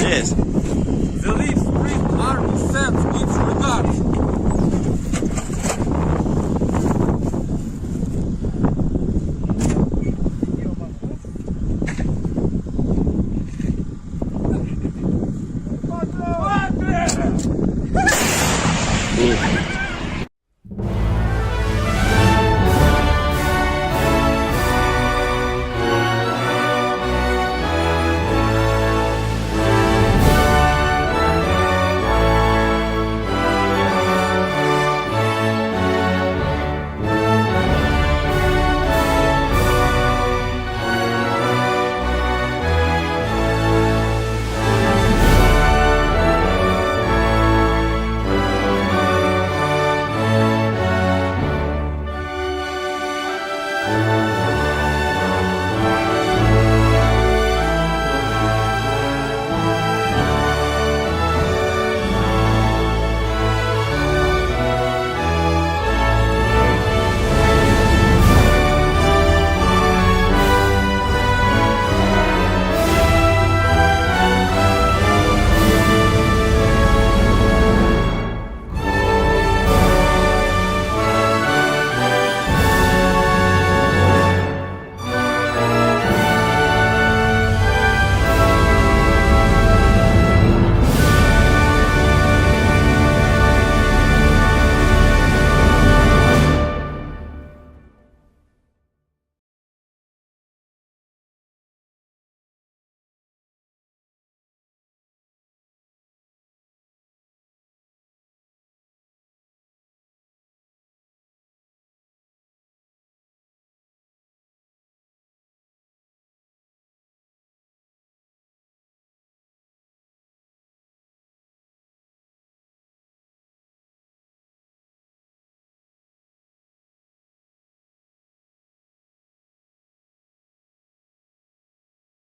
Yes. The Leaf Spring Army sends its regards.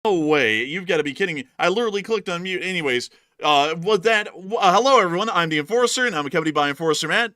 No way. You've got to be kidding me. I literally clicked on mute. Anyways, hello everyone. I'm the Enforcer, and I'm accompanied by Enforcer Matt.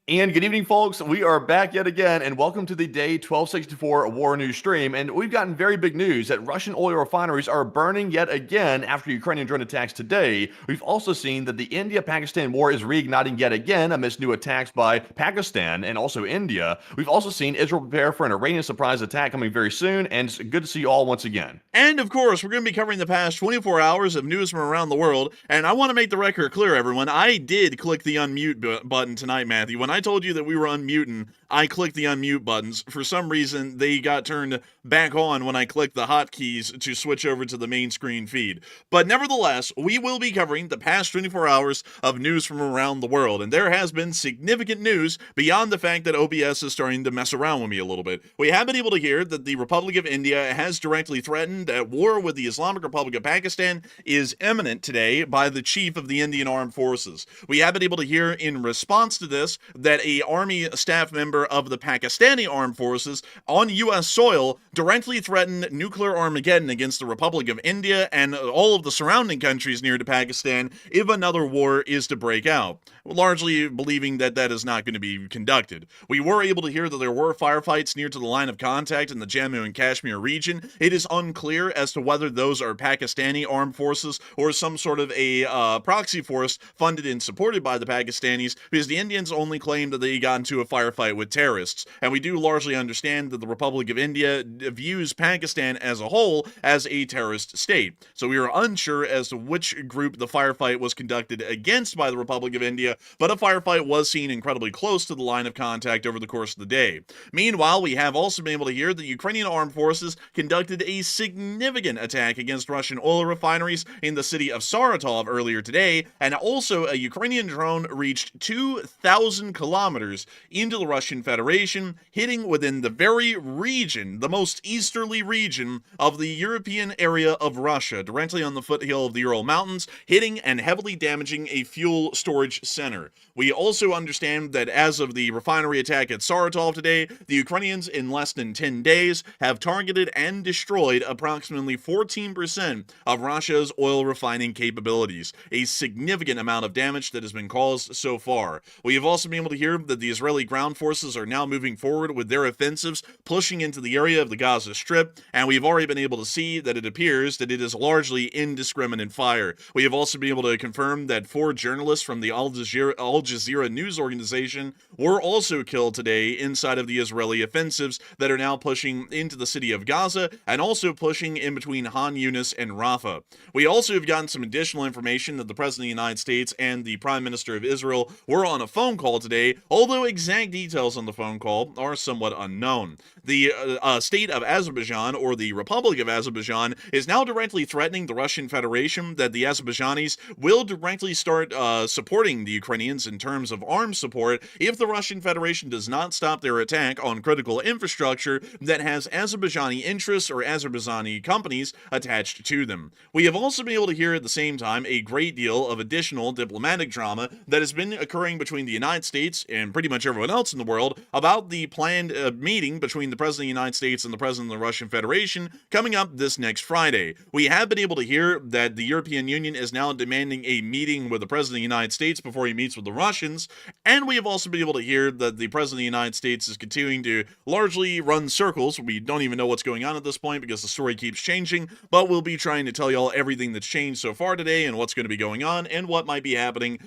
And good evening, folks. We are back yet again, and welcome to the Day 1264 War News stream. And we've gotten very big news that Russian oil refineries are burning yet again after Ukrainian drone attacks today. We've also seen that the India-Pakistan war is reigniting yet again amidst new attacks by Pakistan and also India. We've also seen Israel prepare for an Iranian surprise attack coming very soon, and it's good to see you all once again. And of course, we're going to be covering the past 24 hours of news from around the world. And I want to make the record clear, everyone. I did click the unmute button tonight, Matthew. When I told you that we were unmuting, I clicked the unmute buttons. For some reason, they got turned back on when I clicked the hotkeys to switch over to the main screen feed. But nevertheless, we will be covering the past 24 hours of news from around the world. And there has been significant news beyond the fact that OBS is starting to mess around with me a little bit. We have been able to hear that the Republic of India has directly threatened that war with the Islamic Republic of Pakistan is imminent today by the chief of the Indian Armed Forces. We have been able to hear in response to this that a army staff member of the Pakistani Armed Forces on U.S. soil directly threatened nuclear Armageddon against the Republic of India and all of the surrounding countries near to Pakistan if another war is to break out, largely believing that that is not going to be conducted. We were able to hear that there were firefights near to the line of contact in the Jammu and Kashmir region. It is unclear as to whether those are Pakistani armed forces or some sort of a proxy force funded and supported by the Pakistanis, because the Indians only claim that they got into a firefight with with terrorists. And we do largely understand that the Republic of India views Pakistan as a whole as a terrorist state. So we are unsure as to which group the firefight was conducted against by the Republic of India, but a firefight was seen incredibly close to the line of contact over the course of the day. Meanwhile, we have also been able to hear that Ukrainian armed forces conducted a significant attack against Russian oil refineries in the city of Saratov earlier today, and also a Ukrainian drone reached 2,000 kilometers into the Russian Federation, hitting within the very region, the most easterly region of the European area of Russia, directly on the foothill of the Ural Mountains, hitting and heavily damaging a fuel storage center. We also understand that as of the refinery attack at Saratov today, the Ukrainians in less than 10 days have targeted and destroyed approximately 14% of Russia's oil refining capabilities, a significant amount of damage that has been caused so far. We have also been able to hear that the Israeli ground forces are now moving forward with their offensives, pushing into the area of the Gaza Strip, and we've already been able to see that it appears that it is largely indiscriminate fire. We have also been able to confirm that 4 journalists from the Al Jazeera news organization were also killed today inside of the Israeli offensives that are now pushing into the city of Gaza and also pushing in between Han Yunis and Rafah. We also have gotten some additional information that the President of the United States and the Prime Minister of Israel were on a phone call today, although exact details on the phone call are somewhat unknown. The state of Azerbaijan, or the Republic of Azerbaijan, is now directly threatening the Russian Federation that the Azerbaijanis will directly start supporting the Ukrainians in terms of arms support if the Russian Federation does not stop their attack on critical infrastructure that has Azerbaijani interests or Azerbaijani companies attached to them. We have also been able to hear at the same time a great deal of additional diplomatic drama that has been occurring between the United States and pretty much everyone else in the world about the planned meeting between the President of the United States and the President of the Russian Federation coming up this next Friday. We have been able to hear that the European Union is now demanding a meeting with the President of the United States before he meets with the Russians, and we have also been able to hear that the President of the United States is continuing to largely run circles. We don't even know what's going on at this point because the story keeps changing, but we'll be trying to tell y'all everything that's changed so far today and what's going to be going on and what might be happening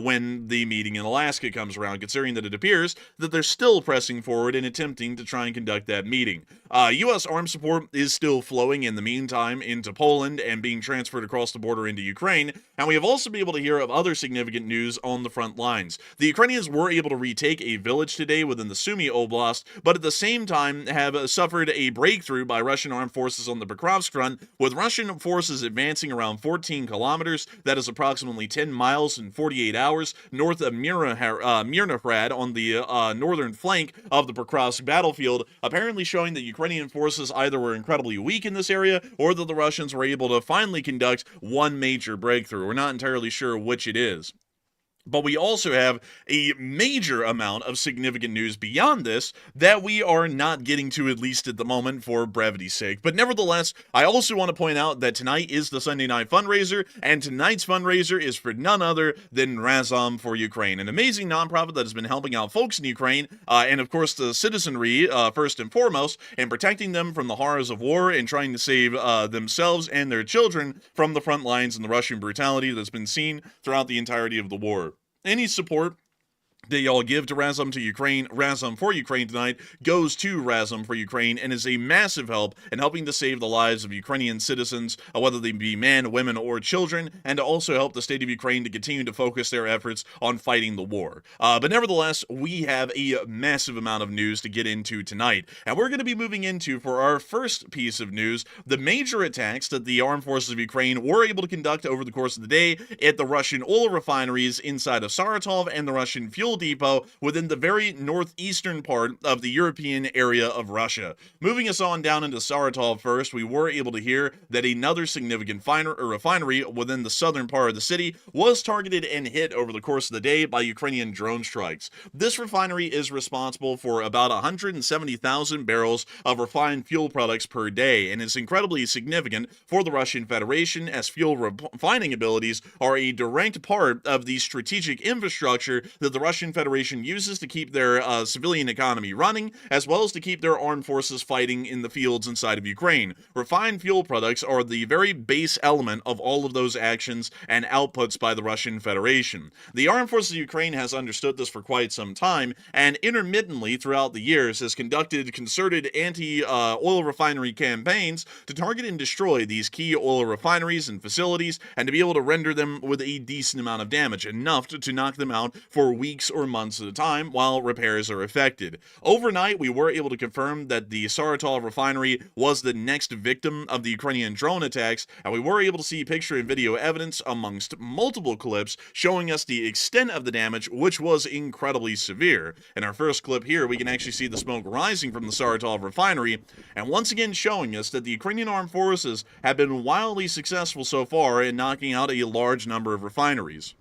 when the meeting in Alaska comes around, considering that it appears that they're still pressing forward and attempting to try and conduct that meeting. U.S. arms support is still flowing in the meantime into Poland and being transferred across the border into Ukraine, and we have also been able to hear of other significant news on the front lines. The Ukrainians were able to retake a village today within the Sumy Oblast, but at the same time have suffered a breakthrough by Russian armed forces on the Pokrovsk front, with Russian forces advancing around 14 kilometers, that is approximately 10 miles in 48 hours, north of Mirnohrad on the northern flank of the Pokrovsk battlefield, apparently showing that Ukrainian forces either were incredibly weak in this area or that the Russians were able to finally conduct one major breakthrough. We're not entirely sure which it is. But we also have a major amount of significant news beyond this that we are not getting to, at least at the moment, for brevity's sake. But nevertheless, I also want to point out that tonight is the Sunday night fundraiser, and tonight's fundraiser is for none other than Razom for Ukraine, an amazing nonprofit that has been helping out folks in Ukraine, and of course the citizenry, first and foremost, and protecting them from the horrors of war and trying to save themselves and their children from the front lines and the Russian brutality that's been seen throughout the entirety of the war. Any support that y'all give to Razom for Ukraine tonight goes to Razom for Ukraine and is a massive help in helping to save the lives of Ukrainian citizens, whether they be men, women, or children, and to also help the state of Ukraine to continue to focus their efforts on fighting the war. But nevertheless, we have a massive amount of news to get into tonight, and we're going to be moving into, for our first piece of news, the major attacks that the armed forces of Ukraine were able to conduct over the course of the day at the Russian oil refineries inside of Saratov and the Russian fuel depot within the very northeastern part of the European area of Russia. Moving us on down into Saratov first, we were able to hear that another significant refinery within the southern part of the city was targeted and hit over the course of the day by Ukrainian drone strikes. This refinery is responsible for about 170,000 barrels of refined fuel products per day, and is incredibly significant for the Russian Federation, as fuel refining abilities are a direct part of the strategic infrastructure that the Russian Russian Federation uses to keep their civilian economy running, as well as to keep their armed forces fighting in the fields inside of Ukraine. Refined fuel products are the very base element of all of those actions and outputs by the Russian Federation. The armed forces of Ukraine has understood this for quite some time, and intermittently throughout the years has conducted concerted anti-oil refinery campaigns to target and destroy these key oil refineries and facilities, and to be able to render them with a decent amount of damage, enough to knock them out for weeks or months at a time while repairs are effected. Overnight, we were able to confirm that the Saratov refinery was the next victim of the Ukrainian drone attacks, and we were able to see picture and video evidence amongst multiple clips showing us the extent of the damage, which was incredibly severe. In our first clip here, we can actually see the smoke rising from the Saratov refinery, and once again showing us that the Ukrainian armed forces have been wildly successful so far in knocking out a large number of refineries.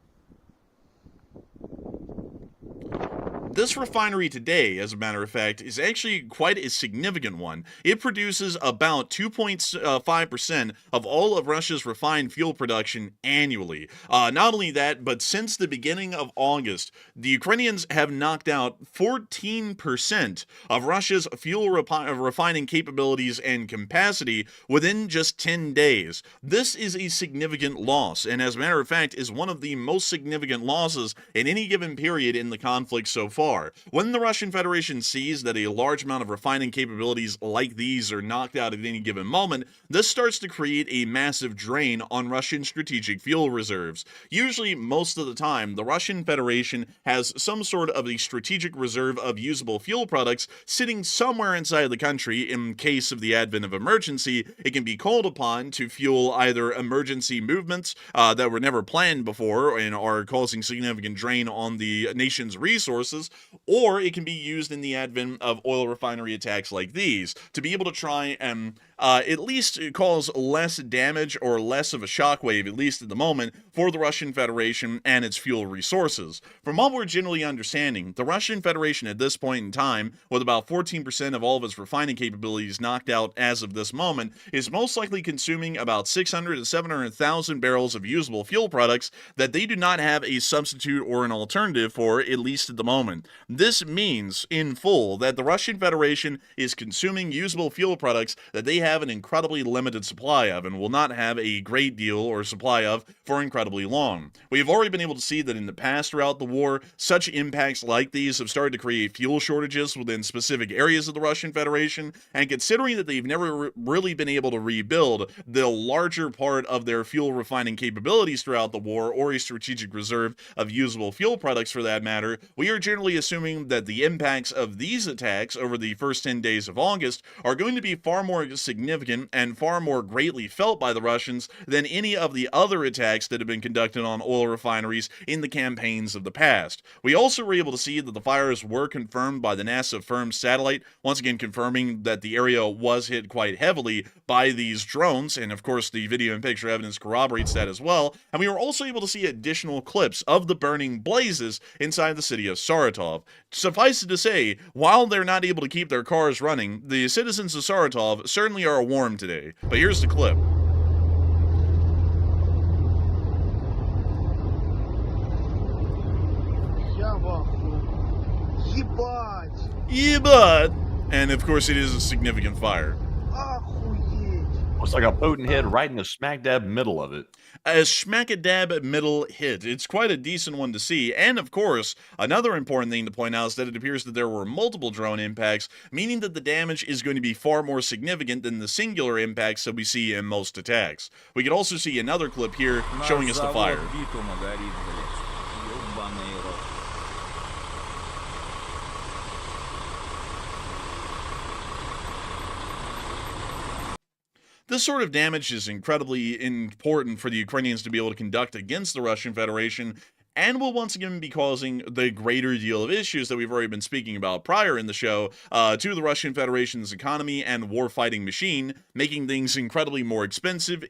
This refinery today, as a matter of fact, is actually quite a significant one. It produces about 2.5% of all of Russia's refined fuel production annually. Not only that, but since the beginning of August, the Ukrainians have knocked out 14% of Russia's fuel refining capabilities and capacity within just 10 days. This is a significant loss, and as a matter of fact, is one of the most significant losses in any given period in the conflict so far. When the Russian Federation sees that a large amount of refining capabilities like these are knocked out at any given moment, this starts to create a massive drain on Russian strategic fuel reserves. Usually, most of the time, the Russian Federation has some sort of a strategic reserve of usable fuel products sitting somewhere inside the country. In case of the advent of emergency, it can be called upon to fuel either emergency movements that were never planned before and are causing significant drain on the nation's resources, or it can be used in the advent of oil refinery attacks like these to be able to try and at least cause less damage or less of a shockwave, at least at the moment, for the Russian Federation and its fuel resources. From what we're generally understanding, the Russian Federation at this point in time, with about 14% of all of its refining capabilities knocked out as of this moment, is most likely consuming about 600 to 700,000 barrels of usable fuel products that they do not have a substitute or an alternative for, at least at the moment. This means, in full, that the Russian Federation is consuming usable fuel products that they have an incredibly limited supply of and will not have a great deal or supply of for incredibly long. We have already been able to see that in the past throughout the war, such impacts like these have started to create fuel shortages within specific areas of the Russian Federation, and considering that they've never really been able to rebuild the larger part of their fuel refining capabilities throughout the war, or a strategic reserve of usable fuel products for that matter, we are generally assuming that the impacts of these attacks over the first 10 days of August are going to be far more significant and far more greatly felt by the Russians than any of the other attacks that have been conducted on oil refineries in the campaigns of the past. We also were able to see that the fires were confirmed by the NASA-affirmed satellite, once again confirming that the area was hit quite heavily by these drones, and of course the video and picture evidence corroborates that as well, and we were also able to see additional clips of the burning blazes inside the city of Saratov. Suffice it to say, while they're not able to keep their cars running, the citizens of Saratov certainly are warm today. But here's the clip. Ебать! And of course it is a significant fire. Looks like a potent hit right in the smack dab middle of it. A smack-a-dab middle hit. It's quite a decent one to see. And of course, another important thing to point out is that it appears that there were multiple drone impacts, meaning that the damage is going to be far more significant than the singular impacts that we see in most attacks. We could also see another clip here showing us the fire. This sort of damage is incredibly important for the Ukrainians to be able to conduct against the Russian Federation, and will once again be causing the greater deal of issues that we've already been speaking about prior in the show to the Russian Federation's economy and war-fighting machine, making things incredibly more expensive,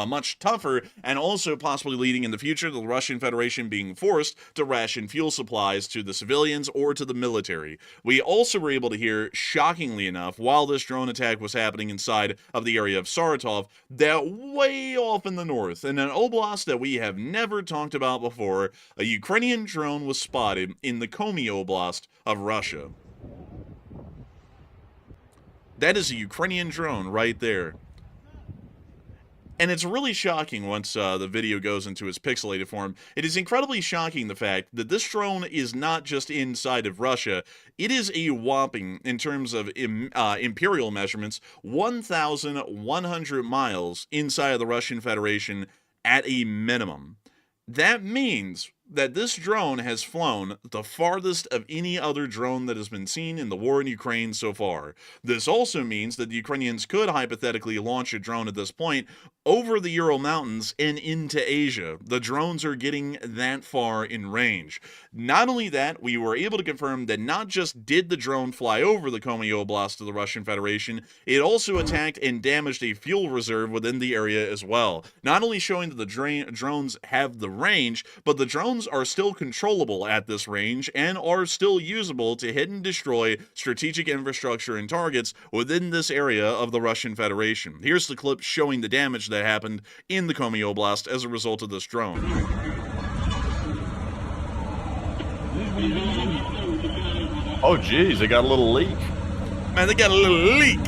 much tougher, and also possibly leading in the future to the Russian Federation being forced to ration fuel supplies to the civilians or to the military. We also were able to hear, shockingly enough, while this drone attack was happening inside of the area of Saratov, that way off in the north, in an oblast that we have never talked about before, A Ukrainian drone was spotted in the Komi Oblast of Russia. That is a Ukrainian drone right there. And it's really shocking once the video goes into its pixelated form. It is incredibly shocking the fact that this drone is not just inside of Russia. It is a whopping, in terms of imperial measurements, 1,100 miles inside of the Russian Federation at a minimum. That means that this drone has flown the farthest of any other drone that has been seen in the war in Ukraine so far. This also means that the Ukrainians could hypothetically launch a drone at this point over the Ural Mountains and into Asia. The drones are getting that far in range. Not only that, we were able to confirm that not just did the drone fly over the Komi Oblast of the Russian Federation, it also attacked and damaged a fuel reserve within the area as well. Not only showing that the drones have the range, but the drones are still controllable at this range and are still usable to hit and destroy strategic infrastructure and targets within this area of the Russian Federation. Here's the clip showing the damage that happened in the Komi Oblast as a result of this drone. Oh geez, they got a little leak. Man, they got a little leak.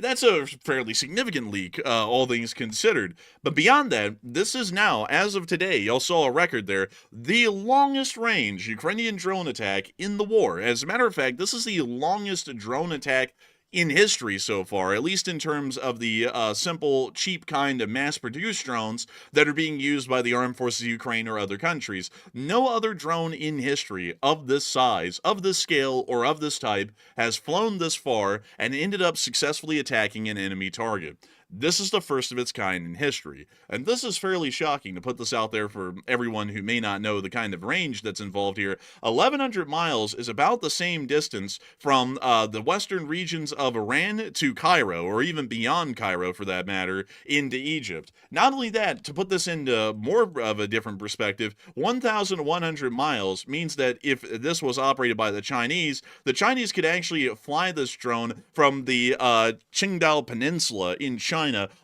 That's a fairly significant leak, all things considered. But beyond that, this is now, as of today, y'all saw a record there, the longest range Ukrainian drone attack in the war. As a matter of fact, this is the longest drone attack in history so far, at least in terms of the simple, cheap kind of mass-produced drones that are being used by the armed forces of Ukraine or other countries. No other drone in history of this size, of this scale, or of this type has flown this far and ended up successfully attacking an enemy target. This is the first of its kind in history, and this is fairly shocking to put this out there for everyone who may not know the kind of range that's involved here. 1,100 miles is about the same distance from the western regions of Iran to Cairo, or even beyond Cairo for that matter, into Egypt. Not only that, to put this into more of a different perspective, 1,100 miles means that if this was operated by the Chinese could actually fly this drone from the Qingdao Peninsula in China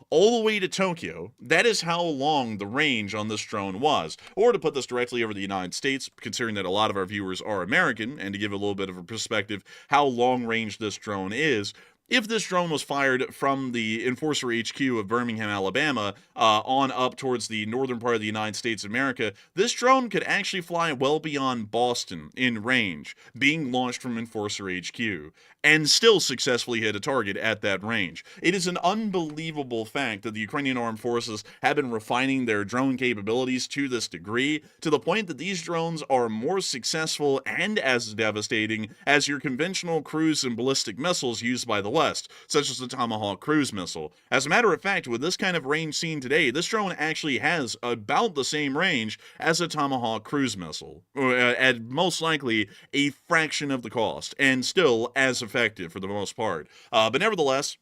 all the way to Tokyo. That is how long the range on this drone was. Or to put this directly over the United States, considering that a lot of our viewers are American, and to give a little bit of a perspective how long range this drone is, if this drone was fired from the Enforcer HQ of Birmingham, Alabama, on up towards the northern part of the United States of America, this drone could actually fly well beyond Boston in range, being launched from Enforcer HQ, and still successfully hit a target at that range. It is an unbelievable fact that the Ukrainian armed forces have been refining their drone capabilities to this degree, to the point that these drones are more successful and as devastating as your conventional cruise and ballistic missiles used by the West, such as the Tomahawk cruise missile. As a matter of fact, with this kind of range seen today, this drone actually has about the same range as a Tomahawk cruise missile, at most likely a fraction of the cost, and still as effective for the most part. But nevertheless,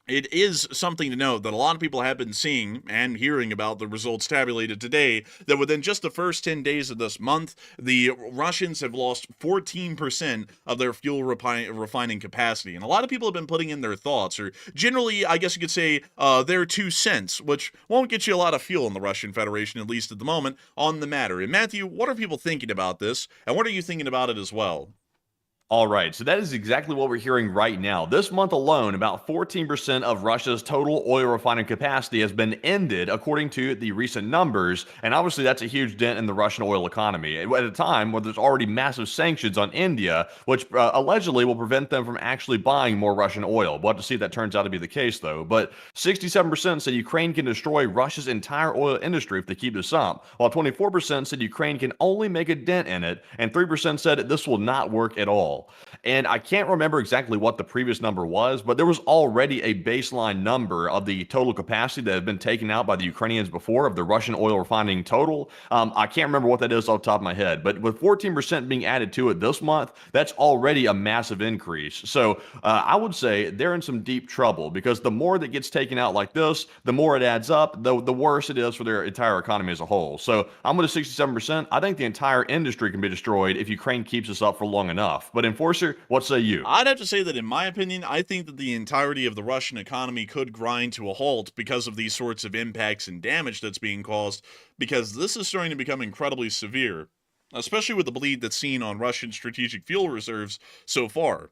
it is something to note that a lot of people have been seeing and hearing about the results tabulated today, that within just the first 10 days of this month, the Russians have lost 14% of their fuel refining capacity. And a lot of people have been putting in their thoughts, or generally, I guess you could say, their 2 cents, which won't get you a lot of fuel in the Russian Federation, at least at the moment, on the matter. And Matthew, what are people thinking about this, and what are you thinking about it as well? All right, so that is exactly what we're hearing right now. This month alone, about 14% of Russia's total oil refining capacity has been ended, according to the recent numbers. And obviously, that's a huge dent in the Russian oil economy at a time where there's already massive sanctions on India, which allegedly will prevent them from actually buying more Russian oil. We'll have to see if that turns out to be the case, though. But 67% said Ukraine can destroy Russia's entire oil industry if they keep this up, while 24% said Ukraine can only make a dent in it, and 3% said this will not work at all. And I can't remember exactly what the previous number was, but there was already a baseline number of the total capacity that had been taken out by the Ukrainians before of the Russian oil refining total. I can't remember what that is off the top of my head, but with 14% being added to it this month, that's already a massive increase. So I would say they're in some deep trouble, because the more that gets taken out like this, the more it adds up, the worse it is for their entire economy as a whole. So I'm with a 67%. I think the entire industry can be destroyed if Ukraine keeps this up for long enough. But Enforcer, what say you? I'd have to say that, in my opinion, I think that the entirety of the Russian economy could grind to a halt because of these sorts of impacts and damage that's being caused, because this is starting to become incredibly severe, especially with the bleed that's seen on Russian strategic fuel reserves so far.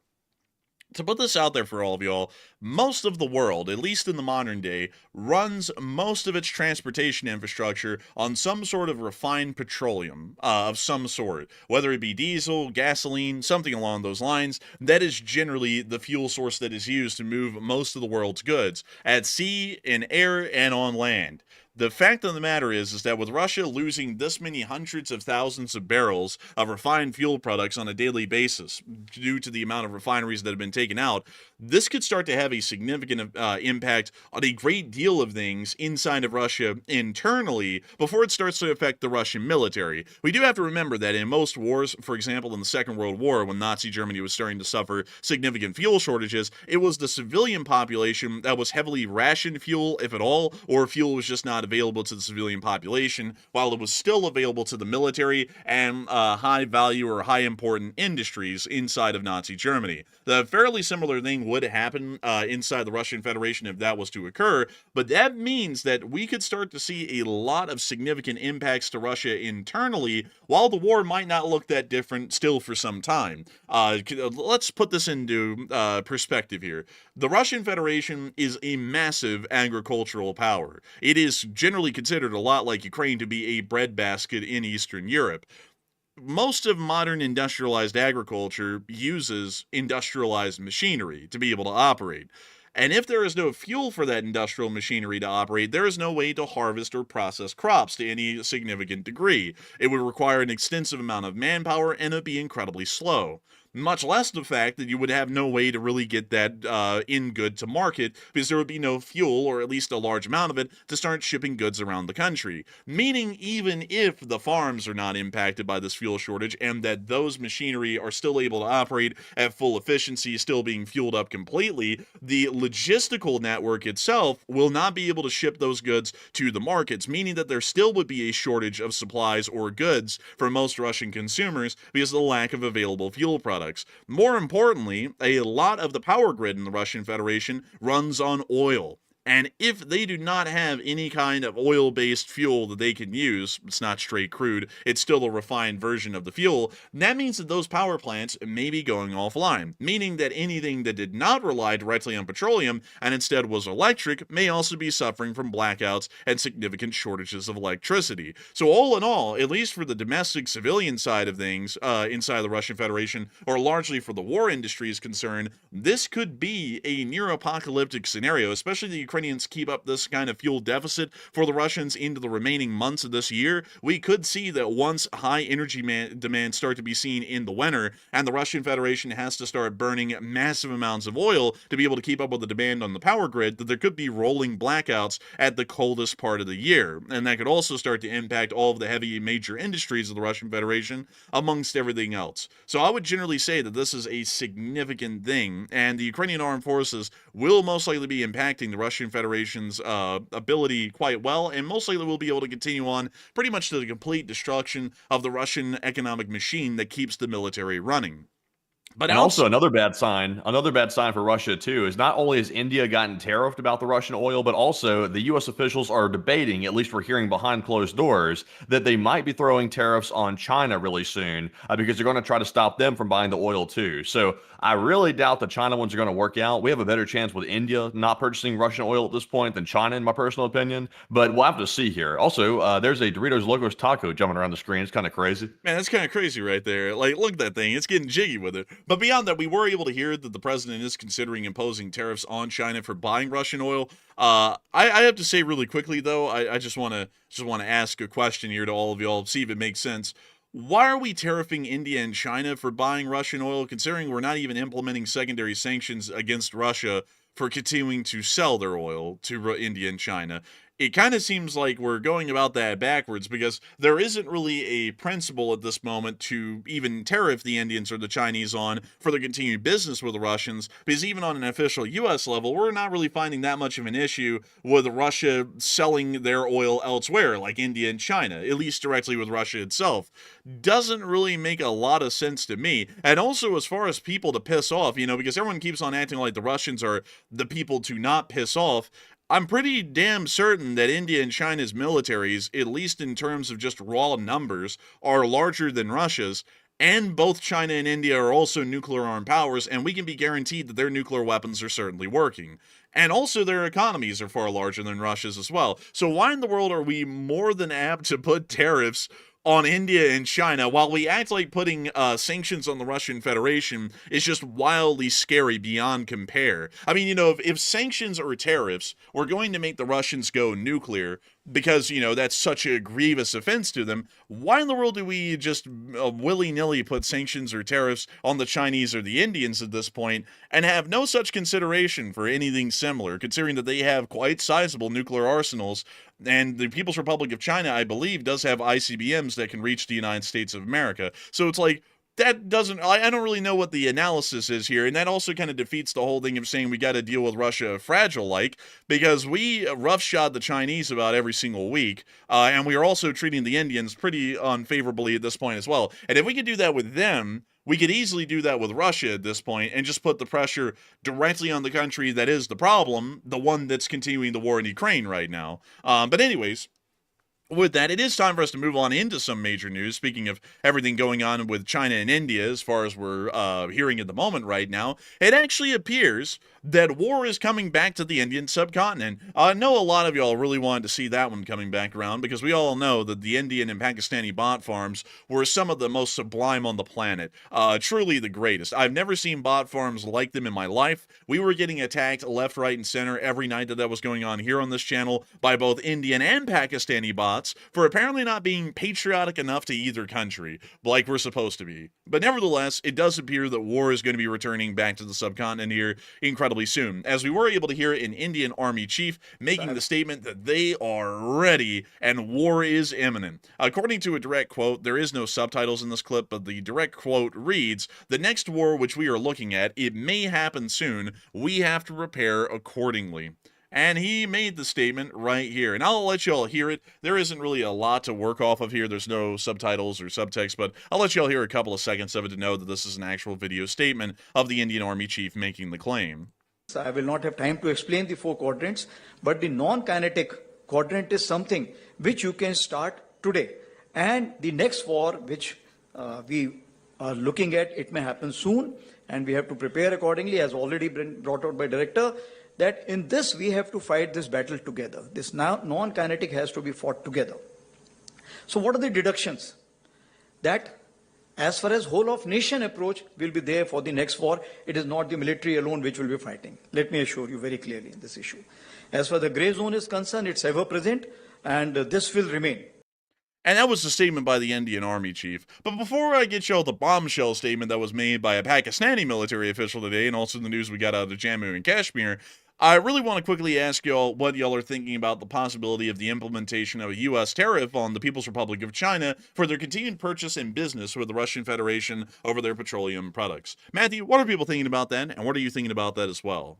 To put this out there for all of y'all, most of the world, at least in the modern day, runs most of its transportation infrastructure on some sort of refined petroleum of some sort, whether it be diesel, gasoline, something along those lines. That is generally the fuel source that is used to move most of the world's goods at sea, in air, and on land. The fact of the matter is that with Russia losing this many hundreds of thousands of barrels of refined fuel products on a daily basis due to the amount of refineries that have been taken out, this could start to have a significant impact on a great deal of things inside of Russia internally before it starts to affect the Russian military. We do have to remember that in most wars, for example in the Second World War, when Nazi Germany was starting to suffer significant fuel shortages, it was the civilian population that was heavily rationed fuel, if at all, or fuel was just not available to the civilian population, while it was still available to the military and high value or high important industries inside of Nazi Germany. The fairly similar thing would happen inside the Russian Federation if that was to occur, but that means that we could start to see a lot of significant impacts to Russia internally, while the war might not look that different still for some time. Let's put this into perspective here. The Russian Federation is a massive agricultural power. It is generally considered a lot like Ukraine to be a breadbasket in Eastern Europe. Most of modern industrialized agriculture uses industrialized machinery to be able to operate. And if there is no fuel for that industrial machinery to operate, there is no way to harvest or process crops to any significant degree. It would require an extensive amount of manpower and it would be incredibly slow. Much less the fact that you would have no way to really get that in good to market because there would be no fuel, or at least a large amount of it, to start shipping goods around the country. Meaning, even if the farms are not impacted by this fuel shortage and that those machinery are still able to operate at full efficiency, still being fueled up completely, the logistical network itself will not be able to ship those goods to the markets, meaning that there still would be a shortage of supplies or goods for most Russian consumers because of the lack of available fuel products. More importantly, a lot of the power grid in the Russian Federation runs on oil. And if they do not have any kind of oil-based fuel that they can use, it's not straight crude, it's still a refined version of the fuel, that means that those power plants may be going offline, meaning that anything that did not rely directly on petroleum and instead was electric may also be suffering from blackouts and significant shortages of electricity. So all in all, at least for the domestic civilian side of things inside the Russian Federation, or largely for the war industry is concerned, this could be a near-apocalyptic scenario, especially the Ukrainians keep up this kind of fuel deficit for the Russians into the remaining months of this year. We could see that once high energy demand start to be seen in the winter and the Russian Federation has to start burning massive amounts of oil to be able to keep up with the demand on the power grid, that there could be rolling blackouts at the coldest part of the year. And that could also start to impact all of the heavy major industries of the Russian Federation amongst everything else. So I would generally say that this is a significant thing, and the Ukrainian armed forces will most likely be impacting the Russian Federation's ability quite well, and most likely will be able to continue on pretty much to the complete destruction of the Russian economic machine that keeps the military running. But and also another bad sign for Russia too, is not only has India gotten tariffed about the Russian oil, but also the U.S. officials are debating, at least we're hearing behind closed doors, that they might be throwing tariffs on China really soon because they're going to try to stop them from buying the oil too. So I really doubt the China ones are going to work out. We have a better chance with India not purchasing Russian oil at this point than China, in my personal opinion. But we'll have to see here. Also, there's a Doritos Locos taco jumping around the screen. It's kind of crazy. Man, that's kind of crazy right there. Like, look at that thing. It's getting jiggy with it. But beyond that, we were able to hear that the president is considering imposing tariffs on China for buying Russian oil. I have to say really quickly, though, I just want to ask a question here to all of y'all, see if it makes sense. Why are we tariffing India and China for buying Russian oil, considering we're not even implementing secondary sanctions against Russia for continuing to sell their oil to India and China? it kind of seems like we're going about that backwards because there isn't really a principle at this moment to even tariff the Indians or the Chinese on for their continued business with the Russians, because even on an official U.S. level, we're not really finding that much of an issue with Russia selling their oil elsewhere, like India and China, at least directly with Russia itself. Doesn't really make a lot of sense to me. And also, as far as people to piss off, because everyone keeps on acting like the Russians are the people to not piss off, I'm pretty damn certain that India and China's militaries, at least in terms of just raw numbers, are larger than Russia's, and both China and India are also nuclear-armed powers, and we can be guaranteed that their nuclear weapons are certainly working. And also their economies are far larger than Russia's as well. So why in the world are we more than apt to put tariffs on India and China, while we act like putting sanctions on the Russian Federation is just wildly scary beyond compare? I mean, if sanctions or tariffs were going to make the Russians go nuclear, because, that's such a grievous offense to them, why in the world do we just willy-nilly put sanctions or tariffs on the Chinese or the Indians at this point, and have no such consideration for anything similar, considering that they have quite sizable nuclear arsenals, and the People's Republic of China, I believe, does have ICBMs that can reach the United States of America. So it's like, that doesn't, I don't really know what the analysis is here, and that also kind of defeats the whole thing of saying we got to deal with Russia fragile-like, because we roughshod the Chinese about every single week, and we are also treating the Indians pretty unfavorably at this point as well. And if we could do that with them, we could easily do that with Russia at this point and just put the pressure directly on the country that is the problem, the one that's continuing the war in Ukraine right now. But anyways, with that, it is time for us to move on into some major news. Speaking of everything going on with China and India, as far as we're hearing at the moment right now, it actually appears that war is coming back to the Indian subcontinent. I know a lot of y'all really wanted to see that one coming back around, because we all know that the Indian and Pakistani bot farms were some of the most sublime on the planet. Truly the greatest. I've never seen bot farms like them in my life. We were getting attacked left, right, and center every night that was going on here on this channel by both Indian and Pakistani bots for apparently not being patriotic enough to either country, like we're supposed to be. But nevertheless, it does appear that war is going to be returning back to the subcontinent here incredibly soon, as we were able to hear an Indian army chief making the statement that they are ready and war is imminent. According to a direct quote, there is no subtitles in this clip, but the direct quote reads, "The next war which we are looking at, it may happen soon. We have to prepare accordingly." And he made the statement right here. And I'll let y'all hear it. There isn't really a lot to work off of here. There's no subtitles or subtext, but I'll let y'all hear a couple of seconds of it to know that this is an actual video statement of the Indian Army chief making the claim. I will not have time to explain the 4 quadrants, but the non-kinetic quadrant is something which you can start today. And the next war, which we are looking at, it may happen soon, and we have to prepare accordingly, as already been brought out by Director, that in this we have to fight this battle together. This non-kinetic has to be fought together. So what are the deductions? That as far as whole of nation approach will be there for the next war, it is not the military alone which will be fighting. Let me assure you very clearly in this issue. As far as the grey zone is concerned, it's ever present, and this will remain. And that was the statement by the Indian Army chief. But before I get y'all the bombshell statement that was made by a Pakistani military official today, and also the news we got out of Jammu and Kashmir, I really want to quickly ask y'all what y'all are thinking about the possibility of the implementation of a U.S. tariff on the People's Republic of China for their continued purchase and business with the Russian Federation over their petroleum products. Matthew, what are people thinking about that, and what are you thinking about that as well?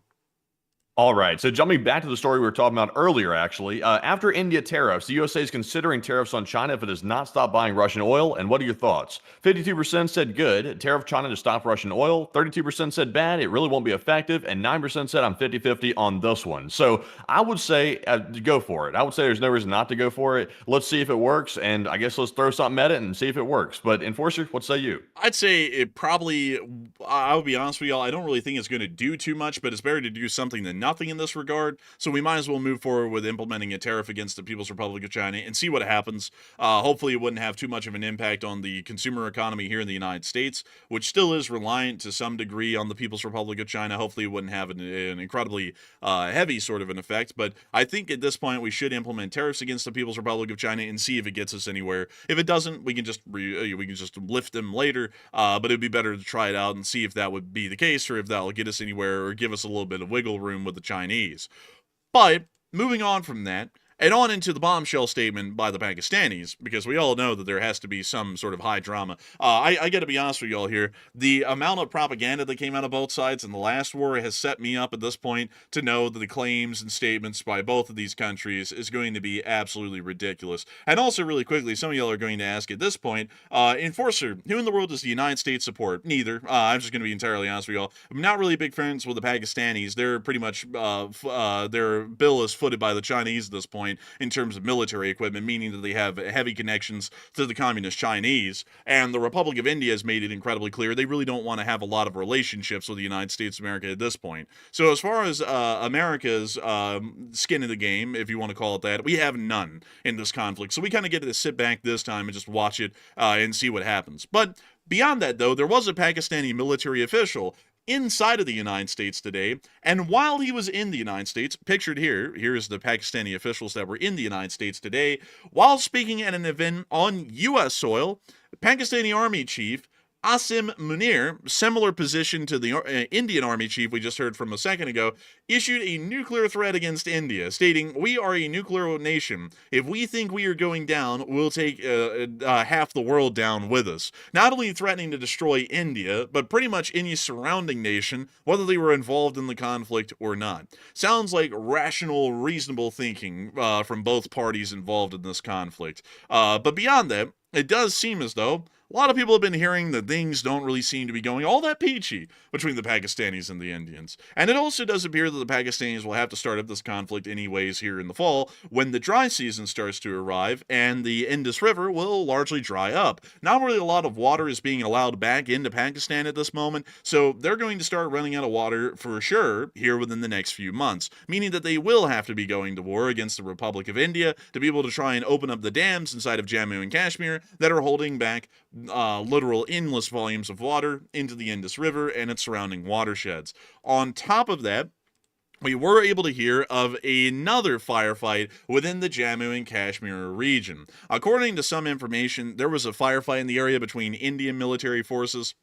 All right, so jumping back to the story we were talking about earlier, actually, after India tariffs, the USA is considering tariffs on China if it does not stop buying Russian oil. And what are your thoughts? 52% said good, tariff China to stop Russian oil. 32% said bad, it really won't be effective. And 9% said I'm 50-50 on this one. So I would say go for it. I would say there's no reason not to go for it. Let's see if it works, and I guess let's throw something at it and see if it works. But Enforcer, what say you? I'd say it probably, I would be honest with y'all, I don't really think it's going to do too much, but it's better to do something than nothing in this regard, so we might as well move forward with implementing a tariff against the People's Republic of China and see what happens. Hopefully it wouldn't have too much of an impact on the consumer economy here in the United States, which still is reliant to some degree on the People's Republic of China. Hopefully it wouldn't have an incredibly heavy sort of an effect, but I think at this point we should implement tariffs against the People's Republic of China and see if it gets us anywhere. If it doesn't, we can just lift them later, but it'd be better to try it out and see if that would be the case, or if that'll get us anywhere or give us a little bit of wiggle room with the Chinese. But moving on from that, And on into the bombshell statement by the Pakistanis, because we all know that there has to be some sort of high drama. I got to be honest with y'all here. The amount of propaganda that came out of both sides in the last war has set me up at this point to know that the claims and statements by both of these countries is going to be absolutely ridiculous. And also, really quickly, some of y'all are going to ask at this point, Enforcer, who in the world does the United States support? Neither. I'm just going to be entirely honest with y'all. I'm not really big friends with the Pakistanis. They're pretty much, their bill is footed by the Chinese at this point in terms of military equipment, meaning that they have heavy connections to the communist Chinese. And the Republic of India has made it incredibly clear they really don't want to have a lot of relationships with the United States of America at this point. So as far as America's skin in the game, if you want to call it that, we have none in this conflict. So we kind of get to sit back this time and just watch it and see what happens. But beyond that, though, there was a Pakistani military official inside of the United States today, and while he was in the United States, pictured here's the Pakistani officials that were in the United States today, while speaking at an event on U.S. soil, Pakistani Army Chief Asim Munir, similar position to the Indian Army chief we just heard from a second ago, issued a nuclear threat against India, stating, "We are a nuclear nation. If we think we are going down, we'll take half the world down with us." Not only threatening to destroy India, but pretty much any surrounding nation, whether they were involved in the conflict or not. Sounds like rational, reasonable thinking from both parties involved in this conflict. But beyond that, it does seem as though a lot of people have been hearing that things don't really seem to be going all that peachy between the Pakistanis and the Indians. And it also does appear that the Pakistanis will have to start up this conflict anyways here in the fall when the dry season starts to arrive and the Indus River will largely dry up. Not really a lot of water is being allowed back into Pakistan at this moment, so they're going to start running out of water for sure here within the next few months, meaning that they will have to be going to war against the Republic of India to be able to try and open up the dams inside of Jammu and Kashmir that are holding back literal endless volumes of water into the Indus River and its surrounding watersheds. On top of that, we were able to hear of another firefight within the Jammu and Kashmir region. According to some information, there was a firefight in the area between Indian military forces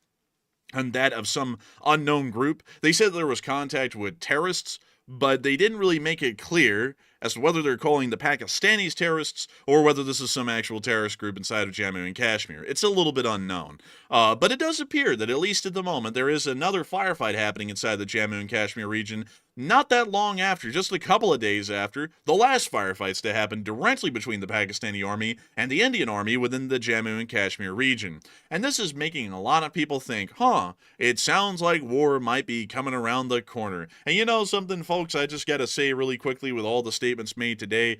and that of some unknown group. They said there was contact with terrorists, but they didn't really make it clear as to whether they're calling the Pakistanis terrorists or whether this is some actual terrorist group inside of Jammu and Kashmir. It's a little bit unknown. But it does appear that, at least at the moment, there is another firefight happening inside the Jammu and Kashmir region not that long after, just a couple of days after, the last firefights that happened directly between the Pakistani army and the Indian army within the Jammu and Kashmir region. And this is making a lot of people think, it sounds like war might be coming around the corner. And you know something, folks, I just gotta say really quickly with all the statements made today,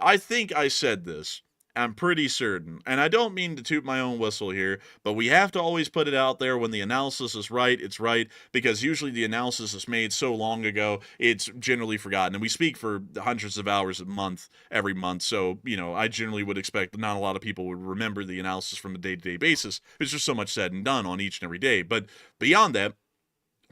I think I said this. I'm pretty certain, and I don't mean to toot my own whistle here, but we have to always put it out there when the analysis is right, it's right, because usually the analysis is made so long ago, it's generally forgotten, and we speak for hundreds of hours a month, every month, so, I generally would expect that not a lot of people would remember the analysis from a day-to-day basis, because there's so much said and done on each and every day, but beyond that,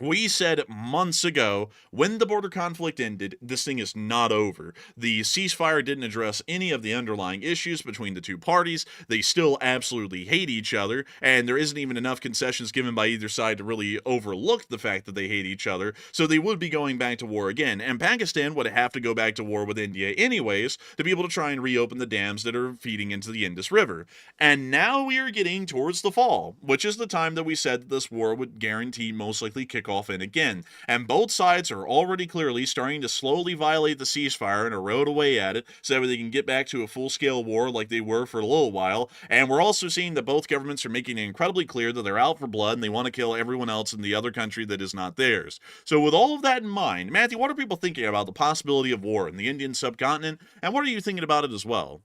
we said months ago, when the border conflict ended, this thing is not over. The ceasefire didn't address any of the underlying issues between the two parties. They still absolutely hate each other, and there isn't even enough concessions given by either side to really overlook the fact that they hate each other, so they would be going back to war again. And Pakistan would have to go back to war with India anyways to be able to try and reopen the dams that are feeding into the Indus River. And now we are getting towards the fall, which is the time that we said that this war would guarantee most likely kick off in again, and both sides are already clearly starting to slowly violate the ceasefire and erode away at it so that they can get back to a full-scale war like they were for a little while. And we're also seeing that both governments are making it incredibly clear that they're out for blood and they want to kill everyone else in the other country that is not theirs. So with all of that in mind, Matthew, what are people thinking about the possibility of war in the Indian subcontinent, and what are you thinking about it as well?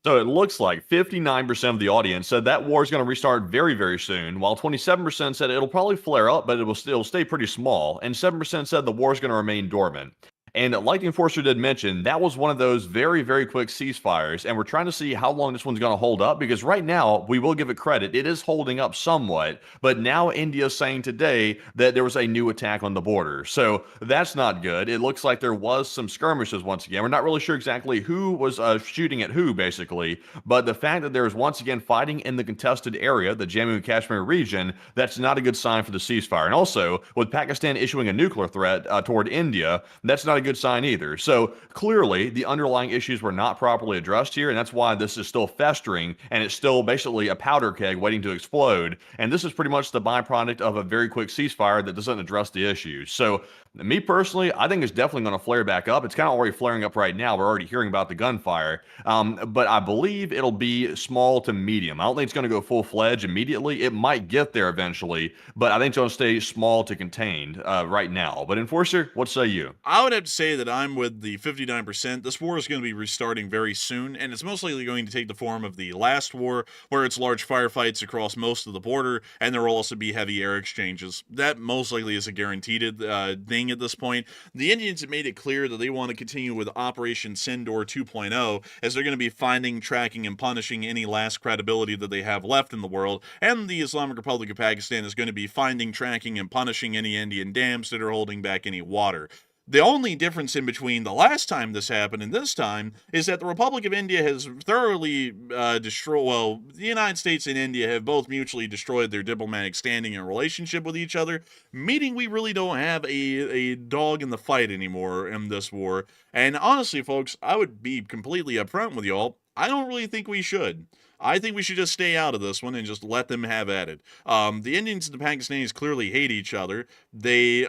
So it looks like 59% of the audience said that war is going to restart very, very soon, while 27% said it'll probably flare up, but it'll stay pretty small, and 7% said the war is going to remain dormant. And like the Enforcer did mention, that was one of those very, very quick ceasefires, and we're trying to see how long this one's going to hold up, because right now, we will give it credit, it is holding up somewhat, but now India is saying today that there was a new attack on the border. So that's not good. It looks like there was some skirmishes once again. We're not really sure exactly who was shooting at who, basically, but the fact that there is once again fighting in the contested area, the Jammu and Kashmir region, that's not a good sign for the ceasefire. And also, with Pakistan issuing a nuclear threat toward India, that's not a good sign either. So clearly, the underlying issues were not properly addressed here, and that's why this is still festering, and it's still basically a powder keg waiting to explode. And this is pretty much the byproduct of a very quick ceasefire that doesn't address the issues. So me personally, I think it's definitely going to flare back up. It's kind of already flaring up right now. We're already hearing about the gunfire. But I believe it'll be small to medium. I don't think it's going to go full-fledged immediately. It might get there eventually, but I think it's going to stay small to contained right now. But Enforcer, what say you? I would have to say that I'm with the 59%. This war is going to be restarting very soon, and it's most likely going to take the form of the last war, where it's large firefights across most of the border, and there will also be heavy air exchanges. That most likely is a guaranteed thing at this point. The Indians have made it clear that they want to continue with Operation Sindoor 2.0, as they're going to be finding, tracking, and punishing any last credibility that they have left in the world, and the Islamic Republic of Pakistan is going to be finding, tracking, and punishing any Indian dams that are holding back any water. The only difference in between the last time this happened and this time is that the Republic of India has thoroughly destroyed, well, the United States and India have both mutually destroyed their diplomatic standing and relationship with each other, meaning we really don't have a dog in the fight anymore in this war. And honestly, folks, I would be completely upfront with y'all. I don't really think we should. I think we should just stay out of this one and just let them have at it. The Indians and the Pakistanis clearly hate each other. They,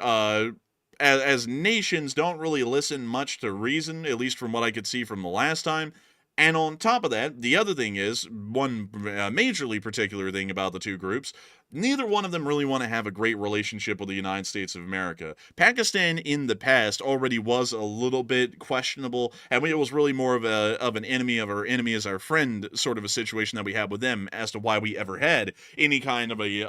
as nations, don't really listen much to reason, at least from what I could see from the last time. And on top of that, the other thing is, one majorly particular thing about the two groups, neither one of them really want to have a great relationship with the United States of America. Pakistan in the past already was a little bit questionable, and it was really more of an enemy of our enemy as our friend sort of a situation that we had with them as to why we ever had any kind of a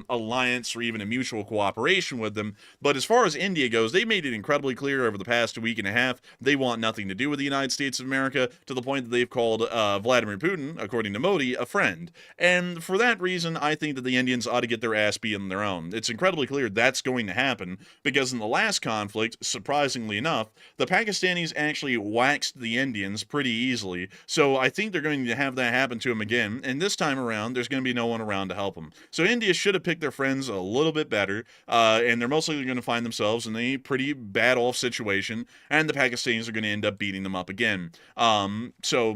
alliance or even a mutual cooperation with them. But as far as India goes, they made it incredibly clear over the past week and a half they want nothing to do with the United States of America, to the point that they've called Vladimir Putin, according to Modi, a friend. And for that reason, I think that the Indians ought to get their ass beat on their own. It's incredibly clear that's going to happen, because in the last conflict, surprisingly enough, the Pakistanis actually waxed the Indians pretty easily. So I think they're going to have that happen to them again, and this time around, there's going to be no one around to help them. So India should have picked their friends a little bit better, and they're most likely going to find themselves in a pretty bad off situation, and the Pakistanis are going to end up beating them up again. So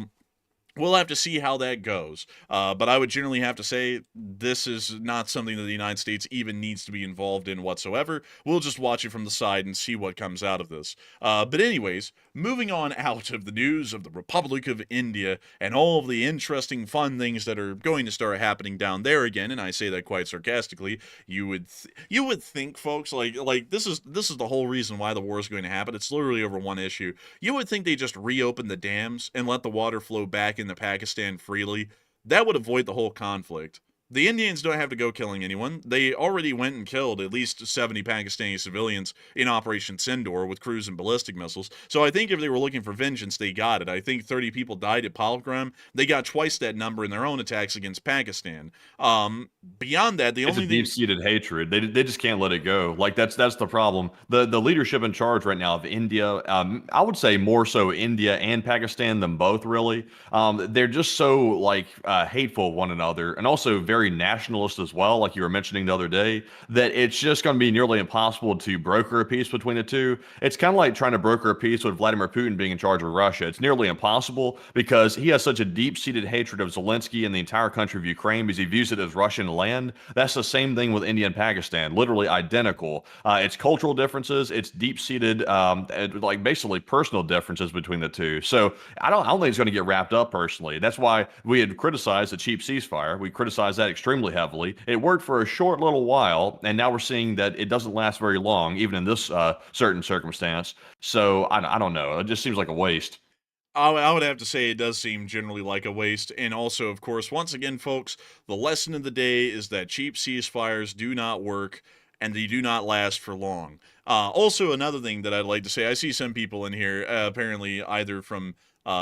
we'll have to see how that goes. But I would generally have to say this is not something that the United States even needs to be involved in whatsoever. We'll just watch it from the side and see what comes out of this. But anyways, moving on out of the news of the Republic of India and all of the interesting, fun things that are going to start happening down there again, and I say that quite sarcastically, you would think, folks, like this is the whole reason why the war is going to happen. It's literally over one issue. You would think they just reopen the dams and let the water flow back into Pakistan freely. That would avoid the whole conflict. The Indians don't have to go killing anyone. They already went and killed at least 70 Pakistani civilians in Operation Sindoor with cruise and ballistic missiles. So I think if they were looking for vengeance, they got it. I think 30 people died at Pokrovsk. They got twice that number in their own attacks against Pakistan. Beyond that, the It's only a thing... deep-seated hatred. They just can't let it go. Like that's the problem. The leadership in charge right now of India, I would say more so India and Pakistan than both really. They're just so like hateful of one another, and also very nationalist as well, like you were mentioning the other day, that it's just going to be nearly impossible to broker a peace between the two. It's kind of like trying to broker a peace with Vladimir Putin being in charge of Russia. It's nearly impossible because he has such a deep-seated hatred of Zelensky and the entire country of Ukraine because he views it as Russian land. That's the same thing with India and Pakistan, literally identical. It's cultural differences, it's deep-seated, like basically personal differences between the two. So I don't think it's going to get wrapped up personally. That's why we had criticized the cheap ceasefire. We criticized that extremely heavily. It worked for a short little while, and now we're seeing that it doesn't last very long, even in this certain circumstance. So I don't know. It just seems like a waste. I would have to say it does seem generally like a waste. And also, of course, once again, folks, the lesson of the day is that cheap ceasefires do not work and they do not last for long. Also, another thing that I'd like to say, I see some people in here, apparently either from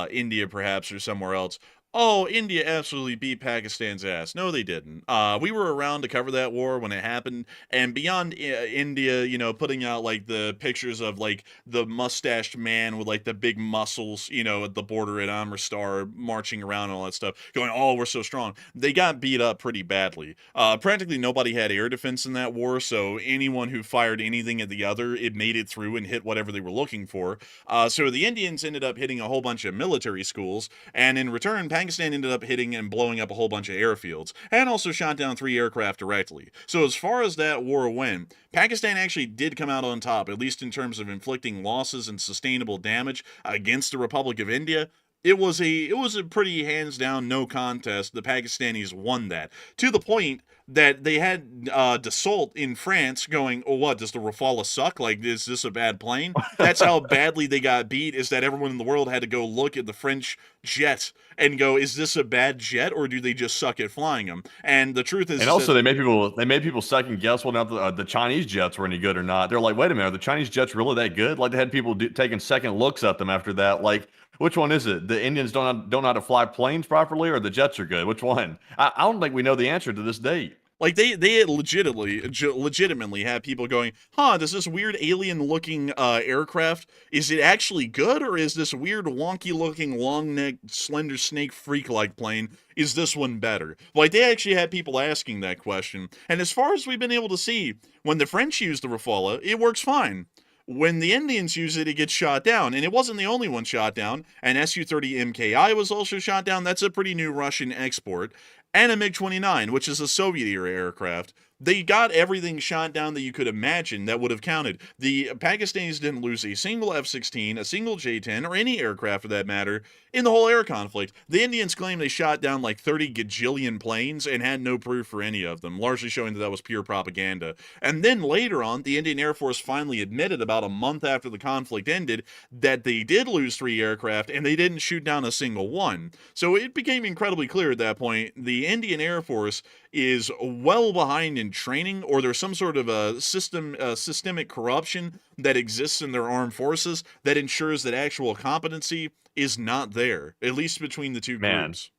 India perhaps or somewhere else, Oh, India absolutely beat Pakistan's ass. No, they didn't. We were around to cover that war when it happened, and beyond India, putting out like the pictures of like the mustached man with like the big muscles, at the border at Amritsar, marching around and all that stuff, going, "Oh, we're so strong." They got beat up pretty badly. Practically nobody had air defense in that war, so anyone who fired anything at the other, it made it through and hit whatever they were looking for. So the Indians ended up hitting a whole bunch of military schools, and in return, Pakistan ended up hitting and blowing up a whole bunch of airfields, and also shot down 3 aircraft directly. So as far as that war went, Pakistan actually did come out on top, at least in terms of inflicting losses and sustainable damage against the Republic of India. It was a pretty hands down no contest. The Pakistanis won that, to the point that they had Dassault in France going, "Oh, what, does the Rafale suck? Like, is this a bad plane?" That's how badly they got beat, is that everyone in the world had to go look at the French jet and go, "Is this a bad jet, or do they just suck at flying them?" And the truth is And also, they made people second guess whether or not the Chinese jets were any good or not. They're like, wait a minute, are the Chinese jets really that good? Like, they had people taking second looks at them after that. Like, which one is it? The Indians don't know how to fly planes properly, or the jets are good? Which one? I don't think we know the answer to this date. Like they had legitimately had people going, "Huh, does this weird alien looking aircraft, is it actually good, or is this weird wonky looking long necked slender snake freak like plane, is this one better?" Like they actually had people asking that question. And as far as we've been able to see, when the French use the Rafale, it works fine. When the Indians use it, it gets shot down. And it wasn't the only one shot down. An Su-30 MKI was also shot down. That's a pretty new Russian export. And a MiG-29, which is a Soviet-era aircraft. They got everything shot down that you could imagine that would have counted. The Pakistanis didn't lose a single F-16, a single J-10, or any aircraft for that matter, in the whole air conflict. The Indians claim they shot down like 30 gajillion planes and had no proof for any of them, largely showing that was pure propaganda. And then later on, the Indian Air Force finally admitted, about a month after the conflict ended, that they did lose 3 aircraft and they didn't shoot down a single one. So it became incredibly clear at that point the Indian Air Force is well behind in training, or there's some sort of a systemic corruption that exists in their armed forces that ensures that actual competency is not there, at least between the two Man, groups.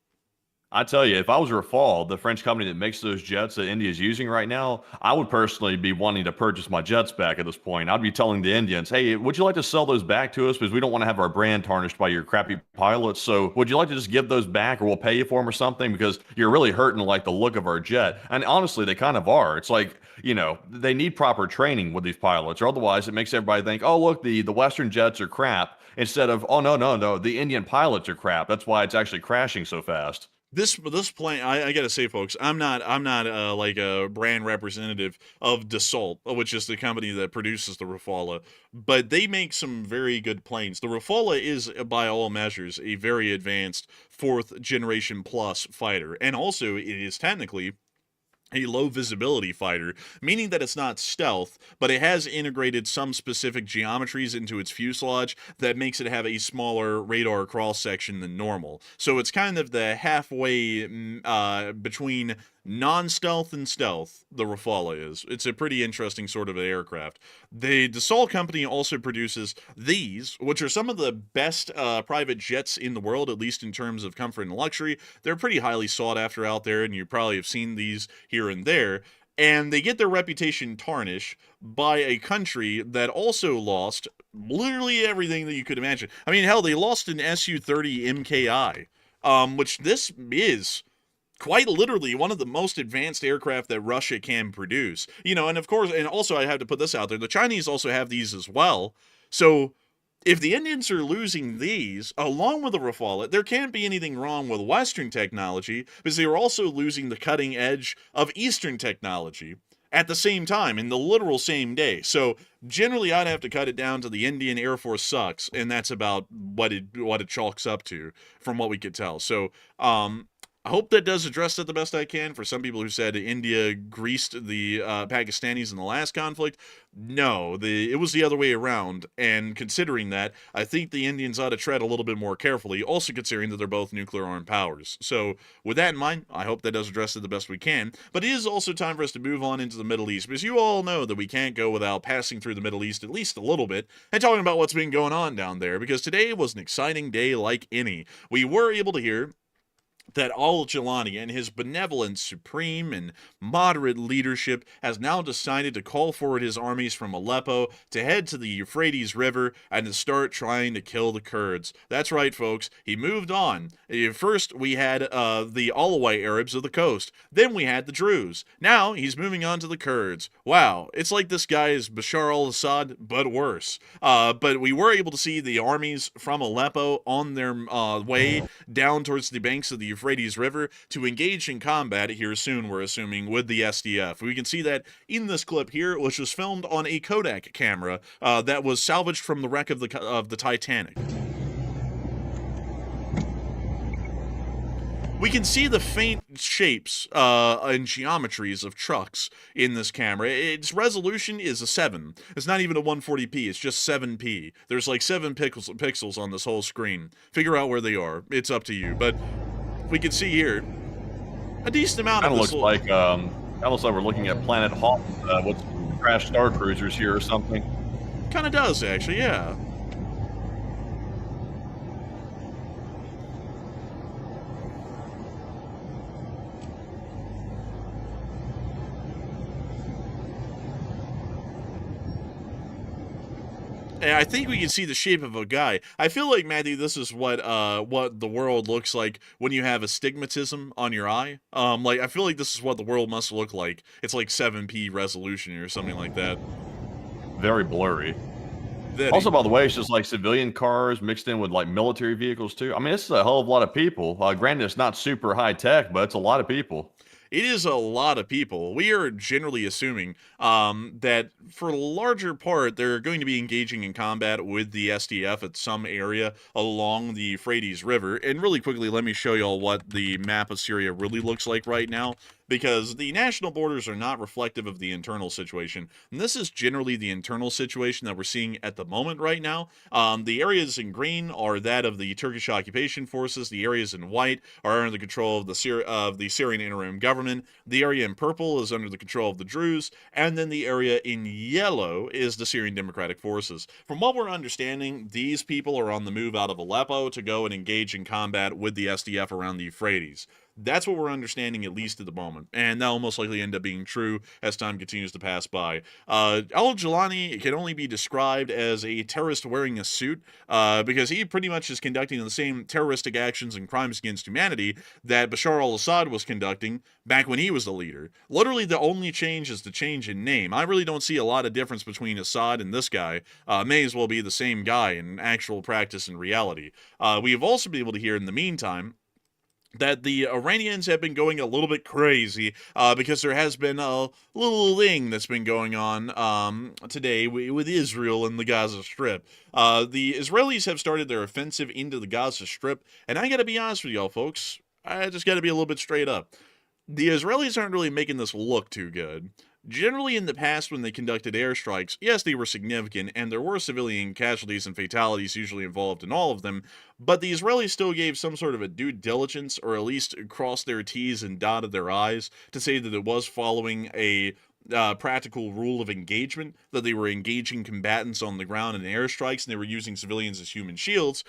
I tell you, if I was Rafale, the French company that makes those jets that India is using right now, I would personally be wanting to purchase my jets back at this point. I'd be telling the Indians, "Hey, would you like to sell those back to us? Because we don't want to have our brand tarnished by your crappy pilots. So would you like to just give those back, or we'll pay you for them or something? Because you're really hurting like the look of our jet." And honestly, they kind of are. It's like, they need proper training with these pilots, or otherwise it makes everybody think, "Oh, look, the Western jets are crap," instead of, "Oh, no, no, no, the Indian pilots are crap. That's why it's actually crashing so fast." This plane, I gotta say, folks, I'm not like a brand representative of Dassault, which is the company that produces the Rafale, but they make some very good planes. The Rafale is, by all measures, a very advanced 4th generation plus fighter, and also it is technically a low visibility fighter, meaning that it's not stealth, but it has integrated some specific geometries into its fuselage that makes it have a smaller radar cross section than normal. So it's kind of the halfway between non-stealth and stealth, the Rafale is. It's a pretty interesting sort of aircraft. The Dassault company also produces these, which are some of the best private jets in the world, at least in terms of comfort and luxury. They're pretty highly sought after out there, and you probably have seen these here and there. And they get their reputation tarnished by a country that also lost literally everything that you could imagine. I mean, hell, they lost an Su-30 MKI, which this is quite literally one of the most advanced aircraft that Russia can produce. And of course, and also I have to put this out there, the Chinese also have these as well. So if the Indians are losing these, along with the Rafale, there can't be anything wrong with Western technology, because they are also losing the cutting edge of Eastern technology at the same time, in the literal same day. So generally, I'd have to cut it down to the Indian Air Force sucks, and that's about what it chalks up to, from what we could tell. So, I hope that does address it the best I can. For some people who said India greased the Pakistanis in the last conflict, no, it was the other way around. And considering that, I think the Indians ought to tread a little bit more carefully, also considering that they're both nuclear-armed powers. So with that in mind, I hope that does address it the best we can. But it is also time for us to move on into the Middle East, because you all know that we can't go without passing through the Middle East at least a little bit and talking about what's been going on down there, because today was an exciting day like any. We were able to hear that al-Jilani and his benevolent, supreme, and moderate leadership has now decided to call forward his armies from Aleppo to head to the Euphrates River and to start trying to kill the Kurds. That's right, folks. He moved on. First, we had the Alawite Arabs of the coast. Then we had the Druze. Now, he's moving on to the Kurds. Wow, it's like this guy is Bashar al-Assad, but worse. But we were able to see the armies from Aleppo on their way down towards the banks of the Euphrates River to engage in combat here soon, we're assuming, with the SDF. We can see that in this clip here, which was filmed on a Kodak camera that was salvaged from the wreck of the Titanic. We can see the faint shapes and geometries of trucks in this camera. Its resolution is a 7. It's not even a 140p, it's just 7p. There's like 7 pixels on this whole screen. Figure out where they are. It's up to you. But we can see here a decent amount of this. That looks like we're looking at Planet Hawk with some crashed star cruisers here or something. Kind of does, actually, yeah. And I think we can see the shape of a guy. I feel like, Matthew, this is what the world looks like when you have astigmatism on your eye. Like, I feel like this is what the world must look like. It's like 7p resolution or something like that. Very blurry. Also, by the way, it's just like civilian cars mixed in with like military vehicles too. I mean, this is a hell of a lot of people. Granted, it's not super high tech, but it's a lot of people. It is a lot of people. We are generally assuming that for the larger part, they're going to be engaging in combat with the SDF at some area along the Euphrates River. And really quickly, let me show y'all what the map of Syria really looks like right now, because the national borders are not reflective of the internal situation. And this is generally the internal situation that we're seeing at the moment right now. The areas in green are that of the Turkish occupation forces. The areas in white are under the control of the Syrian interim government. The area in purple is under the control of the Druze. And then the area in yellow is the Syrian Democratic Forces. From what we're understanding, these people are on the move out of Aleppo to go and engage in combat with the SDF around the Euphrates. That's what we're understanding, at least at the moment. And that will most likely end up being true as time continues to pass by. Al-Jilani can only be described as a terrorist wearing a suit because he pretty much is conducting the same terroristic actions and crimes against humanity that Bashar al-Assad was conducting back when he was the leader. Literally, the only change is the change in name. I really don't see a lot of difference between Assad and this guy. May as well be the same guy in actual practice and reality. We have also been able to hear in the meantime that the Iranians have been going a little bit crazy because there has been a little thing that's been going on today with Israel and the Gaza Strip. The Israelis have started their offensive into the Gaza Strip, and I gotta be honest with y'all, folks. I just gotta be a little bit straight up. The Israelis aren't really making this look too good. Generally, in the past, when they conducted airstrikes, yes, they were significant, and there were civilian casualties and fatalities usually involved in all of them, but the Israelis still gave some sort of a due diligence, or at least crossed their T's and dotted their I's, to say that it was following a practical rule of engagement, that they were engaging combatants on the ground in airstrikes, and they were using civilians as human shields.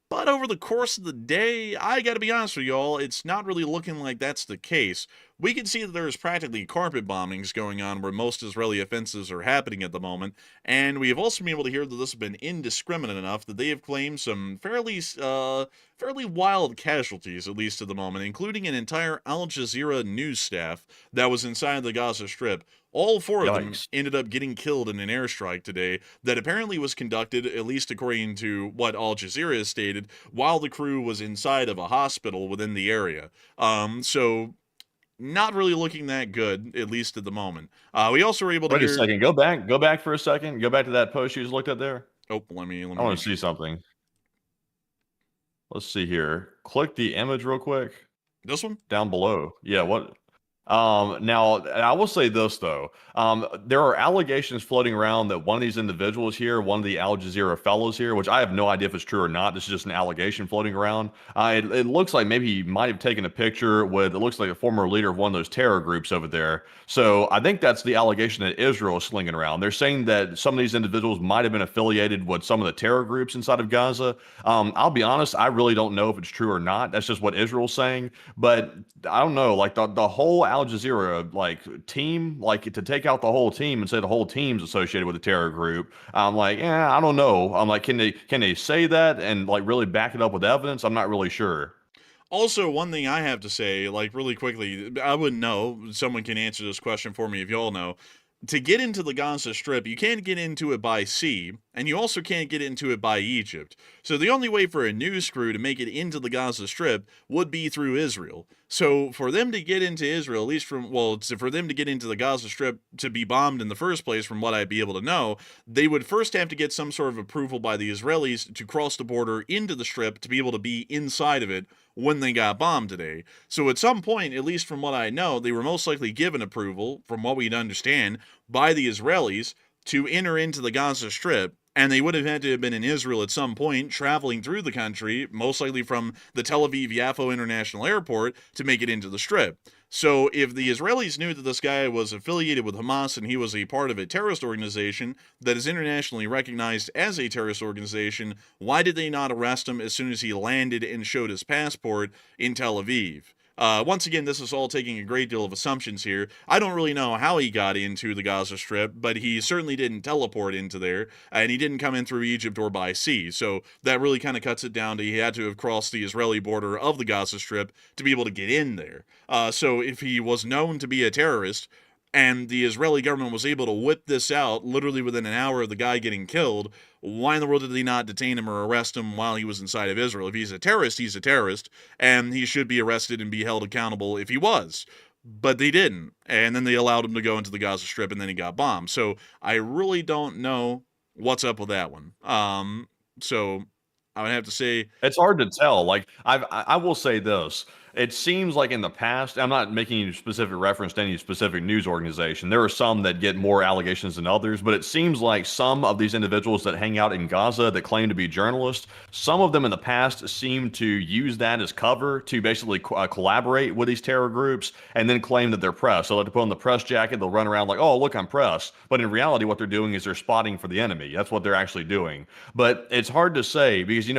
But over the course of the day, I gotta be honest with y'all, it's not really looking like that's the case. We can see that there's practically carpet bombings going on where most Israeli offensives are happening at the moment, and we have also been able to hear that this has been indiscriminate enough that they have claimed some fairly wild casualties, at least at the moment, including an entire Al Jazeera news staff that was inside the Gaza Strip. All 4 of them ended up getting killed in an airstrike today that apparently was conducted, at least according to what Al Jazeera has stated, while the crew was inside of a hospital within the area. So not really looking that good, at least at the moment. We also were able to Wait a second. Go back for a second. Go back to that post you just looked at there. Oh, let me. I want to see something. Let's see here. Click the image real quick. This one? Down below. Yeah, what? Now, I will say this though. There are allegations floating around that one of these individuals here, one of the Al Jazeera fellows here, which I have no idea if it's true or not. This is just an allegation floating around. It looks like maybe he might have taken a picture with, it looks like a former leader of one of those terror groups over there. So I think that's the allegation that Israel is slinging around. They're saying that some of these individuals might have been affiliated with some of the terror groups inside of Gaza. I'll be honest, I really don't know if it's true or not. That's just what Israel's saying. But I don't know, like the whole Al Jazeera like team, like to take out the whole team and say the whole team's associated with a terror group. I'm like, yeah, I don't know. I'm like, can they say that and like really back it up with evidence? I'm not really sure. Also, one thing I have to say, like really quickly, I wouldn't know. Someone can answer this question for me if y'all know. To get into the Gaza Strip, you can't get into it by sea, and you also can't get into it by Egypt. So the only way for a news crew to make it into the Gaza Strip would be through Israel. So for them to get into Israel, at least for them to get into the Gaza Strip to be bombed in the first place, from what I'd be able to know, they would first have to get some sort of approval by the Israelis to cross the border into the Strip to be able to be inside of it when they got bombed today. So at some point, at least from what I know, they were most likely given approval, from what we'd understand, by the Israelis to enter into the Gaza Strip, and they would have had to have been in Israel at some point, traveling through the country, most likely from the Tel Aviv-Yafo International Airport, to make it into the Strip. So if the Israelis knew that this guy was affiliated with Hamas and he was a part of a terrorist organization that is internationally recognized as a terrorist organization, why did they not arrest him as soon as he landed and showed his passport in Tel Aviv? Once again, this is all taking a great deal of assumptions here. I don't really know how he got into the Gaza Strip, but he certainly didn't teleport into there, and he didn't come in through Egypt or by sea. So that really kind of cuts it down to he had to have crossed the Israeli border of the Gaza Strip to be able to get in there. So if he was known to be a terrorist, and the Israeli government was able to whip this out literally within an hour of the guy getting killed, why in the world did they not detain him or arrest him while he was inside of Israel? If he's a terrorist, he's a terrorist, and he should be arrested and be held accountable if he was. But they didn't, and then they allowed him to go into the Gaza Strip, and then he got bombed. So I really don't know what's up with that one. So I would have to say, It's hard to tell. Like I will say this. It seems like in the past, I'm not making any specific reference to any specific news organization. There are some that get more allegations than others, but it seems like some of these individuals that hang out in Gaza that claim to be journalists, some of them in the past seem to use that as cover to basically collaborate with these terror groups and then claim that they're press. So they put on the press jacket, they'll run around like, oh, look, I'm press. But in reality, what they're doing is they're spotting for the enemy. That's what they're actually doing. But it's hard to say because,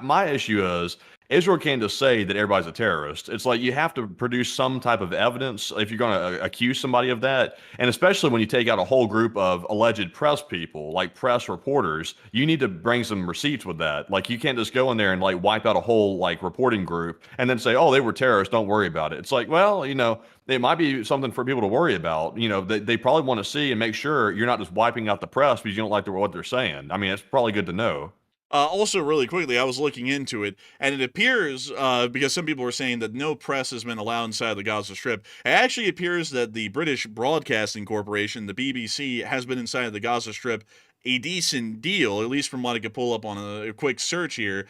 my issue is Israel can't just say that everybody's a terrorist. It's like you have to produce some type of evidence if you're going to accuse somebody of that. And especially when you take out a whole group of alleged press people, like press reporters, you need to bring some receipts with that. Like you can't just go in there and like wipe out a whole like reporting group and then say, oh, they were terrorists. Don't worry about it. It's like, well, it might be something for people to worry about. They probably want to see and make sure you're not just wiping out the press because you don't like what they're saying. I mean, it's probably good to know. Also, really quickly, I was looking into it, and it appears, because some people were saying that no press has been allowed inside the Gaza Strip, it actually appears that the British Broadcasting Corporation, the BBC, has been inside the Gaza Strip a decent deal, at least from what I could pull up on a quick search here,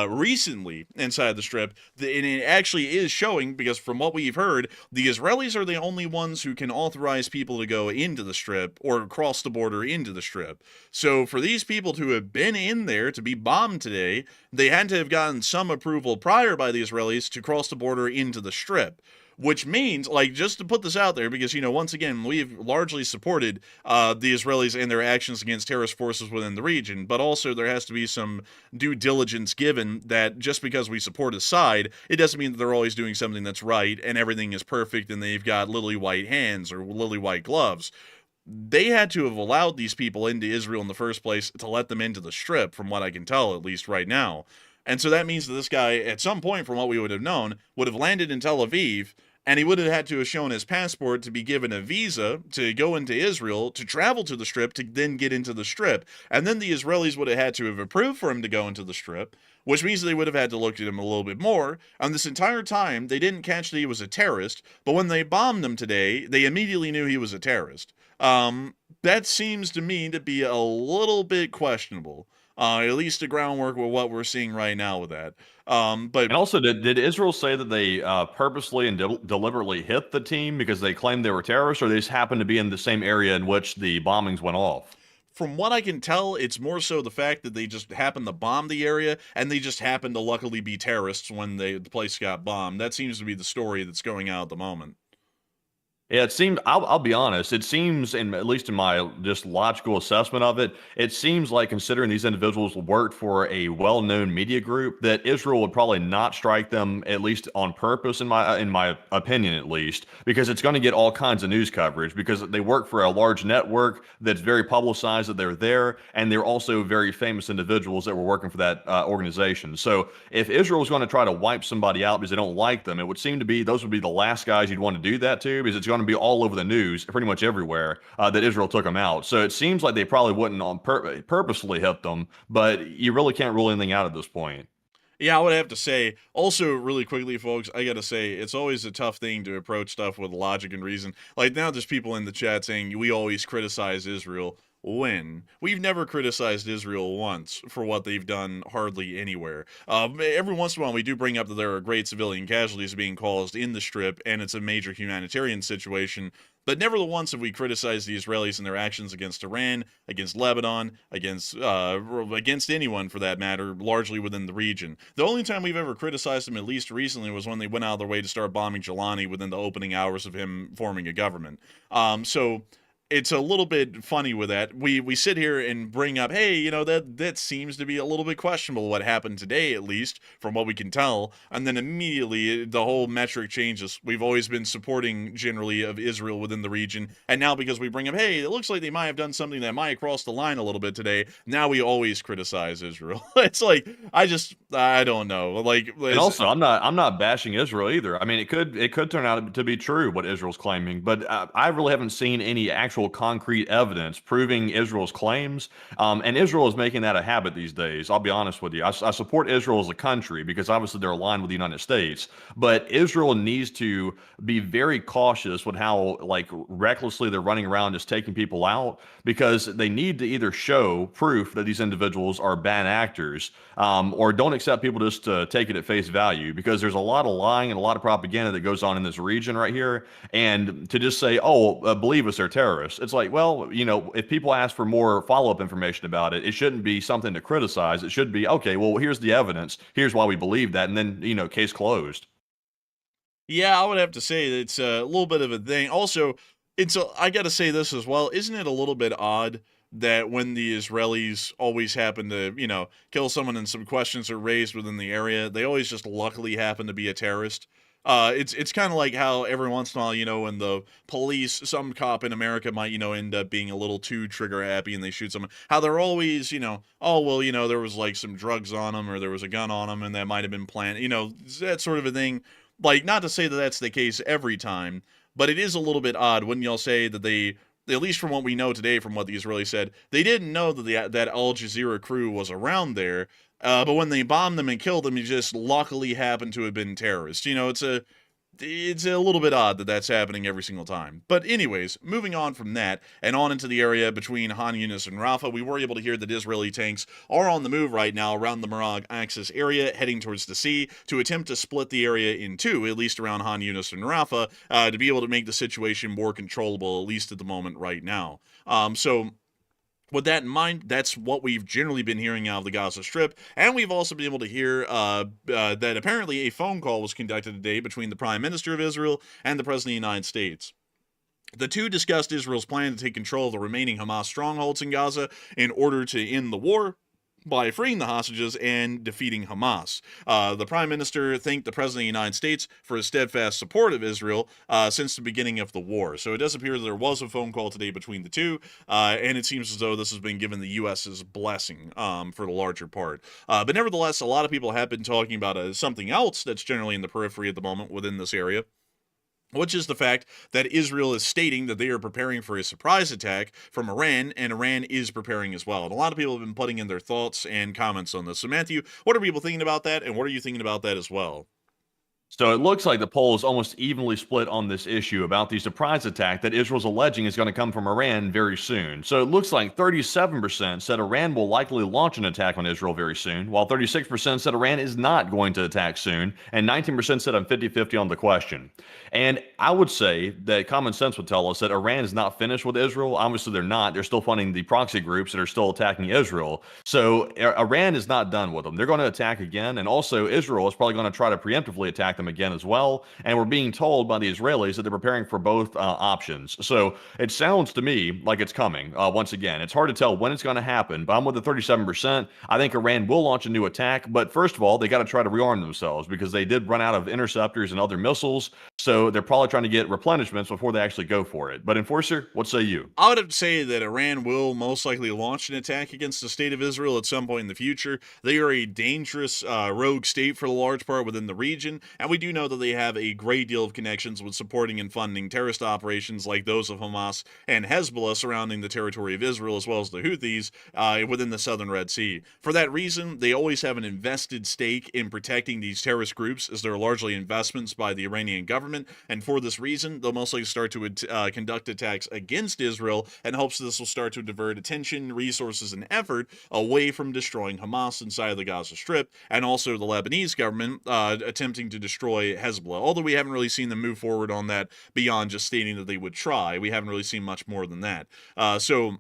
recently inside the Strip. And it actually is showing, because from what we've heard, the Israelis are the only ones who can authorize people to go into the Strip or cross the border into the Strip. So for these people to have been in there to be bombed today, they had to have gotten some approval prior by the Israelis to cross the border into the Strip. Which means, like, just to put this out there, because, once again, we've largely supported the Israelis and their actions against terrorist forces within the region, but also there has to be some due diligence given that just because we support a side, it doesn't mean that they're always doing something that's right and everything is perfect and they've got lily white hands or lily white gloves. They had to have allowed these people into Israel in the first place to let them into the Strip, from what I can tell, at least right now. And so that means that this guy, at some point, from what we would have known, would have landed in Tel Aviv, and he would have had to have shown his passport to be given a visa to go into Israel, to travel to the Strip, to then get into the Strip. And then the Israelis would have had to have approved for him to go into the Strip, which means they would have had to look at him a little bit more. And this entire time, they didn't catch that he was a terrorist, but when they bombed him today, they immediately knew he was a terrorist. That seems to me to be a little bit questionable. At least the groundwork with what we're seeing right now with that. But And also, did Israel say that they purposely and deliberately hit the team because they claimed they were terrorists, or they just happened to be in the same area in which the bombings went off? from what I can tell, it's more so the fact that they just happened to bomb the area, and they just happened to luckily be terrorists when the place got bombed. That seems to be the story that's going out at the moment. Yeah, it seems. I'll be honest. It seems, in at least in my just logical assessment of it, it seems like considering these individuals worked for a well-known media group, that Israel would probably not strike them at least on purpose, in my opinion, at least, because it's going to get all kinds of news coverage because they work for a large network that's very publicized that they're there, and they're also very famous individuals that were working for that organization. So if Israel was going to try to wipe somebody out because they don't like them, it would seem to be those would be the last guys you'd want to do that to because it's going to be all over the news, pretty much everywhere, that Israel took them out. So it seems like they probably wouldn't on purposely hit them, but you really can't rule anything out at this point. Yeah, I would have to say, also, really quickly, folks, I gotta say, it's always a tough thing to approach stuff with logic and reason. Like, now there's people in the chat saying, we always criticize Israel. When? We've never criticized Israel once for what they've done hardly anywhere. Every once in a while, we do bring up that there are great civilian casualties being caused in the Strip, and it's a major humanitarian situation. But never the once have we criticized the Israelis and their actions against Iran, against Lebanon, against anyone for that matter, largely within the region. The only time we've ever criticized them, at least recently, was when they went out of their way to start bombing Jelani within the opening hours of him forming a government. So it's a little bit funny with that. We sit here and bring up, hey, that seems to be a little bit questionable what happened today, at least from what we can tell, and then immediately the whole metric changes. We've always been supporting generally of Israel within the region, and now because we bring up, hey, it looks like they might have done something that might cross the line a little bit today, now we always criticize Israel. It's like I don't know. Like, And also, I'm not bashing Israel either. I mean, it could turn out to be true what Israel's claiming, but I really haven't seen any actual concrete evidence proving Israel's claims. And Israel is making that a habit these days. I'll be honest with you. I support Israel as a country because obviously they're aligned with the United States. But Israel needs to be very cautious with how recklessly they're running around just taking people out because they need to either show proof that these individuals are bad actors or don't accept people just to take it at face value because there's a lot of lying and a lot of propaganda that goes on in this region right here. And to just say, oh, believe us, they're terrorists. It's like, well, if people ask for more follow-up information about it, it shouldn't be something to criticize. It should be, okay, well, here's the evidence. Here's why we believe that. And then, case closed. Yeah, I would have to say that it's a little bit of a thing. Also, I got to say this as well. Isn't it a little bit odd that when the Israelis always happen to, kill someone and some questions are raised within the area, they always just luckily happen to be a terrorist? It's kind of like how every once in a while, when the police, some cop in America might, end up being a little too trigger happy and they shoot someone. How they're always, oh well, there was like some drugs on them or there was a gun on them and that might have been planned. That sort of a thing. Like, not to say that that's the case every time, but it is a little bit odd when y'all say that they, at least from what we know today, from what the Israelis said, they didn't know that that Al Jazeera crew was around there. But when they bombed them and killed them, you just luckily happened to have been terrorists. It's a little bit odd that that's happening every single time. But anyways, moving on from that and on into the area between Han Yunis and Rafah, we were able to hear that Israeli tanks are on the move right now around the Marag Axis area, heading towards the sea to attempt to split the area in two, at least around Han Yunis and Rafah, to be able to make the situation more controllable, at least at the moment right now. So with that in mind, that's what we've generally been hearing out of the Gaza Strip, and we've also been able to hear that apparently a phone call was conducted today between the Prime Minister of Israel and the President of the United States. The two discussed Israel's plan to take control of the remaining Hamas strongholds in Gaza in order to end the war by freeing the hostages and defeating Hamas. The Prime Minister thanked the President of the United States for his steadfast support of Israel since the beginning of the war. So it does appear that there was a phone call today between the two, and it seems as though this has been given the U.S.'s blessing for the larger part. But nevertheless, a lot of people have been talking about something else that's generally in the periphery at the moment within this area, which is the fact that Israel is stating that they are preparing for a surprise attack from Iran, and Iran is preparing as well. And a lot of people have been putting in their thoughts and comments on this. So, Matthew, what are people thinking about that, and what are you thinking about that as well? So it looks like the poll is almost evenly split on this issue about the surprise attack that Israel's alleging is going to come from Iran very soon. So it looks like 37% said Iran will likely launch an attack on Israel very soon, while 36% said Iran is not going to attack soon, and 19% said I'm 50-50 on the question. And I would say that common sense would tell us that Iran is not finished with Israel. Obviously, they're not. They're still funding the proxy groups that are still attacking Israel. So Iran is not done with them. They're going to attack again, and also Israel is probably going to try to preemptively attack them again as well. And we're being told by the Israelis that they're preparing for both options. So it sounds to me like it's coming. Once again, it's hard to tell when it's going to happen, but I'm with the 37%. I think Iran will launch a new attack, but first of all, they got to try to rearm themselves because they did run out of interceptors and other missiles. So they're probably trying to get replenishments before they actually go for it. But Enforcer, what say you? I would have to say that Iran will most likely launch an attack against the state of Israel at some point in the future. They are a dangerous rogue state for the large part within the region, and we do know that they have a great deal of connections with supporting and funding terrorist operations like those of Hamas and Hezbollah surrounding the territory of Israel, as well as the Houthis within the southern Red Sea. For that reason, they always have an invested stake in protecting these terrorist groups, as they're largely investments by the Iranian government, and for this reason, they'll most likely start to conduct attacks against Israel, and hopes this will start to divert attention, resources, and effort away from destroying Hamas inside the Gaza Strip, and also the Lebanese government attempting to destroy Hezbollah. Although we haven't really seen them move forward on that beyond just stating that they would try, we haven't really seen much more than that. So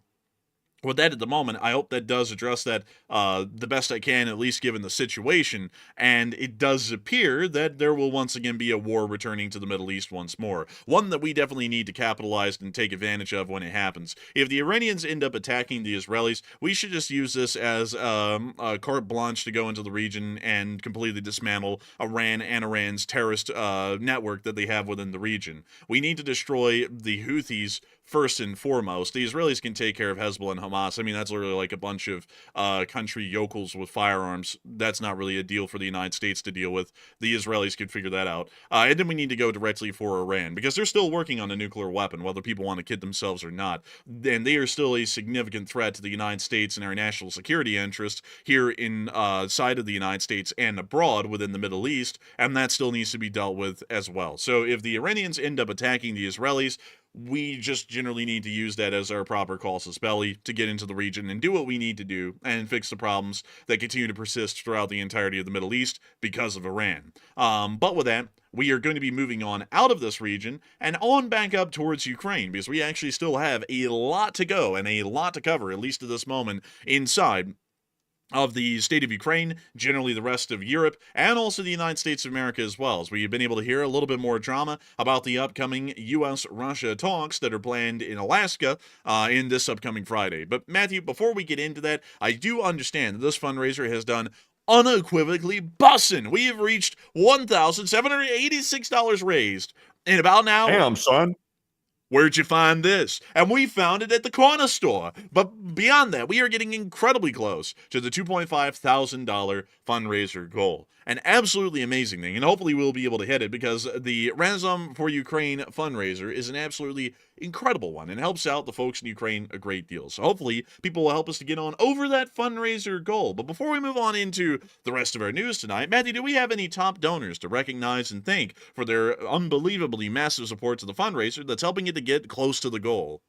with that at the moment, I hope that does address that the best I can, at least given the situation. And it does appear that there will once again be a war returning to the Middle East once more. One that we definitely need to capitalize and take advantage of when it happens. If the Iranians end up attacking the Israelis, we should just use this as a carte blanche to go into the region and completely dismantle Iran and Iran's terrorist network that they have within the region. We need to destroy the Houthis first and foremost. The Israelis can take care of Hezbollah and Hamas. I mean, that's literally like a bunch of country yokels with firearms. That's not really a deal for the United States to deal with. The Israelis can figure that out. And then we need to go directly for Iran, because they're still working on a nuclear weapon, whether people want to kid themselves or not. And they are still a significant threat to the United States and our national security interests here inside of the United States and abroad within the Middle East, and that still needs to be dealt with as well. So if the Iranians end up attacking the Israelis, we just generally need to use that as our proper casus belli to get into the region and do what we need to do and fix the problems that continue to persist throughout the entirety of the Middle East because of Iran. But with that, we are going to be moving on out of this region and on back up towards Ukraine, because we actually still have a lot to go and a lot to cover, at least at this moment, inside of the state of Ukraine, generally the rest of Europe, and also the United States of America as well, as we've been able to hear a little bit more drama about the upcoming U.S.-Russia talks that are planned in Alaska in this upcoming Friday. But Matthew, before we get into that, I do understand that this fundraiser has done unequivocally bussin'. We have reached $1,786 raised in about an hour. Damn, son. Where'd you find this? And we found it at the corner store. But beyond that, we are getting incredibly close to the $2.5 thousand fundraiser goal. An absolutely amazing thing, and hopefully we'll be able to hit it, because the Ransom for Ukraine fundraiser is an absolutely incredible one and helps out the folks in Ukraine a great deal. So hopefully people will help us to get on over that fundraiser goal. But before we move on into the rest of our news tonight, Matthew, do we have any top donors to recognize and thank for their unbelievably massive support to the fundraiser that's helping it to get close to the goal?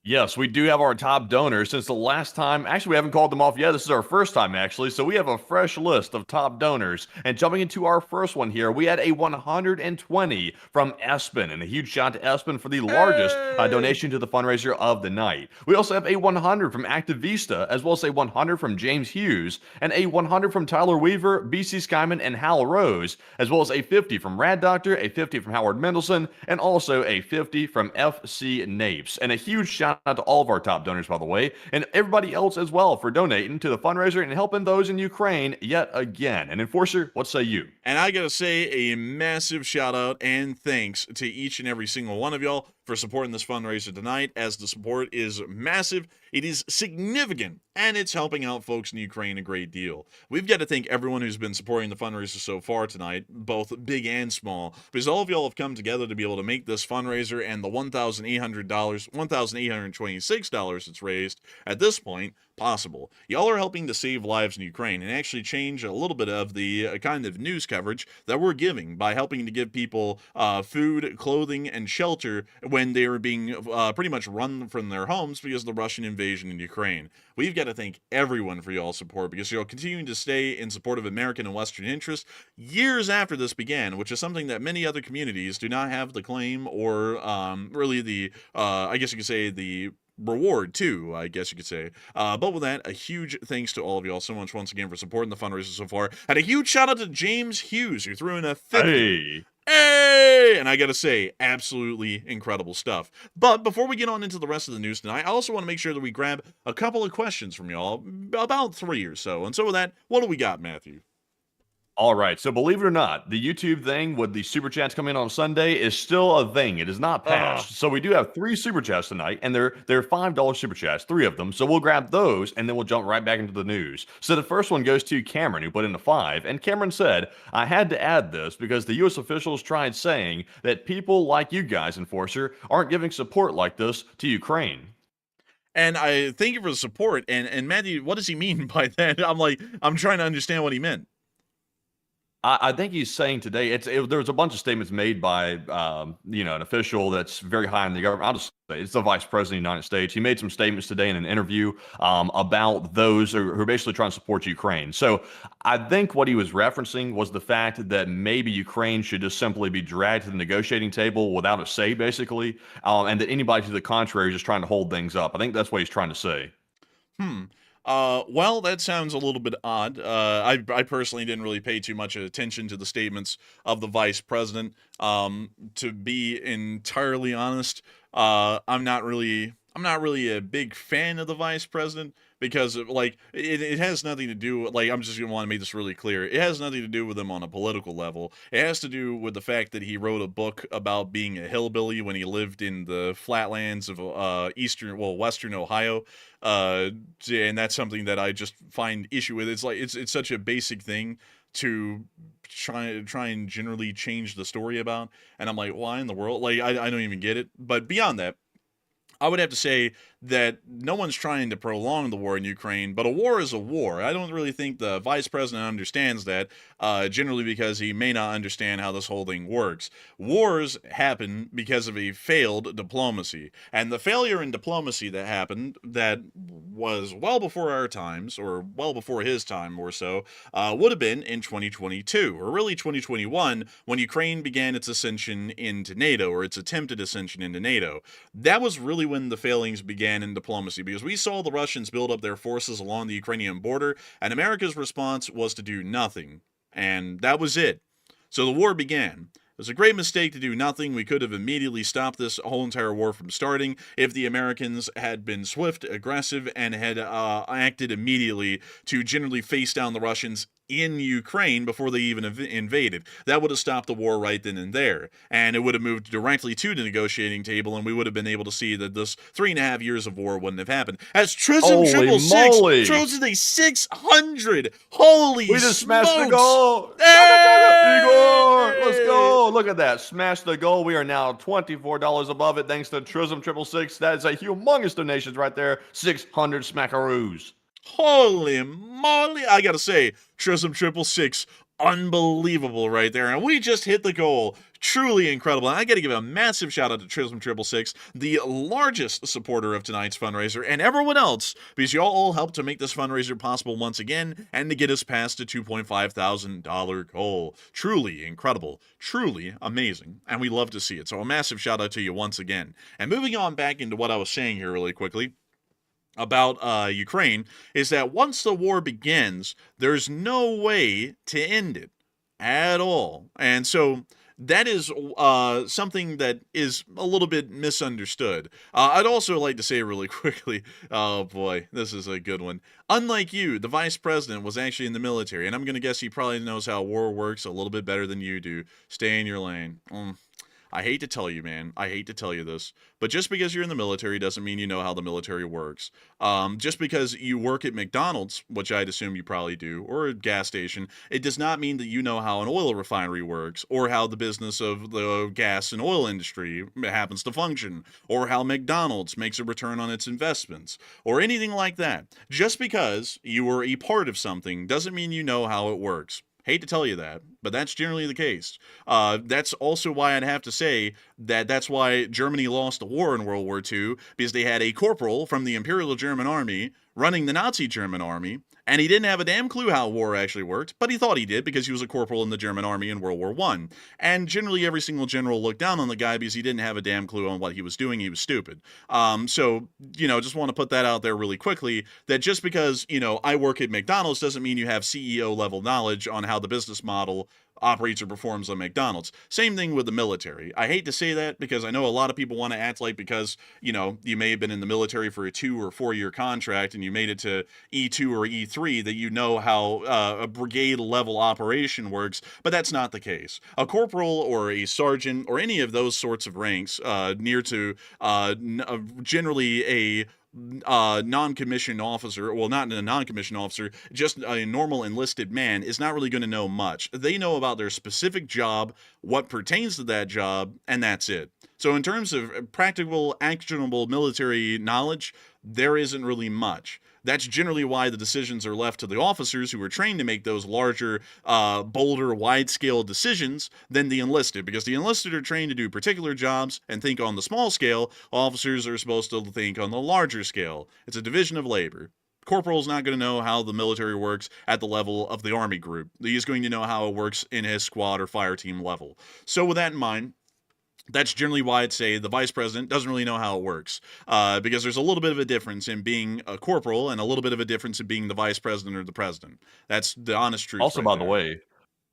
Yes, we do have our top donors since the last time. Actually, we haven't called them off yet. This is our first time, actually. So we have a fresh list of top donors. And jumping into our first one here, we had a 120 from Espen. And a huge shout out to Espen for the largest donation to the fundraiser of the night. We also have a 100 from Activista, as well as a 100 from James Hughes, and a 100 from Tyler Weaver, BC Skyman, and Hal Rose, as well as a 50 from Rad Doctor, a 50 from Howard Mendelson, and also a 50 from FC Napes. And a huge shout out to all of our top donors, by the way, and everybody else as well for donating to the fundraiser and helping those in Ukraine yet again. And Enforcer, what say you? And I gotta say a massive shout out and thanks to each and every single one of y'all for supporting this fundraiser tonight, as the support is massive, it is significant, and it's helping out folks in Ukraine a great deal. We've got to thank everyone who's been supporting the fundraiser so far tonight, both big and small, because all of y'all have come together to be able to make this fundraiser and the $1,826 it's raised at this point possible. Y'all are helping to save lives in Ukraine and actually change a little bit of the kind of news coverage that we're giving by helping to give people food, clothing, and shelter when they are being pretty much run from their homes because of the Russian invasion in Ukraine. We've got to thank everyone for y'all's support because you're continuing to stay in support of American and Western interests years after this began, which is something that many other communities do not have the claim or really the, I guess you could say, the reward too, I guess you could say. But with that, a huge thanks to all of y'all so much once again for supporting the fundraiser so far. And a huge shout out to James Hughes, who threw in a 50. Hey! And I gotta say, absolutely incredible stuff. But before we get on into the rest of the news tonight, I also want to make sure that we grab a couple of questions from y'all, about 3 or so. And so with that, what do we got, Matthew? All right. So believe it or not, the YouTube thing with the super chats coming in on Sunday is still a thing. It is not patched. So we do have 3 super chats tonight, and they're $5 super chats, 3 of them. So we'll grab those, and then we'll jump right back into the news. So the first one goes to Cameron, who put in a 5, and Cameron said, "I had to add this because the U.S. officials tried saying that people like you guys, Enforcer, aren't giving support like this to Ukraine." And I thank you for the support. And Matthew, what does he mean by that? I'm trying to understand what he meant. I think he's saying today there was a bunch of statements made by an official that's very high in the government. I'll just say it's the vice president of the United States. He made some statements today in an interview about those who are basically trying to support Ukraine. So I think what he was referencing was the fact that maybe Ukraine should just simply be dragged to the negotiating table without a say, basically, and that anybody to the contrary is just trying to hold things up. I think that's what he's trying to say. Well, that sounds a little bit odd. I personally didn't really pay too much attention to the statements of the vice president. To be entirely honest, I'm not really a big fan of the vice president because it has nothing to do with, I'm just gonna want to make this really clear. It has nothing to do with him on a political level. It has to do with the fact that he wrote a book about being a hillbilly when he lived in the flatlands of western Ohio. And that's something that I just find issue with. It's such a basic thing to try and generally change the story about, and I'm like, why in the world? I don't even get it. But beyond that, I would have to say that no one's trying to prolong the war in Ukraine, but a war is a war. I don't really think the vice president understands that, generally because he may not understand how this whole thing works. Wars happen because of a failed diplomacy, and the failure in diplomacy that happened, that was well before our times, or well before his time or so, would have been in 2022, or really 2021, when Ukraine began its ascension into NATO, or its attempted ascension into NATO. That was really when the failings began in diplomacy, because we saw the Russians build up their forces along the Ukrainian border, and America's response was to do nothing. And that was it. So the war began. It was a great mistake to do nothing. We could have immediately stopped this whole entire war from starting if the Americans had been swift, aggressive, and had acted immediately to generally face down the Russians in Ukraine before they even invaded. That would have stopped the war right then and there, and it would have moved directly to the negotiating table, and we would have been able to see that this 3.5 years of war wouldn't have happened. As Trism Triple Six throws in a 600. Holy We just smokes. smashed the goal. Hey! Igor, let's go. Look at that. Smash the goal. We are now $24 above it thanks to Trism 666. That is a humongous donation right there. 600 smackaroos. Holy moly. I gotta say, Trism 666, unbelievable right there. And we just hit the goal. Truly incredible. And I gotta give a massive shout out to Trism 666, the largest supporter of tonight's fundraiser, and everyone else, because y'all all helped to make this fundraiser possible once again, and to get us past the $2,500 goal. Truly incredible. Truly amazing. And we love to see it. So a massive shout out to you once again. And moving on back into what I was saying here really quickly about Ukraine, is that once the war begins, there's no way to end it at all. And so that is something that is a little bit misunderstood. I'd also like to say really quickly, oh boy, this is a good one. Unlike you, the vice president was actually in the military, and I'm going to guess he probably knows how war works a little bit better than you do. Stay in your lane. I hate to tell you, man. I hate to tell you this, but just because you're in the military doesn't mean you know how the military works. Just because you work at McDonald's, which I'd assume you probably do, or a gas station, it does not mean that you know how an oil refinery works, or how the business of the gas and oil industry happens to function, or how McDonald's makes a return on its investments, or anything like that. Just because you were a part of something doesn't mean you know how it works. Hate to tell you that, but that's generally the case. That's also why I'd have to say that that's why Germany lost the war in World War II, because they had a corporal from the Imperial German Army running the Nazi German Army, and he didn't have a damn clue how war actually worked, but he thought he did because he was a corporal in the German Army in World War I. And generally every single general looked down on the guy because he didn't have a damn clue on what he was doing. He was stupid. So, just want to put that out there really quickly, that just because, I work at McDonald's doesn't mean you have CEO level knowledge on how the business model operates or performs on McDonald's. Same thing with the military. I hate to say that because I know a lot of people want to act like because, you may have been in the military for a 2 or 4 year contract and you made it to E2 or E3 that you know how a brigade level operation works, but that's not the case. A corporal or a sergeant or any of those sorts of ranks near to generally a non-commissioned officer, well, not a non-commissioned officer, just a normal enlisted man is not really going to know much. They know about their specific job, what pertains to that job, and that's it. So in terms of practical, actionable military knowledge, there isn't really much. That's generally why the decisions are left to the officers who are trained to make those larger, bolder, wide-scale decisions than the enlisted, because the enlisted are trained to do particular jobs and think on the small scale. Officers are supposed to think on the larger scale. It's a division of labor. Corporal's not going to know how the military works at the level of the Army group. He's going to know how it works in his squad or fire team level. So with that in mind, that's generally why I'd say the vice president doesn't really know how it works, because there's a little bit of a difference in being a corporal and a little bit of a difference in being the vice president or the president. That's the honest truth. Also, right by there. the way,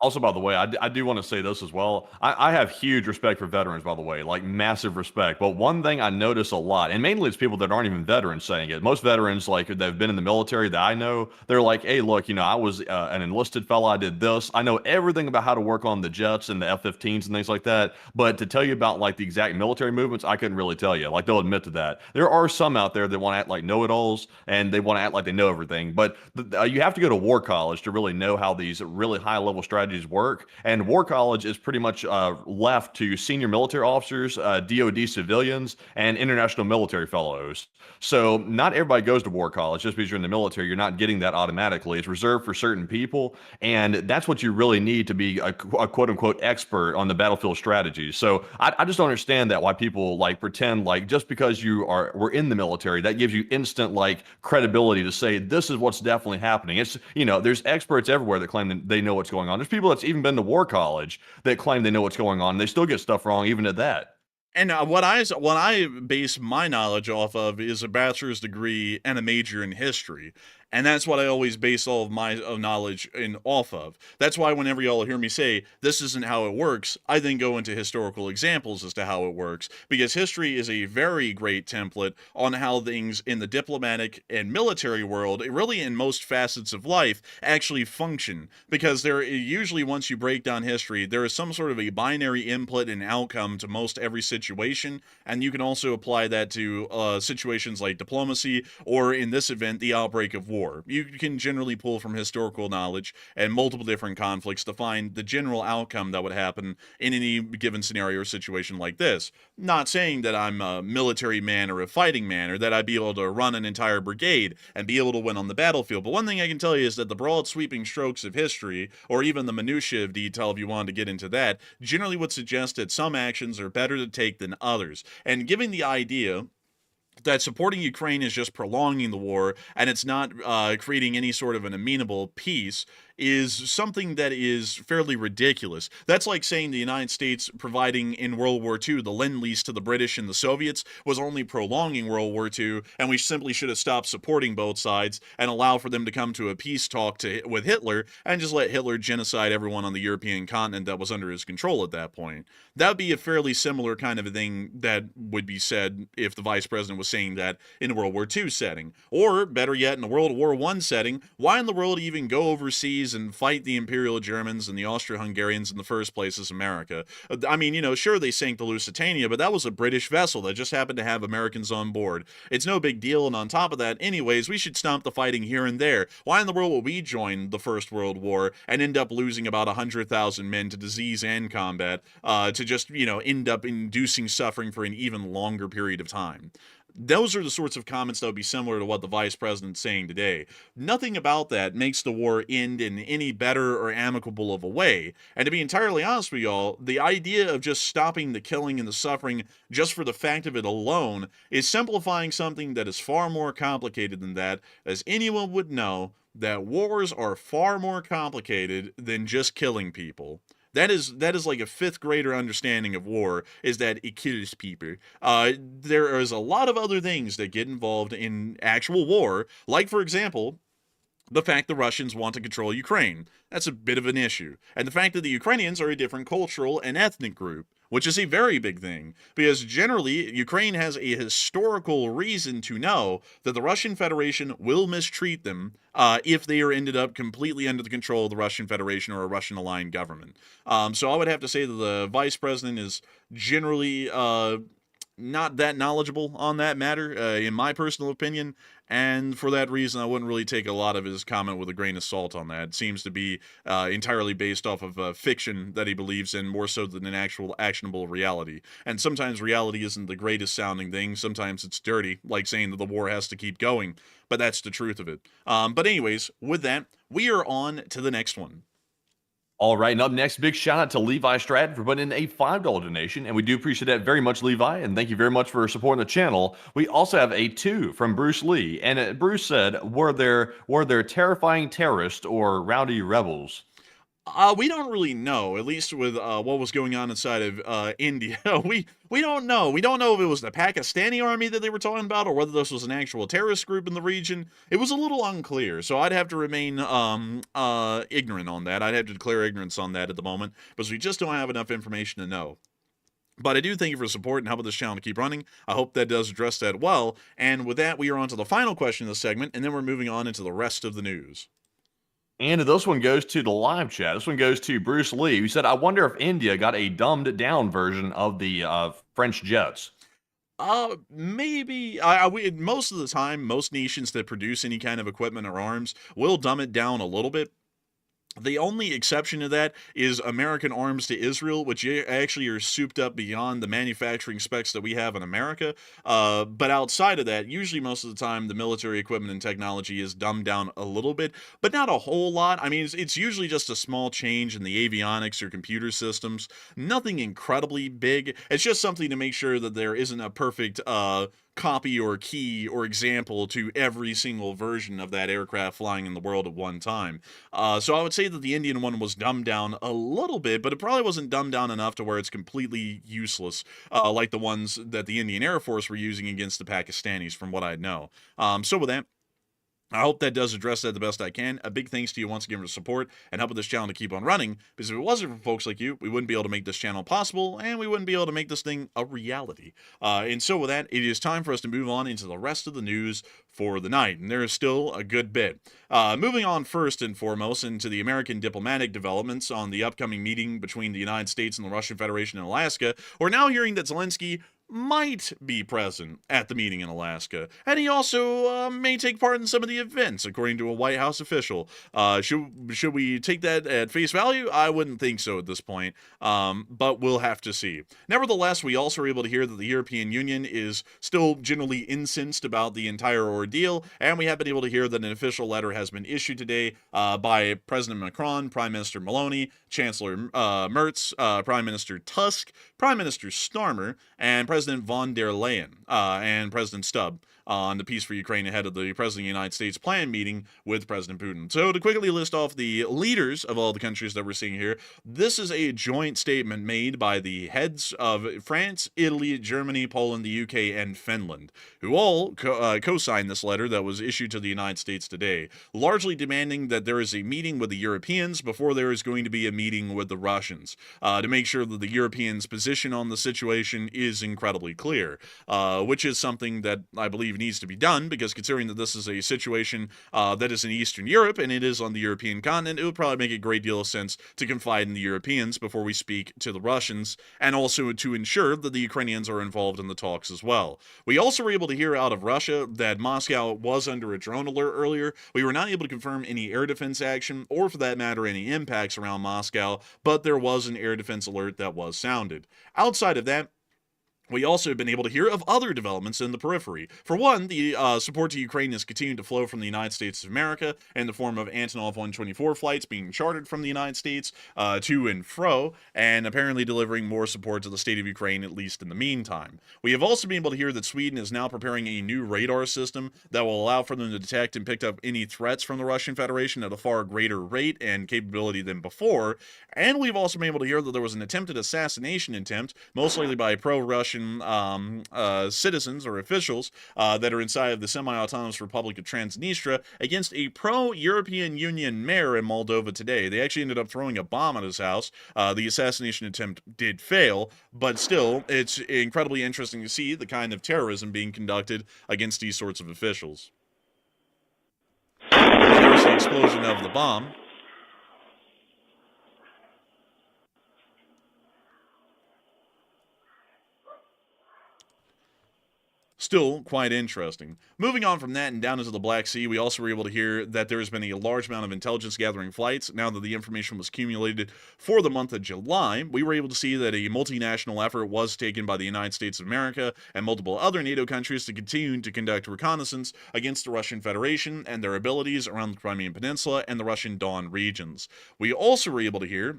Also, by the way, I do want to say this as well. I have huge respect for veterans, by the way, like massive respect. But one thing I notice a lot, and mainly it's people that aren't even veterans saying it. Most veterans, like that have been in the military that I know, they're like, hey, look, I was an enlisted fella. I did this. I know everything about how to work on the jets and the F-15s and things like that. But to tell you about like the exact military movements, I couldn't really tell you. Like they'll admit to that. There are some out there that want to act like know-it-alls and they want to act like they know everything. But you have to go to war college to really know how these really high-level strategies work. And War College is pretty much left to senior military officers, DoD civilians, and international military fellows. So not everybody goes to War College. Just because you're in the military, you're not getting that automatically. It's reserved for certain people, and that's what you really need to be a quote-unquote expert on the battlefield strategies. So I just don't understand that why people like pretend like just because were in the military, that gives you instant like credibility to say this is what's definitely happening. It's there's experts everywhere that claim that they know what's going on. There's people that's even been to war college that claim they know what's going on. And they still get stuff wrong even at that. And what I base my knowledge off of is a bachelor's degree and a major in history. And that's what I always base all of my knowledge off of. That's why whenever y'all hear me say, this isn't how it works, I then go into historical examples as to how it works. Because history is a very great template on how things in the diplomatic and military world, really in most facets of life, actually function. Because usually once you break down history, there is some sort of a binary input and outcome to most every situation. And you can also apply that to situations like diplomacy, or in this event, the outbreak of war. You can generally pull from historical knowledge and multiple different conflicts to find the general outcome that would happen in any given scenario or situation like this. Not saying that I'm a military man or a fighting man, or that I'd be able to run an entire brigade and be able to win on the battlefield, but one thing I can tell you is that the broad sweeping strokes of history, or even the minutiae of detail if you wanted to get into that, generally would suggest that some actions are better to take than others. And giving the idea that supporting Ukraine is just prolonging the war and it's not creating any sort of an amenable peace is something that is fairly ridiculous. That's like saying the United States providing in World War II the Lend-Lease to the British and the Soviets was only prolonging World War II, and we simply should have stopped supporting both sides and allow for them to come to a peace talk with Hitler and just let Hitler genocide everyone on the European continent that was under his control at that point. That would be a fairly similar kind of a thing that would be said if the vice president was saying that in a World War II setting. Or, better yet, in a World War I setting, why in the world even go overseas reason fight the Imperial Germans and the Austro-Hungarians in the first place as America? I mean, you know, sure, they sank the Lusitania, but that was a British vessel that just happened to have Americans on board. It's no big deal, and on top of that, anyways, we should stop the fighting here and there. Why in the world will we join the First World War and end up losing about 100,000 men to disease and combat, to just, you know, end up inducing suffering for an even longer period of time? Those are the sorts of comments that would be similar to what the vice president's saying today. Nothing about that makes the war end in any better or amicable of a way. And to be entirely honest with y'all, the idea of just stopping the killing and the suffering just for the fact of it alone is simplifying something that is far more complicated than that, as anyone would know that wars are far more complicated than just killing people. That is like a fifth grader understanding of war, is that it kills people. There is a lot of other things that get involved in actual war, like, for example, the fact the Russians want to control Ukraine. That's a bit of an issue. And the fact that the Ukrainians are a different cultural and ethnic group, which is a very big thing, because generally, Ukraine has a historical reason to know that the Russian Federation will mistreat them if they are ended up completely under the control of the Russian Federation or a Russian-aligned government. So I would have to say that the vice president is generally not that knowledgeable on that matter, in my personal opinion, and for that reason, I wouldn't really take a lot of his comment with a grain of salt on that. It seems to be entirely based off of fiction that he believes in, more so than an actual actionable reality. And sometimes reality isn't the greatest sounding thing. Sometimes it's dirty, like saying that the war has to keep going, but that's the truth of it. But anyways, with that, we are on to the next one. All right, and up next, big shout out to Levi Stratton for putting in a $5 donation, and we do appreciate that very much, Levi, and thank you very much for supporting the channel. We also have a $2 from Bruce Lee, and Bruce said, were there terrifying terrorists or rowdy rebels? We don't really know, at least with what was going on inside of India. We don't know. We don't know if it was the Pakistani army that they were talking about or whether this was an actual terrorist group in the region. It was a little unclear, so I'd have to remain ignorant on that. I'd have to declare ignorance on that at the moment, because we just don't have enough information to know. But I do thank you for the support and helping this channel to keep running. I hope that does address that well. And with that, we are on to the final question of the segment, and then we're moving on into the rest of the news. And this one goes to the live chat. This one goes to Bruce Lee, who said, I wonder if India got a dumbed down version of the French jets. Maybe. Most of the time, most nations that produce any kind of equipment or arms will dumb it down a little bit. The only exception to that is American arms to Israel, which actually are souped up beyond the manufacturing specs that we have in America. But outside of that, usually most of the time, the military equipment and technology is dumbed down a little bit, but not a whole lot. I mean, it's usually just a small change in the avionics or computer systems. Nothing incredibly big. It's just something to make sure that there isn't a perfect copy or key or example to every single version of that aircraft flying in the world at one time. So I would say that the Indian one was dumbed down a little bit, but it probably wasn't dumbed down enough to where it's completely useless, like the ones that the Indian Air Force were using against the Pakistanis, from what I know. So with that, I hope that does address that the best I can. A big thanks to you once again for the support and helping this channel to keep on running, because if it wasn't for folks like you, we wouldn't be able to make this channel possible, and we wouldn't be able to make this thing a reality. And so with that, it is time for us to move on into the rest of the news for the night, and there is still a good bit. Moving on first and foremost into the American diplomatic developments on the upcoming meeting between the United States and the Russian Federation in Alaska, we're now hearing that Zelensky might be present at the meeting in Alaska, and he also may take part in some of the events, according to a White House official. Should we take that at face value? I wouldn't think so at this point, but we'll have to see. Nevertheless, we also were able to hear that the European Union is still generally incensed about the entire ordeal, and we have been able to hear that an official letter has been issued today by President Macron, Prime Minister Maloney, Chancellor Merz, Prime Minister Tusk, Prime Minister Starmer, and President von der Leyen and President Stubb on the Peace for Ukraine ahead of the President of the United States planned meeting with President Putin. So to quickly list off the leaders of all the countries that we're seeing here, this is a joint statement made by the heads of France, Italy, Germany, Poland, the UK, and Finland, who all co-signed this letter that was issued to the United States today, largely demanding that there is a meeting with the Europeans before there is going to be a meeting with the Russians, to make sure that the Europeans' position on the situation is incredibly incredibly clear, which is something that I believe needs to be done, because considering that this is a situation that is in Eastern Europe and it is on the European continent, it would probably make a great deal of sense to confide in the Europeans before we speak to the Russians, and also to ensure that the Ukrainians are involved in the talks as well. We also were able to hear out of Russia that Moscow was under a drone alert earlier. We were not able to confirm any air defense action, or for that matter, any impacts around Moscow, but there was an air defense alert that was sounded. Outside of that, we also have been able to hear of other developments in the periphery. For one, the support to Ukraine is continuing to flow from the United States of America in the form of Antonov 124 flights being chartered from the United States to and fro, and apparently delivering more support to the state of Ukraine, at least in the meantime. We have also been able to hear that Sweden is now preparing a new radar system that will allow for them to detect and pick up any threats from the Russian Federation at a far greater rate and capability than before. And we've also been able to hear that there was an attempted assassination attempt, most likely by pro-Russian citizens or officials that are inside of the semi-autonomous Republic of Transnistria, against a pro-European Union mayor in Moldova today. They actually ended up throwing a bomb at his house. The assassination attempt did fail, but still, it's incredibly interesting to see the kind of terrorism being conducted against these sorts of officials. There's the explosion of the bomb. Still quite interesting. Moving on from that and down into the Black Sea, we also were able to hear that there has been a large amount of intelligence gathering flights. Now that the information was accumulated for the month of July, we were able to see that a multinational effort was taken by the United States of America and multiple other NATO countries to continue to conduct reconnaissance against the Russian Federation and their abilities around the Crimean Peninsula and the Russian Don regions. We also were able to hear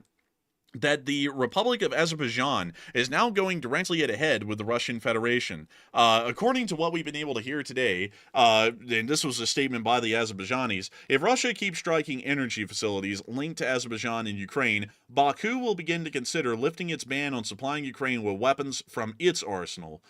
that the Republic of Azerbaijan is now going directly head-to-head with the Russian Federation. According to what we've been able to hear today, and this was a statement by the Azerbaijanis, if Russia keeps striking energy facilities linked to Azerbaijan and Ukraine, Baku will begin to consider lifting its ban on supplying Ukraine with weapons from its arsenal,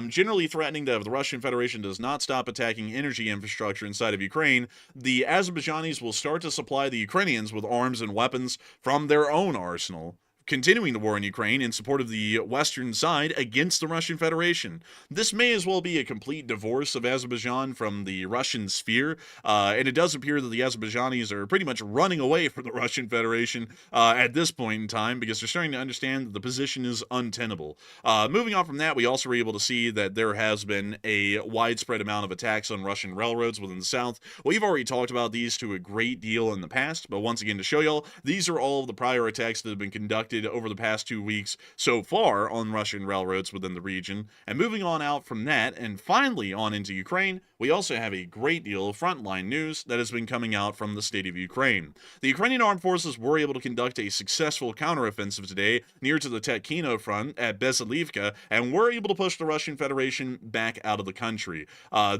generally threatening that if the Russian Federation does not stop attacking energy infrastructure inside of Ukraine, the Azerbaijanis will start to supply the Ukrainians with arms and weapons from their own arsenal, continuing the war in Ukraine in support of the Western side against the Russian Federation. This may as well be a complete divorce of Azerbaijan from the Russian sphere, and it does appear that the Azerbaijanis are pretty much running away from the Russian Federation at this point in time, because they're starting to understand that the position is untenable. Moving on from that, we also were able to see that there has been a widespread amount of attacks on Russian railroads within the south. We've already talked about these to a great deal in the past, but once again, to show y'all, these are all of the prior attacks that have been conducted over the past 2 weeks so far on Russian railroads within the region. And moving on out from that and finally on into Ukraine, we also have a great deal of frontline news that has been coming out from the state of Ukraine. The Ukrainian armed forces were able to conduct a successful counteroffensive today near to the Tetkino front at Bezalivka, and were able to push the Russian Federation back out of the country.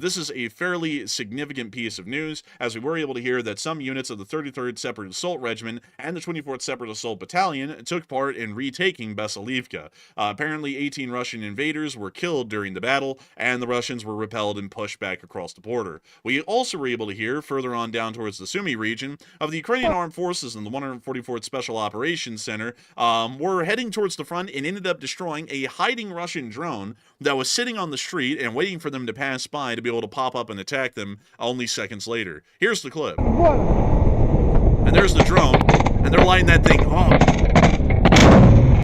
This is a fairly significant piece of news, as we were able to hear that some units of the 33rd Separate Assault Regiment and the 24th Separate Assault Battalion took part in retaking Bezalivka. Apparently 18 Russian invaders were killed during the battle, and the Russians were repelled and pushed back across the border. We also were able to hear further on down towards the Sumy region of the Ukrainian armed forces and the 144th Special Operations Center were heading towards the front and ended up destroying a hiding Russian drone that was sitting on the street and waiting for them to pass by to be able to pop up and attack them only seconds later. Here's the clip. And there's the drone, and they're lighting that thing up.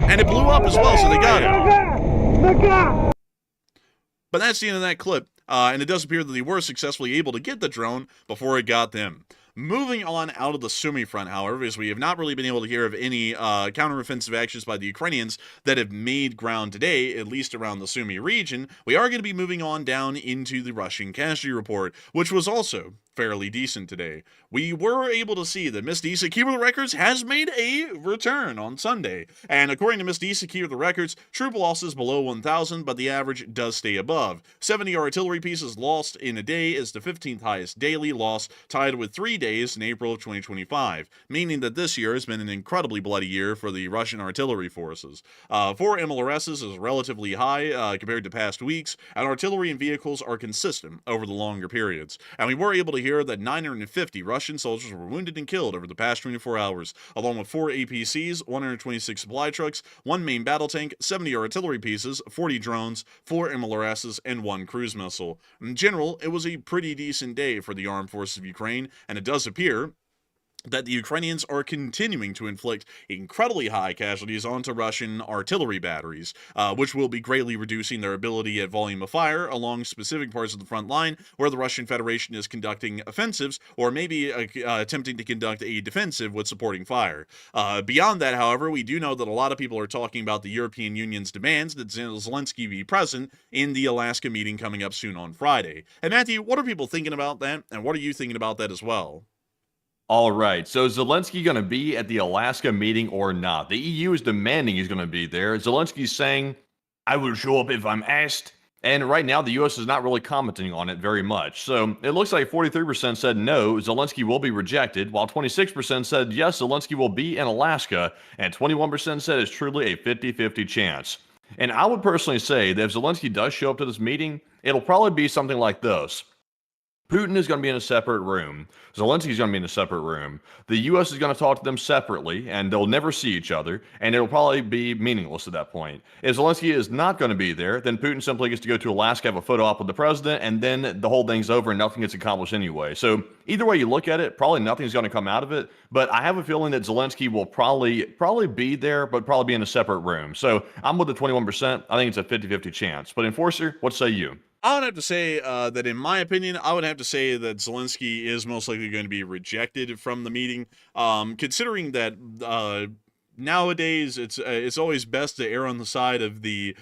And it blew up as well, so they got it. But that's the end of that clip, and it does appear that they were successfully able to get the drone before it got them. Moving on out of the Sumy front, however, as we have not really been able to hear of any counteroffensive actions by the Ukrainians that have made ground today, at least around the Sumy region, we are going to be moving on down into the Russian casualty report, which was also fairly decent today. We were able to see that Miss D, Keeper of the Records, has made a return on Sunday. And according to Miss D, Keeper of the Records, troop losses below 1,000, but the average does stay above. 70 artillery pieces lost in a day is the 15th highest daily loss, tied with 3 days in April of 2025, meaning that this year has been an incredibly bloody year for the Russian artillery forces. 4 MLRSs is relatively high compared to past weeks, and artillery and vehicles are consistent over the longer periods. And we were able to hear that 950 Russian soldiers were wounded and killed over the past 24 hours, along with 4 APCs, 126 supply trucks, 1 main battle tank, 70 artillery pieces, 40 drones, 4 MLRSs, and 1 cruise missile. In general, it was a pretty decent day for the armed forces of Ukraine, and it does appear that the Ukrainians are continuing to inflict incredibly high casualties onto Russian artillery batteries, which will be greatly reducing their ability at volume of fire along specific parts of the front line where the Russian Federation is conducting offensives or maybe attempting to conduct a defensive with supporting fire. Beyond that, however, we do know that a lot of people are talking about the European Union's demands that Zelensky be present in the Alaska meeting coming up soon on Friday. And Matthew, what are people thinking about that, and what are you thinking about that as well? All right, so is Zelensky going to be at the Alaska meeting or not? The EU is demanding he's going to be there. Zelensky's saying, I will show up if I'm asked. And right now, the U.S. is not really commenting on it very much. So it looks like 43% said no, Zelensky will be rejected, while 26% said yes, Zelensky will be in Alaska, and 21% said it's truly a 50-50 chance. And I would personally say that if Zelensky does show up to this meeting, it'll probably be something like this. Putin is going to be in a separate room. Zelensky is going to be in a separate room. The U.S. is going to talk to them separately, and they'll never see each other, and it'll probably be meaningless at that point. If Zelensky is not going to be there, then Putin simply gets to go to Alaska, have a photo op with the president, and then the whole thing's over and nothing gets accomplished anyway. So either way you look at it, probably nothing's going to come out of it, but I have a feeling that Zelensky will probably be there, but probably be in a separate room. So I'm with the 21%. I think it's a 50-50 chance. But Enforcer, what say you? I would have to say that, in my opinion, I would have to say that Zelensky is most likely going to be rejected from the meeting, considering that nowadays it's always best to err on the side of the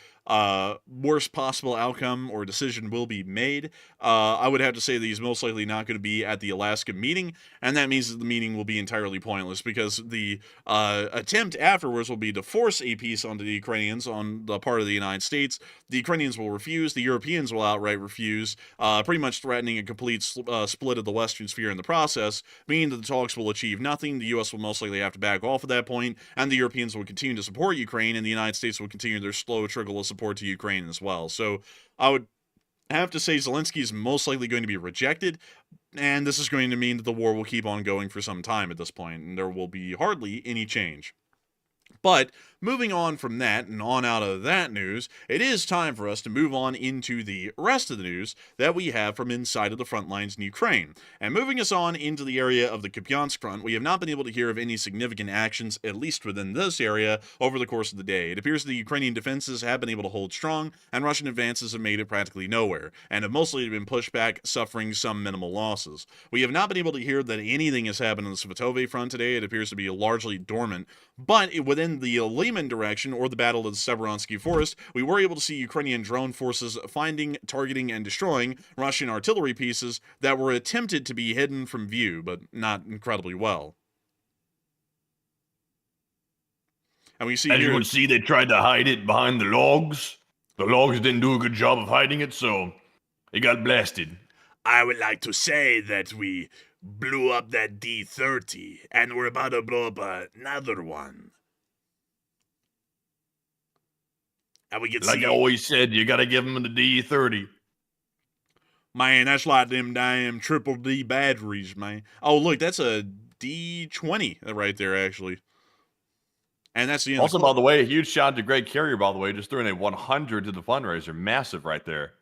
worst possible outcome or decision will be made. I would have to say that he's most likely not going to be at the Alaska meeting, and that means that the meeting will be entirely pointless because the attempt afterwards will be to force a peace onto the Ukrainians on the part of the United States. The Ukrainians will refuse. The Europeans will outright refuse, pretty much threatening a complete split of the Western sphere in the process, meaning that the talks will achieve nothing. The U.S. will most likely have to back off at that point, and the Europeans will continue to support Ukraine, and the United States will continue their slow trickle of support to Ukraine as well. So I would have to say Zelensky is most likely going to be rejected, and this is going to mean that the war will keep on going for some time at this point, and there will be hardly any change. But moving on from that and on out of that news, it is time for us to move on into the rest of the news that we have from inside of the front lines in Ukraine. And moving us on into the area of the Kupiansk front, we have not been able to hear of any significant actions, at least within this area, over the course of the day. It appears the Ukrainian defenses have been able to hold strong, and Russian advances have made it practically nowhere, and have mostly been pushed back, suffering some minimal losses. We have not been able to hear that anything has happened on the Saratov front today. It appears to be largely dormant, but within the Lehman direction, or the Battle of the Severonsky Forest, we were able to see Ukrainian drone forces finding, targeting, and destroying Russian artillery pieces that were attempted to be hidden from view, but not incredibly well. And we see As here, you can see, they tried to hide it behind the logs. The logs didn't do a good job of hiding it, so it got blasted. I would like to say that we blew up that D-30, and we're about to blow up another one. And we can Like see, I always said, you gotta give them the D30. man, that's like them damn triple D batteries, man. Oh, look, that's a D20 right there, actually. And that's the end. Also, by the way, a huge shout out to Greg Carrier, by the way, just throwing a 100 to the fundraiser. Massive right there.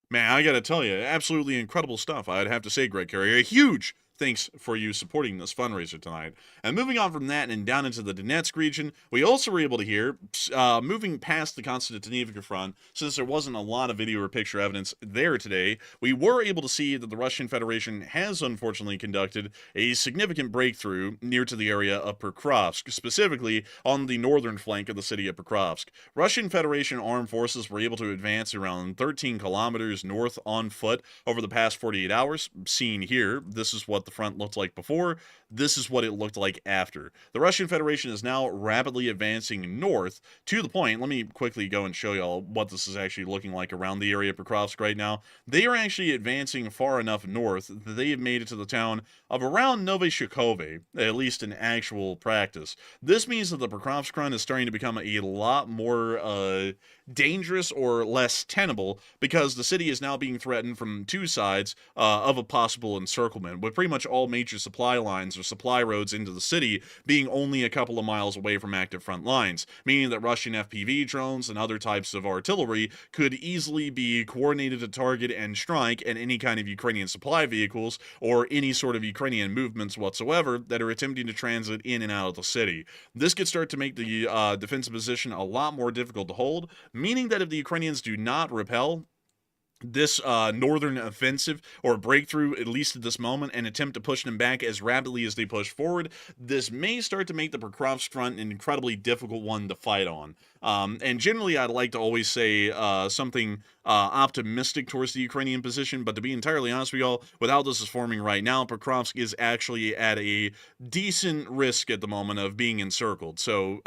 Man, I gotta tell you, absolutely incredible stuff. I'd have to say, Greg Carrier, a huge thanks for you supporting this fundraiser tonight. And moving on from that and down into the Donetsk region, we also were able to hear, moving past the Konstantinivka front, since there wasn't a lot of video or picture evidence there today, we were able to see that the Russian Federation has unfortunately conducted a significant breakthrough near to the area of Pokrovsk, specifically on the northern flank of the city of Pokrovsk. Russian Federation armed forces were able to advance around 13 kilometers north on foot over the past 48 hours. Seen here, this is what what the front looked like before. This is what it looked like after. The Russian Federation is now rapidly advancing north to the point. Let me quickly go and show y'all what this is actually looking like around the area of Pokrovsk right now. They are actually advancing far enough north that they have made it to the town of around Novoshikhove, at least in actual practice. This means that the Pokrovsk front is starting to become a lot more dangerous or less tenable, because the city is now being threatened from two sides of a possible encirclement, with pretty much all major supply lines or supply roads into the city being only a couple of miles away from active front lines, meaning that Russian FPV drones and other types of artillery could easily be coordinated to target and strike at any kind of Ukrainian supply vehicles or any sort of Ukrainian movements whatsoever that are attempting to transit in and out of the city. This could start to make the defensive position a lot more difficult to hold, meaning that if the Ukrainians do not repel this northern offensive or breakthrough, at least at this moment, and attempt to push them back as rapidly as they push forward, this may start to make the Pokrovsk front an incredibly difficult one to fight on. And generally, I'd like to always say something optimistic towards the Ukrainian position, but to be entirely honest with y'all, with how this is forming right now, Pokrovsk is actually at a decent risk at the moment of being encircled. So,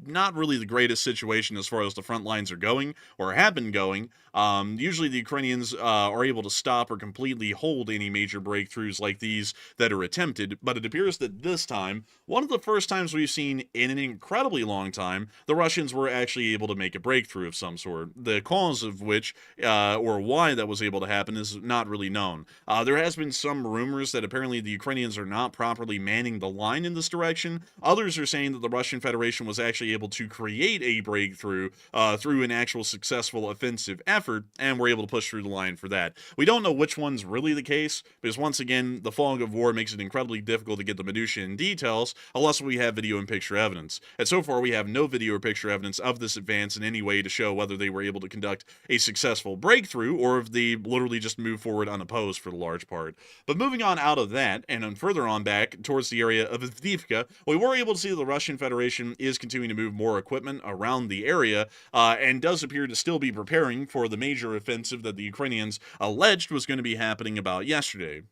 not really the greatest situation as far as the front lines are going, or have been going. Usually the Ukrainians are able to stop or completely hold any major breakthroughs like these that are attempted, but it appears that this time, one of the first times we've seen in an incredibly long time, the Russians were actually able to make a breakthrough of some sort. The cause of which, or why that was able to happen, is not really known. There has been some rumors that apparently the Ukrainians are not properly manning the line in this direction. Others are saying that the Russian Federation was actually able to create a breakthrough through an actual successful offensive effort, and were able to push through the line for that. We don't know which one's really the case, because once again, the fog of war makes it incredibly difficult to get the minutiae and details unless we have video and picture evidence. And so far, we have no video or picture evidence of this advance in any way to show whether they were able to conduct a successful breakthrough or if they literally just moved forward unopposed for the large part. But moving on out of that, and then further on back towards the area of Avdiivka, we were able to see that the Russian Federation is continuing to move more equipment around the area, and does appear to still be preparing for the major offensive that the Ukrainians alleged was going to be happening about yesterday.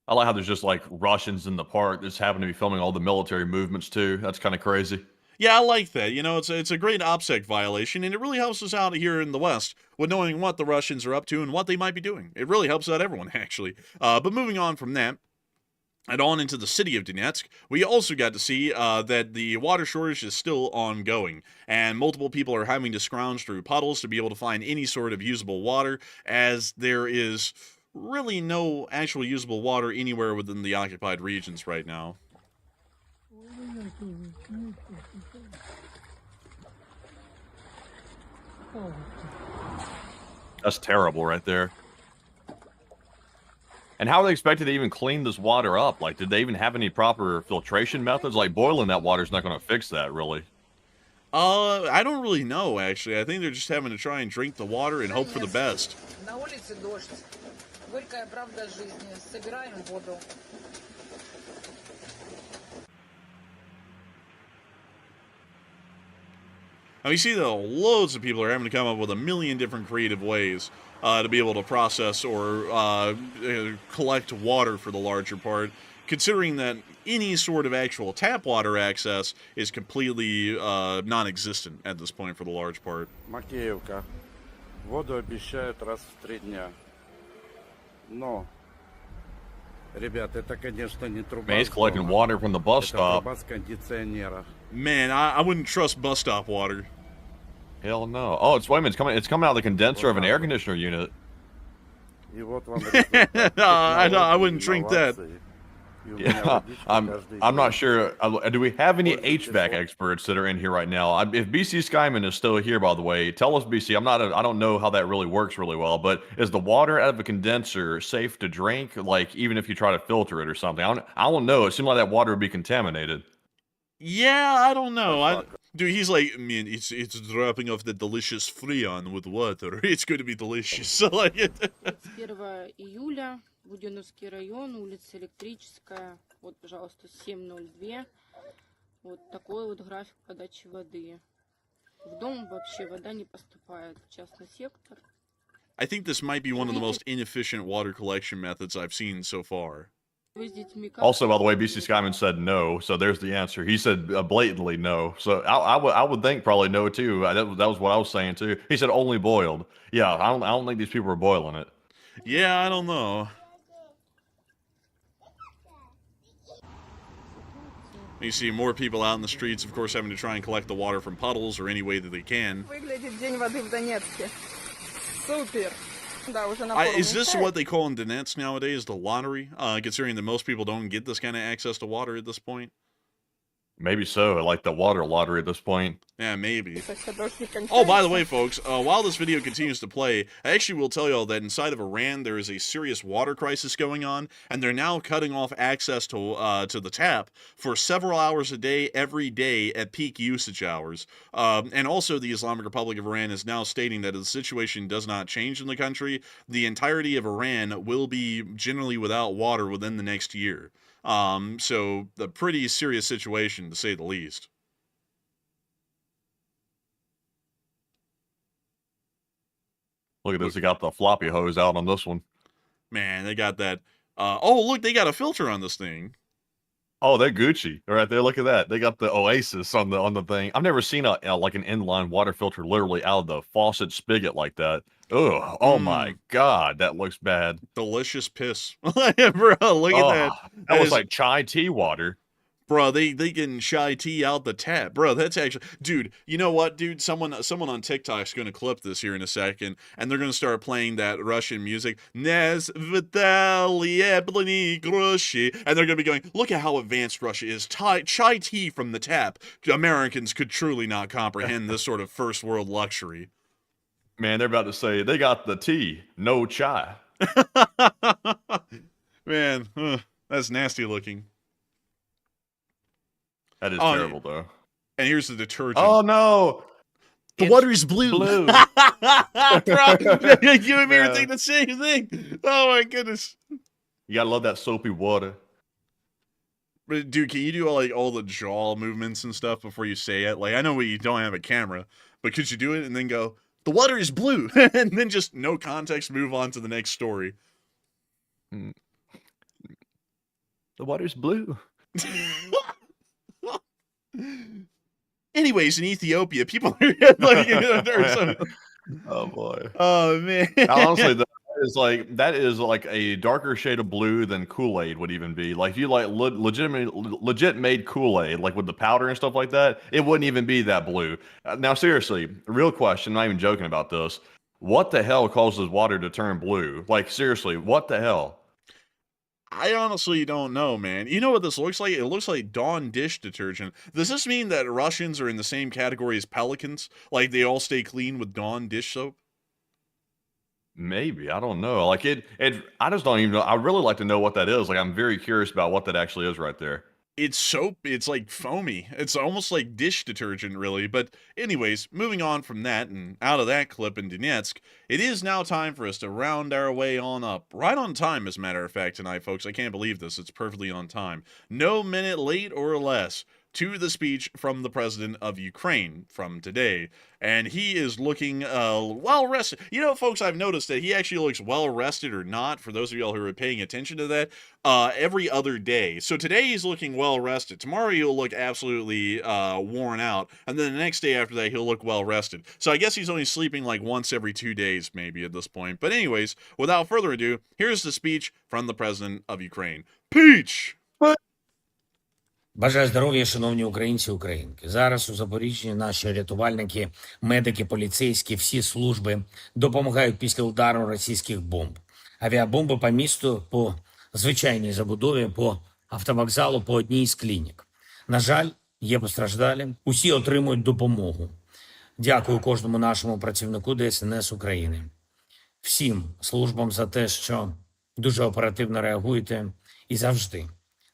I like how there's just like Russians in the park that just happen to be filming all the military movements too. That's kind of crazy. Yeah, I like that. You know, it's a great OPSEC violation, and it really helps us out here in the West with knowing what the Russians are up to and what they might be doing. It really helps out everyone, actually. But moving on from that, and on into the city of Detsk, we also got to see that the water shortage is still ongoing, and multiple people are having to scrounge through puddles to be able to find any sort of usable water, as there is really no actual usable water anywhere within the occupied regions right now. That's terrible right there. And how are they expected to even clean this water up? Like, did they even have any proper filtration methods? Like, boiling that water is not going to fix that, really. I don't really know, actually. I think they're just having to try and drink the water and hope for the best. And we see that loads of people are having to come up with a million different creative ways to be able to process or collect water for the larger part, considering that any sort of actual tap water access is completely non-existent at this point for the large part. Макеевка. Воду обещают раз в 3 дня. Но, ребят, это, конечно, не труба. Man, he's collecting water from the bus Это stop. труба с кондиционера. Man, I wouldn't trust bus stop water. Hell no. Oh, wait a minute, it's coming out of the condenser of an air conditioner unit. И вот вам результат. I wouldn't drink that. Инновации. Yeah, I'm not sure. Do we have any HVAC experts that are in here right now? If BC Skyman is still here, by the way, tell us, BC. I don't know how that really works really well, but is the water out of a condenser safe to drink? Like, even if you try to filter it or something? I don't know. It seemed like that water would be contaminated. Yeah, I don't know. Dude, he's like, I mean, it's dropping off the delicious freon with water. It's going to be delicious. So, like, 1 июля, Буденновский район, улица Электрическая. Вот, пожалуйста, 7:02. Вот такой вот график подачи воды. В дом вообще вода не поступает, в частный сектор. I think this might be one of the most inefficient water collection methods I've seen so far. Вы с детьми как? Also, by the way, BC Skyman said no, so there's the answer. He said blatantly no. So I would think probably no too. That was what I was saying too. He said only boiled. Yeah, I don't think these people are boiling it. Yeah, I don't know. You see more people out in the streets, of course, having to try and collect the water from puddles or any way that they can. Выглядит день воды в Донецке. Супер. Да, уже Is this what they call in Donetsk nowadays, the lottery? Considering that most people don't get this kind of access to water at this point? Maybe so, like the water lottery at this point. Yeah, maybe. Oh, by the way, folks, while this video continues to play, I actually will tell y'all that inside of Iran there is a serious water crisis going on, and they're now cutting off access to the tap for several hours a day, every day at peak usage hours. And also, the Islamic Republic of Iran is now stating that if the situation does not change in the country, the entirety of Iran will be generally without water within the next year. So a pretty serious situation, to say the least. Look at this. They got the floppy hose out on this one. Man, they got that. Oh, look, they got a filter on this thing. Oh, they're Gucci right there. Look at that. They got the Oasis on the thing. I've never seen a like an inline water filter literally out of the faucet spigot like that. Ugh. Oh my God, that looks bad. Delicious piss. Bro, look at that. That was like chai tea water. Bro, they getting chai tea out the tap. Bro, that's actually... Dude, you know what, dude? Someone on TikTok's going to clip this here in a second, and they're going to start playing that Russian music. Nes Vitaly Groshi. And they're going to be going, look at how advanced Russia is. Chai tea from the tap. Americans could truly not comprehend this sort of first world luxury. Man, they're about to say, they got the tea, no chai. Man, that's nasty looking. That is terrible, though. And here's the detergent. Oh, no. The water is blue. Blue. Bro, you and me are thinking the same thing. Oh, my goodness. You gotta love that soapy water. But dude, can you do all the jaw movements and stuff before you say it? Like, I know you don't have a camera, but could you do it and then go, the water is blue, and then just no context, move on to the next story? The water's blue. Anyways, in Ethiopia, people are like, oh boy. Oh man. Honestly, that is like a darker shade of blue than Kool-Aid would even be. Like if you like legit made Kool-Aid, like with the powder and stuff like that, it wouldn't even be that blue. Now seriously, real question, not even joking about this. What the hell causes water to turn blue? Like seriously, what the hell? I honestly don't know, man. You know what this looks like? It looks like Dawn dish detergent. Does this mean that Russians are in the same category as pelicans? Like they all stay clean with Dawn dish soap? Maybe. I don't know. Like I just don't even know. I really like to know what that is. Like I'm very curious about what that actually is right there. It's soap. It's like foamy. It's almost like dish detergent, really. But anyways, moving on from that and out of that clip in Donetsk, it is now time for us to round our way on up. Right on time, as a matter of fact, tonight, folks. I can't believe this. It's perfectly on time. No minute late or less to the speech from the president of Ukraine from today. And he is looking well rested. You know, folks, I've noticed that he actually looks well rested or not, for those of y'all who are paying attention to that, every other day. So today he's looking well rested. Tomorrow he'll look absolutely worn out. And then the next day after that, he'll look well rested. So I guess he's only sleeping like once every 2 days, maybe at this point. But anyways, without further ado, here's the speech from the president of Ukraine. Peach! Бажаю здоров'я, шановні українці, українки. Зараз у Запоріжжі наші рятувальники, медики, поліцейські, всі служби допомагають після удару російських бомб. Авіабомби по місту, по звичайній забудові, по автовокзалу, по одній з клінік. На жаль, є постраждалі. Усі отримують допомогу. Дякую кожному нашому працівнику ДСНС України. Всім службам за те, що дуже оперативно реагуєте і завжди.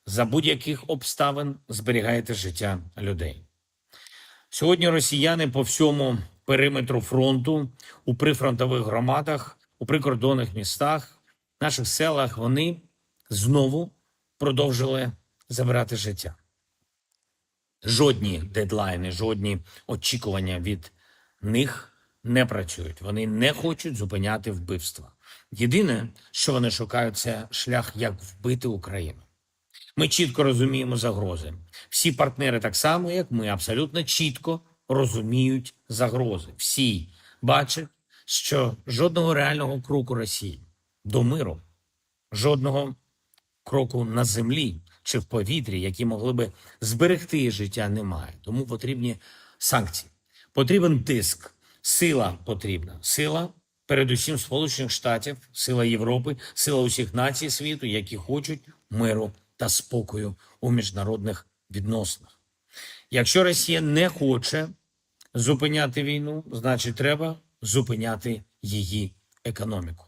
За будь-яких обставин зберігаєте життя людей. Сьогодні росіяни по всьому периметру фронту, у прифронтових громадах, у прикордонних містах, наших селах, вони знову продовжили забирати життя. Жодні дедлайни, жодні очікування від них не працюють. Вони не хочуть зупиняти вбивства. Єдине, що вони шукають, це шлях, як вбити Україну. Ми чітко розуміємо загрози. Всі партнери так само, як ми, абсолютно чітко розуміють загрози. Всі бачать, що жодного реального кроку Росії до миру, жодного кроку на землі чи в повітрі, які могли би зберегти життя, немає. Тому потрібні санкції. Потрібен тиск. Сила потрібна. Сила, передусім, Сполучених Штатів, сила Європи, сила усіх націй світу, які хочуть миру та спокою у міжнародних відносинах. Якщо Росія не хоче зупиняти війну, значить треба зупиняти її економіку.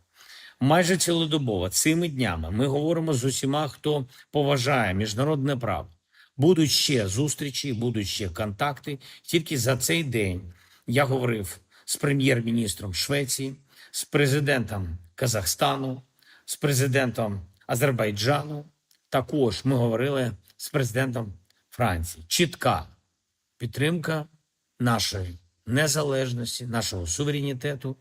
Майже цілодобово цими днями ми говоримо з усіма, хто поважає міжнародне право. Будуть ще зустрічі, будуть ще контакти. Тільки за цей день я говорив з прем'єр-міністром Швеції, з президентом Казахстану, з президентом Азербайджану. Також ми говорили з президентом Франції. Чітка підтримка нашої незалежності, нашого суверенітету,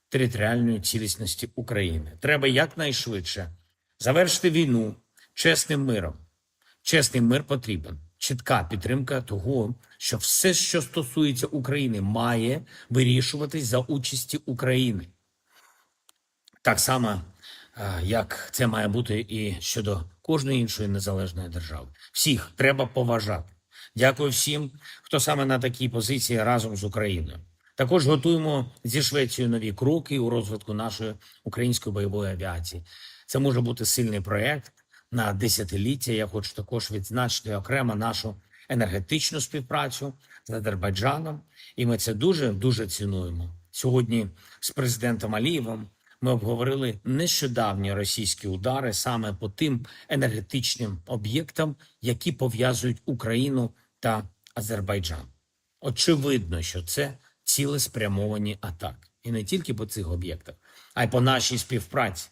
територіальної цілісності України. Треба якнайшвидше завершити війну чесним миром. Чесний мир потрібен. Чітка підтримка того, що все, що стосується України, має вирішуватись за участі України. Так само, як це має бути і щодо кожної іншої незалежної держави. Всіх треба поважати. Дякую всім, хто саме на такій позиції разом з Україною. Також готуємо зі Швецією нові кроки у розвитку нашої української бойової авіації. Це може бути сильний проєкт на десятиліття. Я хочу також відзначити окремо нашу енергетичну співпрацю з Азербайджаном. І ми це дуже цінуємо. Сьогодні з президентом Алієвим ми обговорили нещодавні російські удари саме по тим енергетичним об'єктам, які пов'язують Україну та Азербайджан. Очевидно, що це цілеспрямовані атаки. І не тільки по цих об'єктах, а й по нашій співпраці.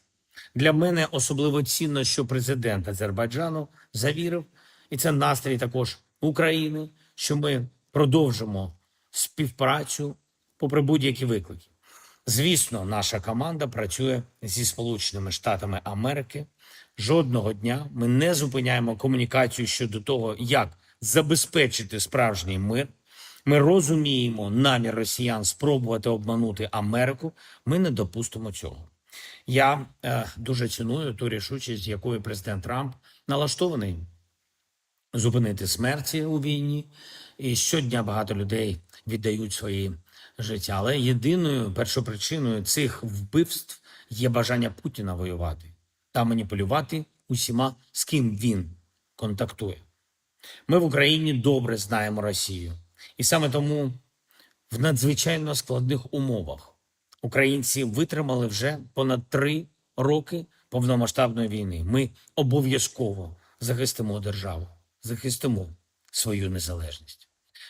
Для мене особливо цінно, що президент Азербайджану завірив, і це настрій також України, що ми продовжимо співпрацю попри будь-які виклики. Звісно, наша команда працює зі Сполученими Штатами Америки. Жодного дня ми не зупиняємо комунікацію щодо того, як забезпечити справжній мир. Ми розуміємо намір росіян спробувати обманути Америку. Ми не допустимо цього. Я дуже ціную ту рішучість, з якою президент Трамп налаштований зупинити смерті у війні. І щодня багато людей віддають свої життя. Але єдиною першопричиною цих вбивств є бажання Путіна воювати та маніпулювати усіма, з ким він контактує. Ми в Україні добре знаємо Росію. І саме тому в надзвичайно складних умовах українці витримали вже понад 3 роки повномасштабної війни. Ми обов'язково захистимо державу, захистимо свою незалежність.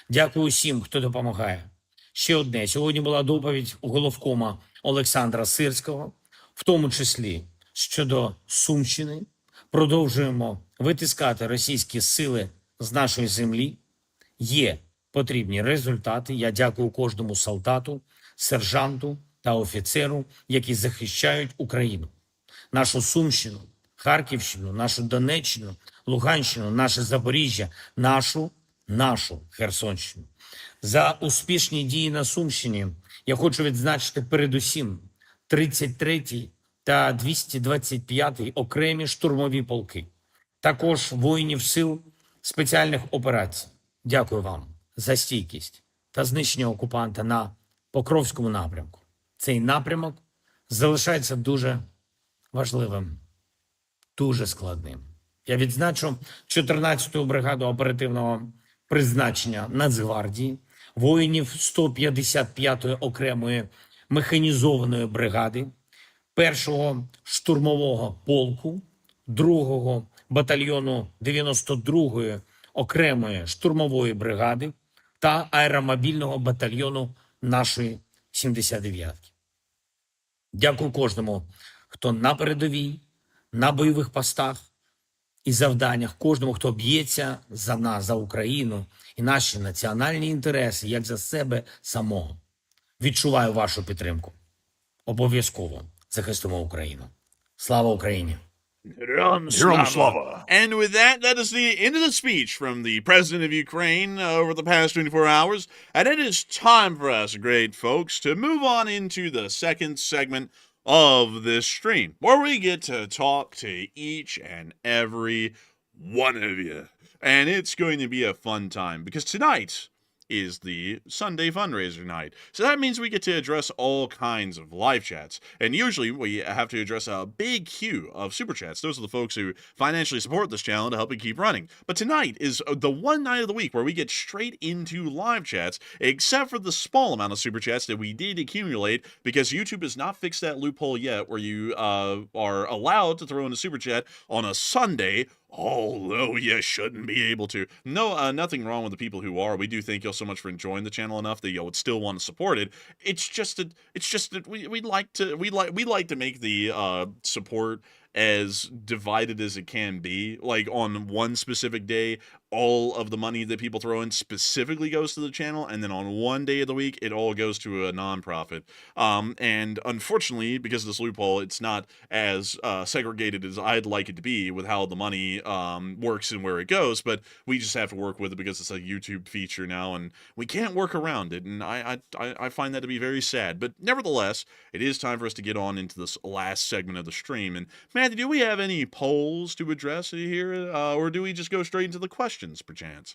Дякую усім, хто допомагає. Ще одне. Сьогодні була доповідь у головкома Олександра Сирського, в тому числі щодо Сумщини. Продовжуємо витискати російські сили з нашої землі. Є потрібні результати. Я дякую кожному солдату, сержанту та офіцеру, які захищають Україну. Нашу Сумщину, Харківщину, нашу Донеччину, Луганщину, наше Запоріжжя, нашу Херсонщину. За успішні дії на Сумщині я хочу відзначити передусім 33-й та 225-й окремі штурмові полки. Також воїнів сил спеціальних операцій. Дякую вам за стійкість та знищення окупанта на Покровському напрямку. Цей напрямок залишається дуже важливим, дуже складним. Я відзначу 14-ту бригаду оперативного призначення Нацгвардії, воїнів 155-ї окремої механізованої бригади, 1-го штурмового полку, 2-го батальйону 92-ї окремої штурмової бригади та аеромобільного батальйону нашої 79-ки. Дякую кожному, хто на передовій, на бойових постах і завданнях, кожному, хто б'ється за нас, за Україну і наші національні інтереси, як за себе самого. Відчуваю вашу підтримку. Обов'язково захистимо Україну. Слава Україні! Heroям slava. And with that, that is the end of the speech from the president of Ukraine over the past 24 hours. And it is time for us, great folks, to move on into the second segment of this stream, where we get to talk to each and every one of you. And it's going to be a fun time, because tonight is the Sunday fundraiser night. So that means we get to address all kinds of live chats. And usually we have to address a big queue of super chats. Those are the folks who financially support this channel to help it keep running. But tonight is the one night of the week where we get straight into live chats, except for the small amount of super chats that we did accumulate, because YouTube has not fixed that loophole yet where you are allowed to throw in a super chat on a Sunday, although you shouldn't be able to. No, nothing wrong with the people who are. We do thank y'all so much for enjoying the channel enough that y'all would still want to support it. It's just that we like to make the support as divided as it can be. Like, on one specific day, all of the money that people throw in specifically goes to the channel, and then on one day of the week, it all goes to a nonprofit. And unfortunately, because of this loophole, it's not as segregated as I'd like it to be with how the money works and where it goes, but we just have to work with it because it's a YouTube feature now, and we can't work around it, and I find that to be very sad. But nevertheless, it is time for us to get on into this last segment of the stream. And Matthew, do we have any polls to address here, or do we just go straight into the questions, perchance?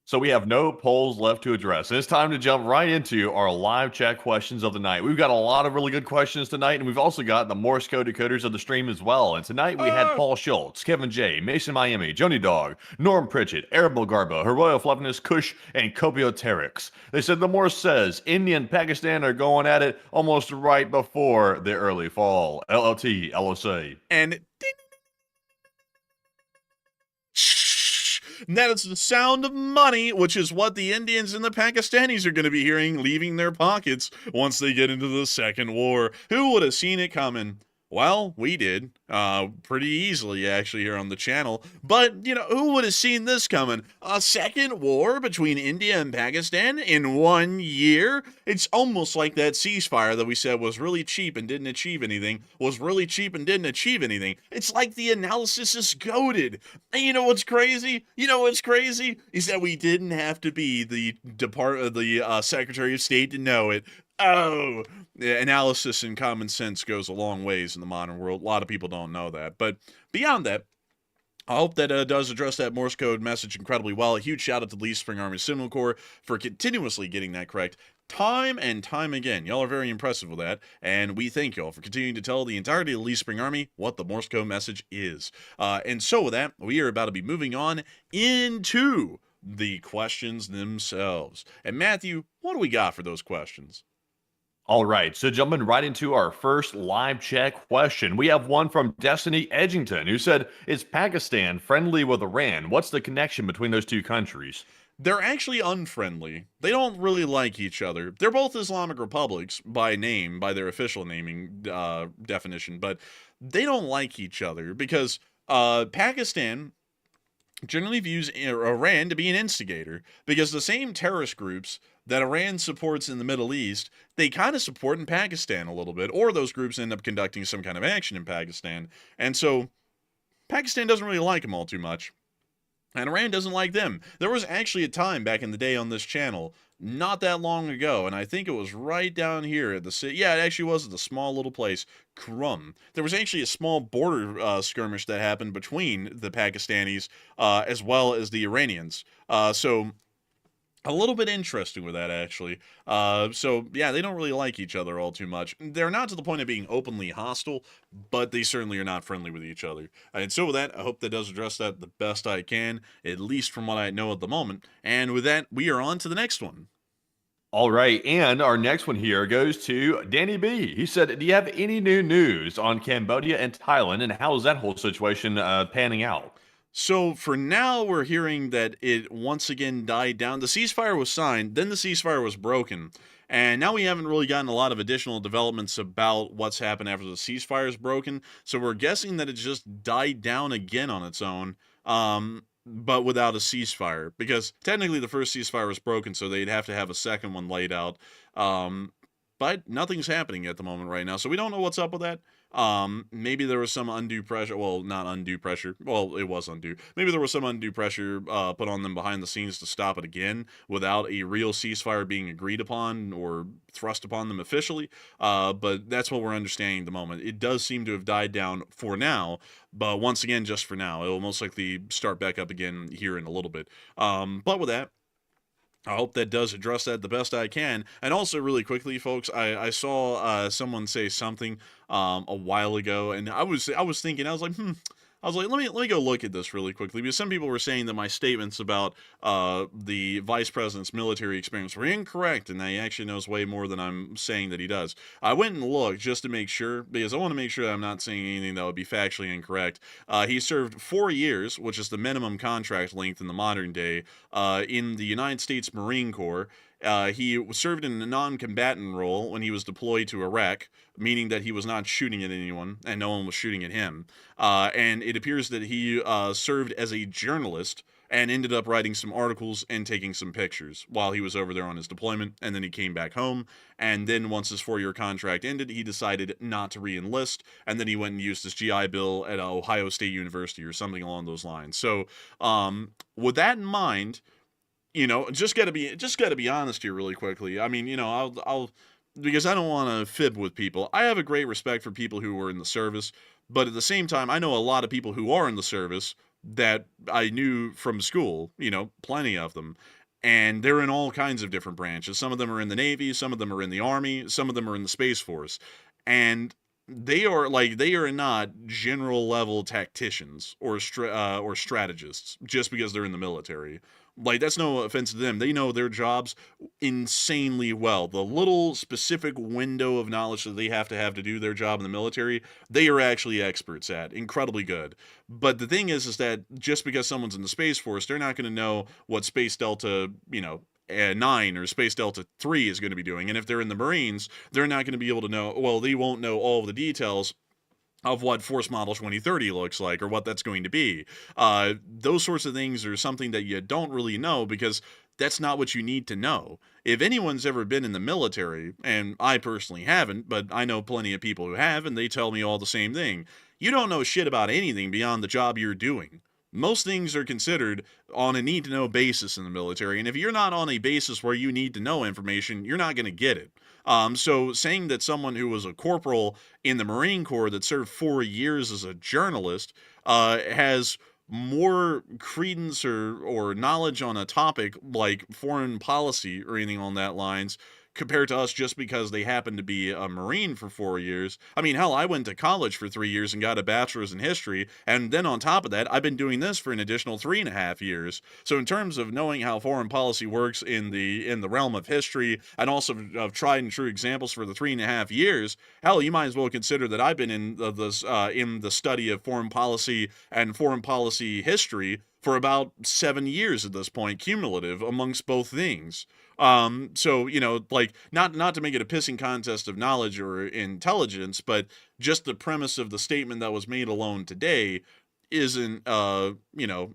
So we have no polls left to address. And it's time to jump right into our live chat questions of the night. We've got a lot of really good questions tonight, and we've also got the Morse code decoders of the stream as well. And tonight we had Paul Schultz, Kevin J, Mason Miami, Joni Dog, Norm Pritchett, Arabel Garbo, Her Royal Fluffiness, Kush, and Copio Terex. They said the Morse says India and Pakistan are going at it almost right before the early fall. LLT, LOC. And that is the sound of money, which is what the Indians and the Pakistanis are going to be hearing leaving their pockets once they get into the second war. Who would have seen it coming? Well, we did, pretty easily, actually, here on the channel. But, you know, who would have seen this coming? A second war between India and Pakistan in 1 year? It's almost like that ceasefire that we said was really cheap and didn't achieve anything, was really cheap and didn't achieve anything. It's like the analysis is goated. And you know what's crazy? You know what's crazy? Is that we didn't have to be the Secretary of State to know it. Oh, analysis and common sense goes a long ways in the modern world. A lot of people don't know that. But beyond that, I hope that does address that Morse code message incredibly well. A huge shout out to the Lee Spring Army Signal Corps for continuously getting that correct time and time again. Y'all are very impressive with that, and we thank y'all for continuing to tell the entirety of the Lee Spring Army what the Morse code message is. And so with that, we are about to be moving on into the questions themselves. And Matthew, what do we got for those questions? All right, so jumping right into our first live chat question. We have one from Destiny Edgington, who said, is Pakistan friendly with Iran? What's the connection between those two countries? They're actually unfriendly. They don't really like each other. They're both Islamic republics by name, by their official naming definition, but they don't like each other because Pakistan generally views Iran to be an instigator, because the same terrorist groups that Iran supports in the Middle East, they kind of support in Pakistan a little bit, or those groups end up conducting some kind of action in Pakistan. And so Pakistan doesn't really like them all too much, and Iran doesn't like them. There was actually a time back in the day on this channel, not that long ago, and I think it was right down here at the city. Yeah, it actually was at the small little place, Krum. There was actually a small border skirmish that happened between the Pakistanis as well as the Iranians. So a little bit interesting with that, actually. So, yeah, they don't really like each other all too much. They're not to the point of being openly hostile, but they certainly are not friendly with each other. And so with that, I hope that does address that the best I can, at least from what I know at the moment. And with that, we are on to the next one. All right, and our next one here goes to Danny B. He said, do you have any new news on Cambodia and Thailand, and how is that whole situation panning out? So for now, we're hearing that it once again died down. The ceasefire was signed, then the ceasefire was broken. And now we haven't really gotten a lot of additional developments about what's happened after the ceasefire is broken. So we're guessing that it just died down again on its own. but without a ceasefire, because technically the first ceasefire was broken, so they'd have to have a second one laid out. But nothing's happening at the moment right now, so we don't know what's up with that. Maybe there was some undue pressure. Well, not undue pressure. Well, it was undue. Maybe there was some undue pressure put on them behind the scenes to stop it again without a real ceasefire being agreed upon or thrust upon them officially. But that's what we're understanding at the moment. It does seem to have died down for now, but once again, just for now. It will most likely start back up again here in a little bit. But with that, I hope that does address that the best I can. And also, really quickly, folks, I saw someone say something a while ago, and I was thinking, I was like, let me go look at this really quickly, because some people were saying that my statements about the vice president's military experience were incorrect, and that he actually knows way more than I'm saying that he does. I went and looked just to make sure, because I want to make sure that I'm not saying anything that would be factually incorrect. He served 4 years, which is the minimum contract length in the modern day, in the United States Marine Corps. He served in a non-combatant role when he was deployed to Iraq, meaning that he was not shooting at anyone and no one was shooting at him. And it appears that he served as a journalist and ended up writing some articles and taking some pictures while he was over there on his deployment, and then he came back home. And then once his 4-year contract ended, he decided not to re-enlist, and then he went and used his GI Bill at Ohio State University or something along those lines. So with that in mind, just gotta be honest here really quickly. I mean, I'll because I don't want to fib with people. I have a great respect for people who were in the service, but at the same time, I know a lot of people who are in the service that I knew from school, plenty of them. And they're in all kinds of different branches. Some of them are in the Navy, some of them are in the Army, some of them are in the Space Force. And they are not general level tacticians or strategists just because they're in the military. Like, that's no offense to them. They know their jobs insanely well. The little specific window of knowledge that they have to do their job in the military, they are actually experts at. Incredibly good. But the thing is that just because someone's in the Space Force, they're not going to know what Space Delta, 9 or Space Delta 3 is going to be doing. And if they're in the Marines, they're not going to be able to know, well, they won't know all of the details of what Force Model 2030 looks like or what that's going to be. Those sorts of things are something that you don't really know because that's not what you need to know. If anyone's ever been in the military, and I personally haven't, but I know plenty of people who have, and they tell me all the same thing, you don't know shit about anything beyond the job you're doing. Most things are considered on a need-to-know basis in the military, and if you're not on a basis where you need to know information, you're not going to get it. So saying that someone who was a corporal in the Marine Corps that served 4 years as a journalist has more credence or knowledge on a topic like foreign policy or anything on that lines compared to us just because they happen to be a Marine for 4 years. I mean, hell, I went to college for 3 years and got a bachelor's in history, and then on top of that, I've been doing this for an additional 3.5 years. So in terms of knowing how foreign policy works in the realm of history, and also of tried and true examples for the 3.5 years, hell, you might as well consider that I've been in the study of foreign policy and foreign policy history for about 7 years at this point, cumulative amongst both things. So, not to make it a pissing contest of knowledge or intelligence, but just the premise of the statement that was made alone today isn't, an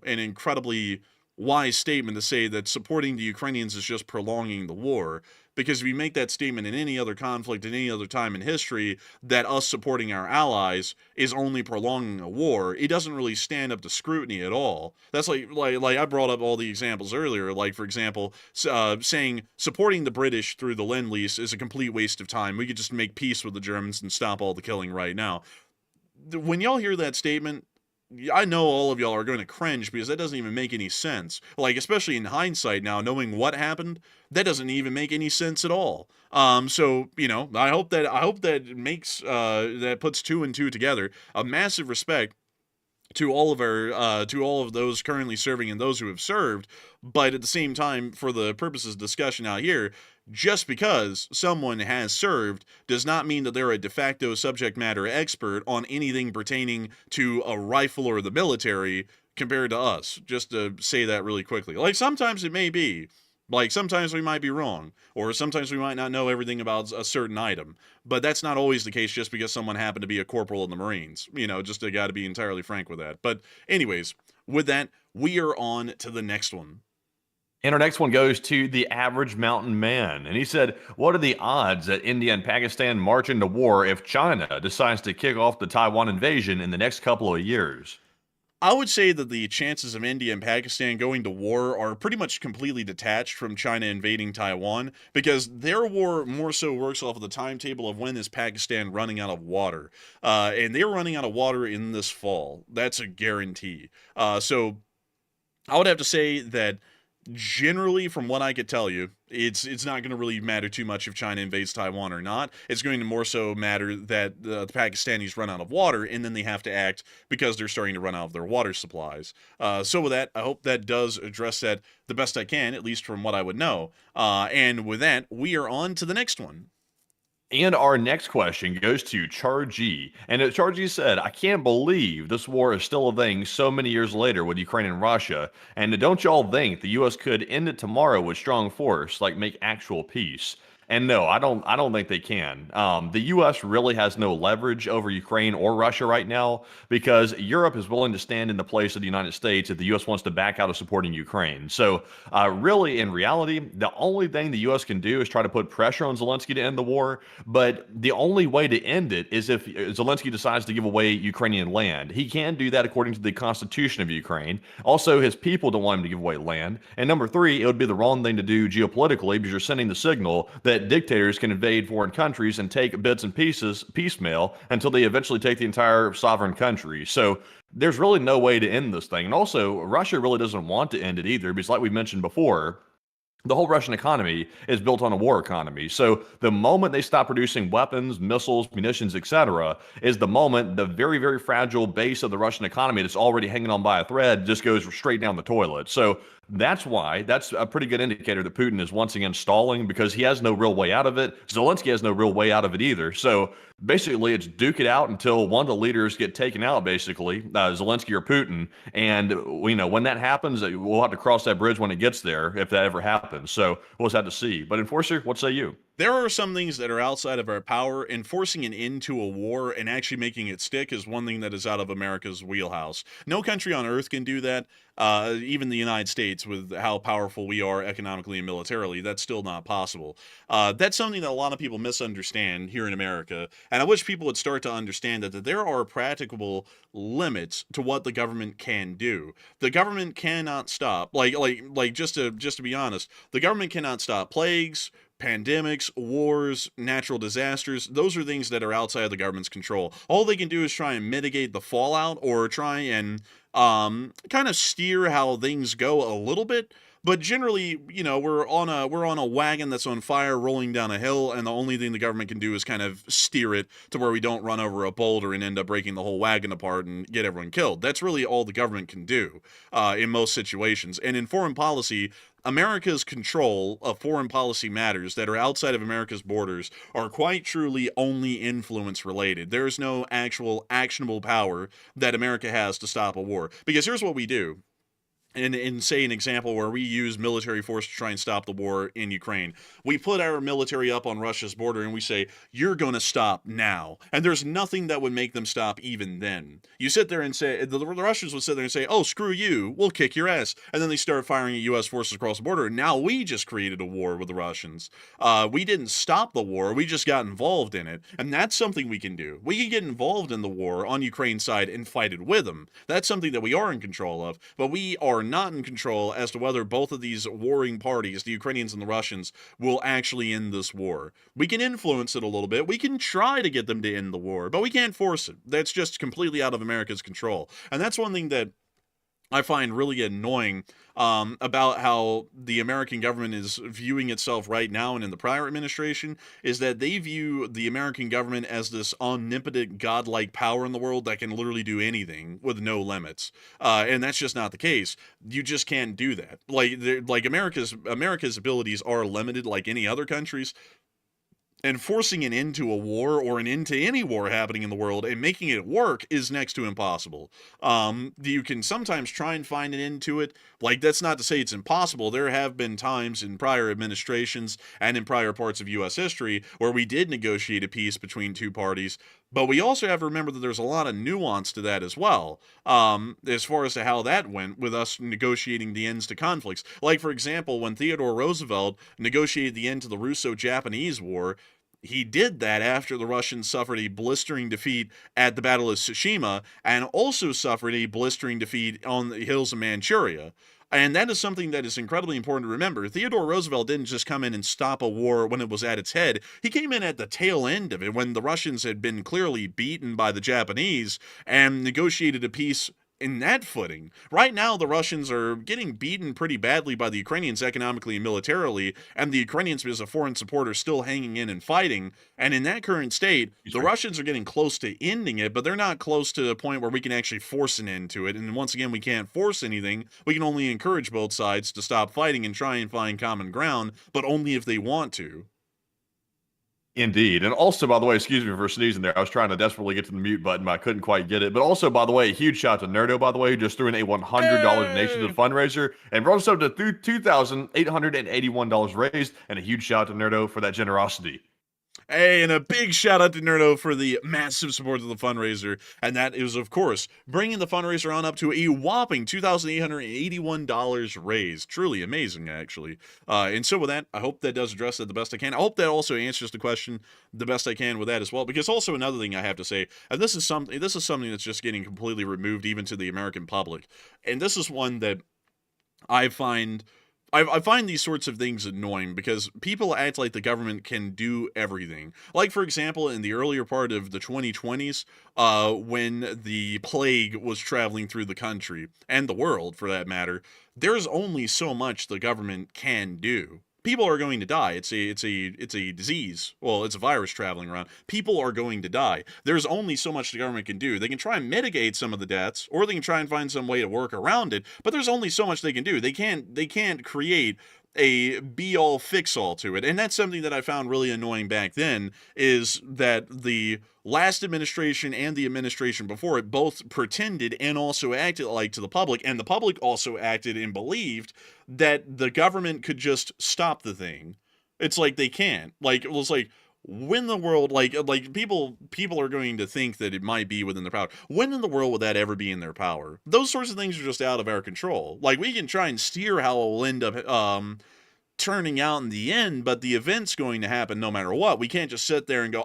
incredibly wise statement to say that supporting the Ukrainians is just prolonging the war. Because if you make that statement in any other conflict, in any other time in history, that us supporting our allies is only prolonging a war, it doesn't really stand up to scrutiny at all. That's like I brought up all the examples earlier. Like, for example, saying supporting the British through the Lend-Lease is a complete waste of time. We could just make peace with the Germans and stop all the killing right now. When y'all hear that statement, I know all of y'all are going to cringe because that doesn't even make any sense. Like, especially in hindsight now, knowing what happened, that doesn't even make any sense at all. So, I hope that makes, that puts 2 and 2 together. A massive respect to all of those currently serving and those who have served, but at the same time, for the purposes of discussion out here, just because someone has served does not mean that they're a de facto subject matter expert on anything pertaining to a rifle or the military compared to us, just to say that really quickly. Like, sometimes it may be, Like, sometimes we might be wrong, or sometimes we might not know everything about a certain item, but that's not always the case just because someone happened to be a corporal in the Marines. Just I got to be entirely frank with that. But anyways, with that, we are on to the next one. And our next one goes to the average mountain man. And he said, what are the odds that India and Pakistan march into war if China decides to kick off the Taiwan invasion in the next couple of years? I would say that the chances of India and Pakistan going to war are pretty much completely detached from China invading Taiwan, because their war more so works off of the timetable of when is Pakistan running out of water. And they're running out of water in this fall. That's a guarantee. So I would have to say that generally, from what I could tell you, it's not going to really matter too much if China invades Taiwan or not. It's going to more so matter that the Pakistanis run out of water, and then they have to act because they're starting to run out of their water supplies. So with that, I hope that does address that the best I can, at least from what I would know. And with that, we are on to the next one. And our next question goes to Chargy. And Chargy said, I can't believe this war is still a thing so many years later with Ukraine and Russia. And don't y'all think the U.S. could end it tomorrow with strong force, like make actual peace? And no, I don't think they can. The U.S. really has no leverage over Ukraine or Russia right now because Europe is willing to stand in the place of the United States if the U.S. wants to back out of supporting Ukraine. So really, in reality, the only thing the U.S. can do is try to put pressure on Zelensky to end the war. But the only way to end it is if Zelensky decides to give away Ukrainian land. He can do that according to the Constitution of Ukraine. Also, his people don't want him to give away land. And number three, it would be the wrong thing to do geopolitically because you're sending the signal that dictators can invade foreign countries and take bits and pieces piecemeal until they eventually take the entire sovereign country. So there's really no way to end this thing. And also, Russia really doesn't want to end it either because, like we mentioned before, the whole Russian economy is built on a war economy. So the moment they stop producing weapons, missiles, munitions, etc., is the moment the very, very fragile base of the Russian economy that's already hanging on by a thread just goes straight down the toilet. So that's why that's a pretty good indicator that Putin is once again stalling because he has no real way out of it. Zelensky has no real way out of it either. So basically, it's duke it out until one of the leaders get taken out, basically, Zelensky or Putin. And, when that happens, we'll have to cross that bridge when it gets there, if that ever happens. So we'll just have to see. But Enforcer, what say you? There are some things that are outside of our power, and forcing an end to a war and actually making it stick is one thing that is out of America's wheelhouse. No country on earth can do that. Even the United States, with how powerful we are economically and militarily, that's still not possible. That's something that a lot of people misunderstand here in America, and I wish people would start to understand that there are practicable limits to what the government can do. The government cannot stop, just to be honest, the government cannot stop plagues, pandemics, wars, natural disasters. Those are things that are outside of the government's control. All they can do is try and mitigate the fallout or try and kind of steer how things go a little bit. But generally, we're on a wagon that's on fire rolling down a hill, and the only thing the government can do is kind of steer it to where we don't run over a boulder and end up breaking the whole wagon apart and get everyone killed. That's really all the government can do in most situations. And in foreign policy, America's control of foreign policy matters that are outside of America's borders are quite truly only influence related. There is no actual actionable power that America has to stop a war. Because here's what we do. In say an example where we use military force to try and stop the war in Ukraine, we put our military up on Russia's border and we say, you're going to stop now. And there's nothing that would make them stop even then. You sit there and say, the Russians would sit there and say, oh, screw you, we'll kick your ass. And then they start firing at U.S. forces across the border. And now we just created a war with the Russians. We didn't stop the war, we just got involved in it. And that's something we can do. We can get involved in the war on Ukraine's side and fight it with them. That's something that we are in control of. But we are not in control as to whether both of these warring parties, the Ukrainians and the Russians, will actually end this war. We can influence it a little bit. We can try to get them to end the war, but we can't force it. That's just completely out of America's control. And that's one thing that I find really annoying about how the American government is viewing itself right now and in the prior administration, is that they view the American government as this omnipotent, godlike power in the world that can literally do anything with no limits. And that's just not the case. You just can't do that. Like America's abilities are limited like any other country's. And forcing an end to a war or an end to any war happening in the world and making it work is next to impossible. You can sometimes try and find an end to it. Like, that's not to say it's impossible. There have been times in prior administrations and in prior parts of U.S. history where we did negotiate a peace between two parties. But we also have to remember that there's a lot of nuance to that as well, as far as to how that went with us negotiating the ends to conflicts. Like, for example, when Theodore Roosevelt negotiated the end to the Russo-Japanese War, he did that after the Russians suffered a blistering defeat at the Battle of Tsushima and also suffered a blistering defeat on the hills of Manchuria. And that is something that is incredibly important to remember. Theodore Roosevelt didn't just come in and stop a war when it was at its head. He came in at the tail end of it when the Russians had been clearly beaten by the Japanese and negotiated a peace in that footing. Right now, the Russians are getting beaten pretty badly by the Ukrainians economically and militarily, and the Ukrainians, as a foreign support, are still hanging in and fighting. And in that current state, the Russians are getting close to ending it, but they're not close to the point where we can actually force an end to it. And once again, we can't force anything. We can only encourage both sides to stop fighting and try and find common ground, but only if they want to. Indeed. And also, by the way, excuse me for sneezing there. I was trying to desperately get to the mute button, but I couldn't quite get it. But also, by the way, a huge shout out to Nerdo, by the way, who just threw in a $100 donation to the fundraiser and brought us up to $2,881 raised. And a huge shout out to Nerdo for that generosity. Hey, and a big shout out to Nerdo for the massive support of the fundraiser. And that is, of course, bringing the fundraiser on up to a whopping $2,881 raised. Truly amazing, actually. And so with that, I hope that does address that the best I can. I hope that also answers the question the best I can with that as well. Because also another thing I have to say, and this is something that's just getting completely removed even to the American public. And this is one that I find these sorts of things annoying because people act like the government can do everything. Like, for example, in the earlier part of the 2020s, when the plague was traveling through the country, and the world for that matter, there's only so much the government can do. People are going to die. It's a disease. Well, it's a virus traveling around. People are going to die. There's only so much the government can do. They can try and mitigate some of the deaths, or they can try and find some way to work around it, but there's only so much they can do. They can't create a be-all, fix-all to it. And that's something that I found really annoying back then, is that the last administration and the administration before it both pretended and also acted like to the public, and the public also acted and believed that the government could just stop the thing. It's like they can't. Like, it was like, when the world, like people are going to think that it might be within their power. When in the world would that ever be in their power? Those sorts of things are just out of our control. Like, we can try and steer how it will end up turning out in the end, but the event's going to happen no matter what. We can't just sit there and go,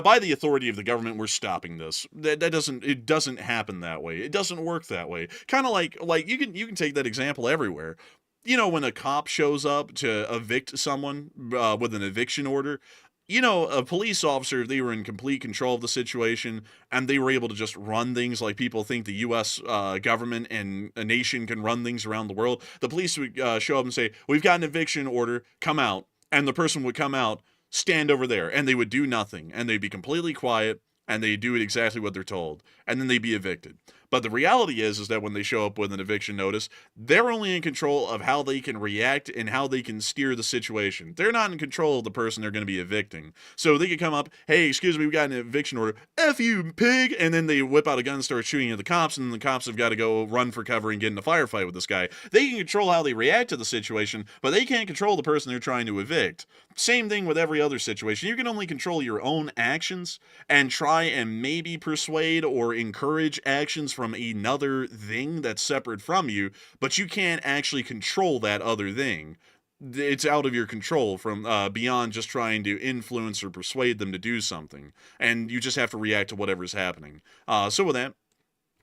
by the authority of the government, we're stopping this. It doesn't happen that way. It doesn't work that way. Kind of like you can take that example everywhere. You know, when a cop shows up to evict someone with an eviction order, you know, a police officer, if they were in complete control of the situation and they were able to just run things like people think the U.S. Government and a nation can run things around the world, the police would show up and say, we've got an eviction order, come out. And the person would come out, stand over there, and they would do nothing. And they'd be completely quiet, and they'd do exactly what they're told. And then they'd be evicted. But the reality is that when they show up with an eviction notice, they're only in control of how they can react and how they can steer the situation. They're not in control of the person they're going to be evicting. So they could come up, hey, excuse me, we got an eviction order. F you, pig! And then they whip out a gun and start shooting at the cops, and the cops have got to go run for cover and get in a firefight with this guy. They can control how they react to the situation, but they can't control the person they're trying to evict. Same thing with every other situation. You can only control your own actions and try and maybe persuade or encourage actions from another thing that's separate from you, but you can't actually control that other thing. It's out of your control from beyond just trying to influence or persuade them to do something, and you just have to react to whatever's happening. So with that,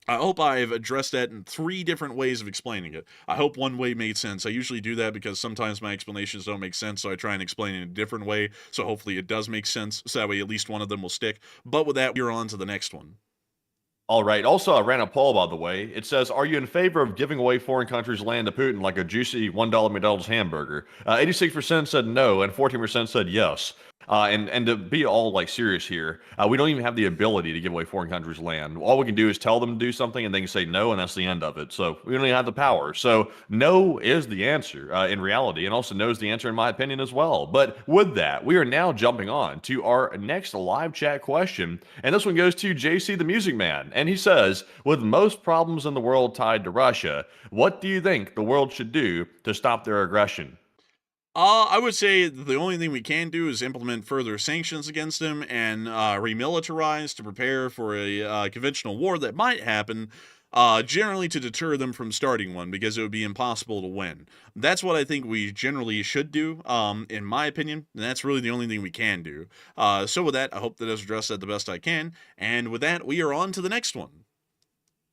I hope I've addressed that in 3 different ways of explaining it. I hope one way made sense. I usually do that because sometimes my explanations don't make sense, so I try and explain it in a different way, so hopefully it does make sense, so that way at least one of them will stick. But with that, we're on to the next one. All right. Also, I ran a poll, by the way. It says, are you in favor of giving away foreign countries' land to Putin like a juicy $1 McDonald's hamburger? 86% said no, and 14% said yes. And to be all like serious here, we don't even have the ability to give away foreign countries land. All we can do is tell them to do something, and they can say no, and that's the end of it. So we don't even have the power. So no is the answer in reality, and also no is the answer in my opinion as well. But with that, we are now jumping on to our next live chat question, and this one goes to JC the Music Man, and he says, with most problems in the world tied to Russia, what do you think the world should do to stop their aggression? I would say the only thing we can do is implement further sanctions against them and remilitarize to prepare for a conventional war that might happen, generally to deter them from starting one because it would be impossible to win. That's what I think we generally should do, in my opinion, and that's really the only thing we can do. So with that, I hope that I've addressed that the best I can, and with that, we are on to the next one.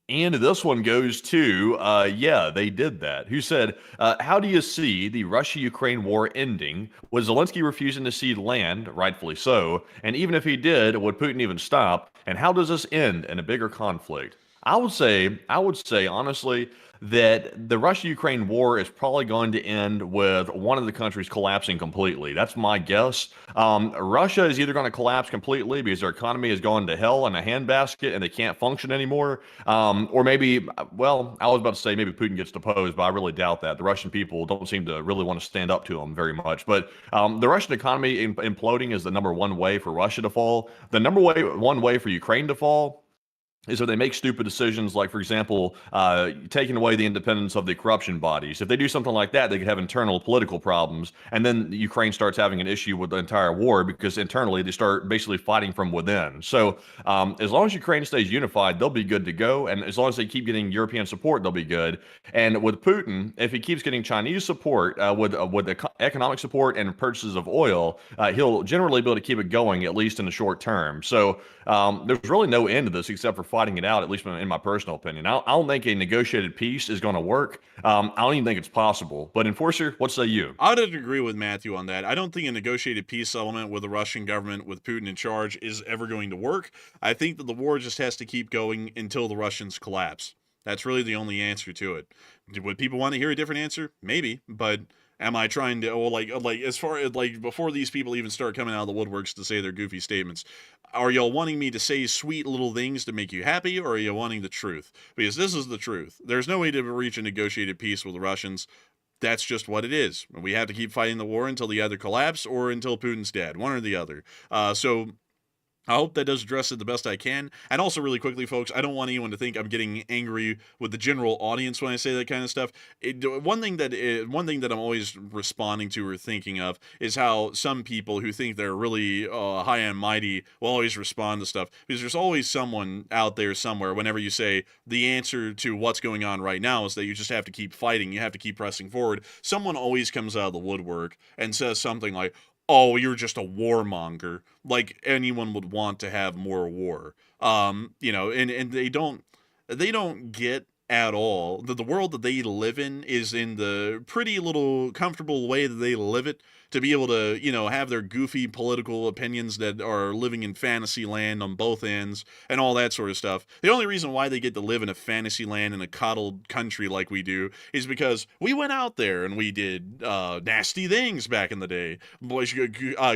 And this one goes to, yeah, they did that. Who said, how do you see the Russia-Ukraine war ending? Was Zelensky refusing to cede land, rightfully so? And even if he did, would Putin even stop? And how does this end in a bigger conflict? I would say honestly that the Russia-Ukraine war is probably going to end with one of the countries collapsing completely. That's my guess. Russia is either going to collapse completely because their economy is going to hell in a handbasket and they can't function anymore, or maybe, well, I was about to say maybe Putin gets deposed, but I really doubt that. The Russian people don't seem to really want to stand up to him very much. But the Russian economy imploding is the number one way for Russia to fall. The one way for Ukraine to fall is if they make stupid decisions, like, for example, taking away the independence of the corruption bodies. If they do something like that, they could have internal political problems, and then Ukraine starts having an issue with the entire war because internally they start basically fighting from within. So as long as Ukraine stays unified, they'll be good to go, and as long as they keep getting European support, they'll be good. And with Putin, if he keeps getting Chinese support with economic support and purchases of oil, he'll generally be able to keep it going, at least in the short term. So there's really no end to this except for fighting it out, at least in my personal opinion. I don't think a negotiated peace is going to work. I don't even think it's possible. But Enforcer, what say you? I would agree with Matthew on that. I don't think a negotiated peace settlement with the Russian government with Putin in charge is ever going to work. I think that the war just has to keep going until the Russians collapse. That's really the only answer to it. Would people want to hear a different answer? Maybe, but am I trying to, well, like as far as like before these people even start coming out of the woodworks to say their goofy statements, are y'all wanting me to say sweet little things to make you happy, or are you wanting the truth? Because this is the truth. There's no way to reach a negotiated peace with the Russians. That's just what it is. We have to keep fighting the war until they either collapse or until Putin's dead, one or the other. So I hope that does address it the best I can. And also, really quickly, folks, I don't want anyone to think I'm getting angry with the general audience when I say that kind of stuff. One thing that I'm always responding to or thinking of is how some people who think they're really high and mighty will always respond to stuff. Because there's always someone out there somewhere, whenever you say the answer to what's going on right now is that you just have to keep fighting, you have to keep pressing forward, someone always comes out of the woodwork and says something like, oh, you're just a warmonger. Like anyone would want to have more war. And they don't get at all that the world that they live in is in the pretty little comfortable way that they live it, to be able to, have their goofy political opinions that are living in fantasy land on both ends and all that sort of stuff. The only reason why they get to live in a fantasy land in a coddled country like we do is because we went out there and we did nasty things back in the day.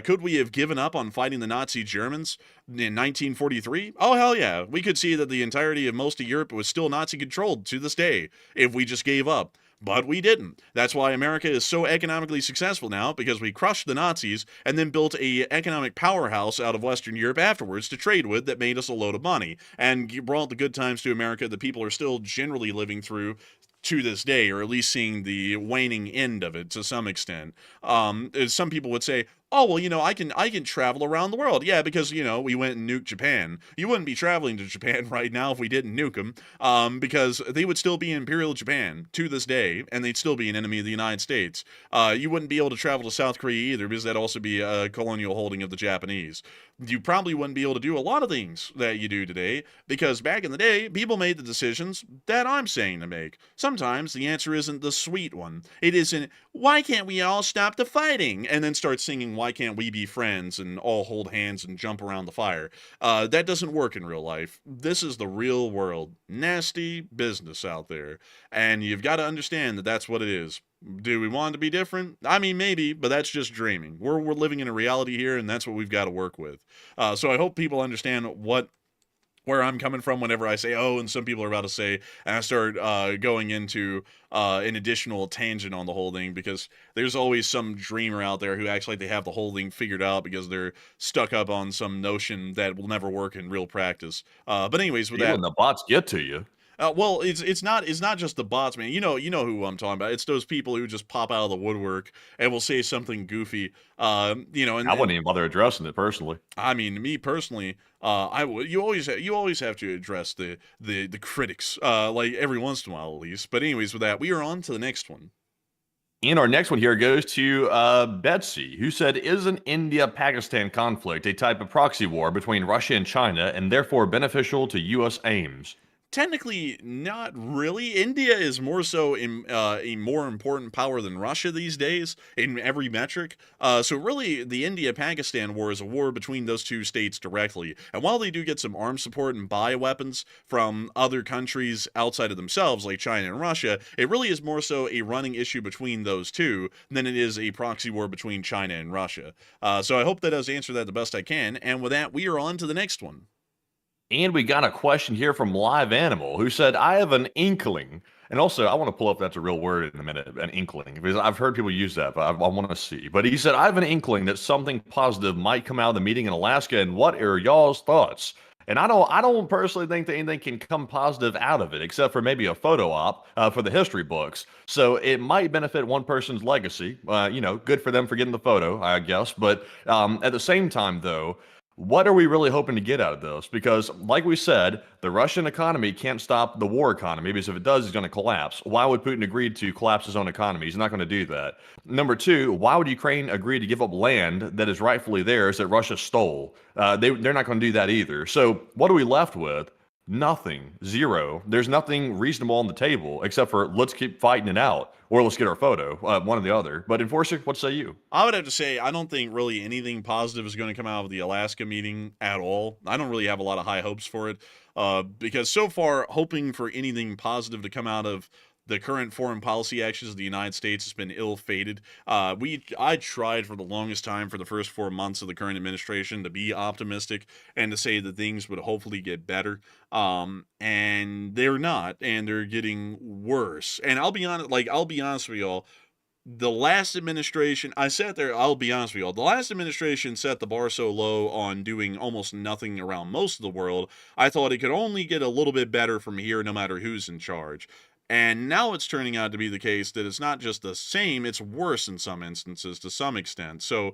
Could we have given up on fighting the Nazi Germans in 1943? Oh, hell yeah. We could see that the entirety of most of Europe was still Nazi controlled to this day if we just gave up. But we didn't. That's why America is so economically successful now, because we crushed the Nazis and then built a economic powerhouse out of Western Europe afterwards to trade with that made us a load of money and brought the good times to America that people are still generally living through to this day, or at least seeing the waning end of it to some extent. Some people would say, oh, well, I can travel around the world. Yeah, because, we went and nuked Japan. You wouldn't be traveling to Japan right now if we didn't nuke them, because they would still be Imperial Japan to this day, and they'd still be an enemy of the United States. You wouldn't be able to travel to South Korea either, because that'd also be a colonial holding of the Japanese. You probably wouldn't be able to do a lot of things that you do today, because back in the day, people made the decisions that I'm saying to make. Sometimes the answer isn't the sweet one. It isn't, why can't we all stop the fighting? And then start singing, why can't we be friends and all hold hands and jump around the fire? That doesn't work in real life. This is the real world. Nasty business out there. And you've got to understand that that's what it is. Do we want it to be different? I mean, maybe, but that's just dreaming. We're living in a reality here, and that's what we've got to work with. So I hope people understand where I'm coming from whenever I say, oh, and some people are about to say, and I start going into an additional tangent on the whole thing, because there's always some dreamer out there who acts like they have the whole thing figured out because they're stuck up on some notion that will never work in real practice. But anyways, with that, Even the bots get to you. well, it's not just the bots, man. You know who I'm talking about. It's those people who just pop out of the woodwork and will say something goofy. And I wouldn't even bother addressing it personally. I mean, me personally, I would. You always have to address the critics, like every once in a while at least. But anyways, with that, we are on to the next one. And our next one here goes to Betsy, who said, is an India-Pakistan conflict a type of proxy war between Russia and China and therefore beneficial to U.S. aims? Technically, not really. India is more so a more important power than Russia these days in every metric. So really, the India-Pakistan war is a war between those two states directly. And while they do get some arms support and buy weapons from other countries outside of themselves, like China and Russia, it really is more so a running issue between those two than it is a proxy war between China and Russia. So I hope that does answer that the best I can. And with that, we are on to the next one. And we got a question here from Live Animal, who said, I have an inkling. And also, I want to pull up that's a real word in a minute, an inkling, because I've heard people use that, but I want to see. But he said, I have an inkling that something positive might come out of the meeting in Alaska, and what are y'all's thoughts? And I don't personally think that anything can come positive out of it, except for maybe a photo op for the history books. So it might benefit one person's legacy. Good for them for getting the photo, I guess. But at the same time, though, what are we really hoping to get out of this? Because, like we said, the Russian economy can't stop the war economy, because if it does, it's going to collapse. Why would Putin agree to collapse his own economy? He's not going to do that. Number two, why would Ukraine agree to give up land that is rightfully theirs that Russia stole? They're not going to do that either. So what are we left with? Nothing. Zero. There's nothing reasonable on the table except for let's keep fighting it out, or let's get our photo, one or the other. But Enforcer, what say you? I would have to say I don't think really anything positive is going to come out of the Alaska meeting at all. I don't really have a lot of high hopes for it, because so far hoping for anything positive to come out of the current foreign policy actions of the United States has been ill-fated. I tried for the longest time for the first 4 months of the current administration to be optimistic and to say that things would hopefully get better. And they're not, and they're getting worse. And I'll be honest with y'all. The last administration, I'll be honest with y'all, the last administration set the bar so low on doing almost nothing around most of the world, I thought it could only get a little bit better from here no matter who's in charge. And now it's turning out to be the case that it's not just the same, it's worse in some instances to some extent. So,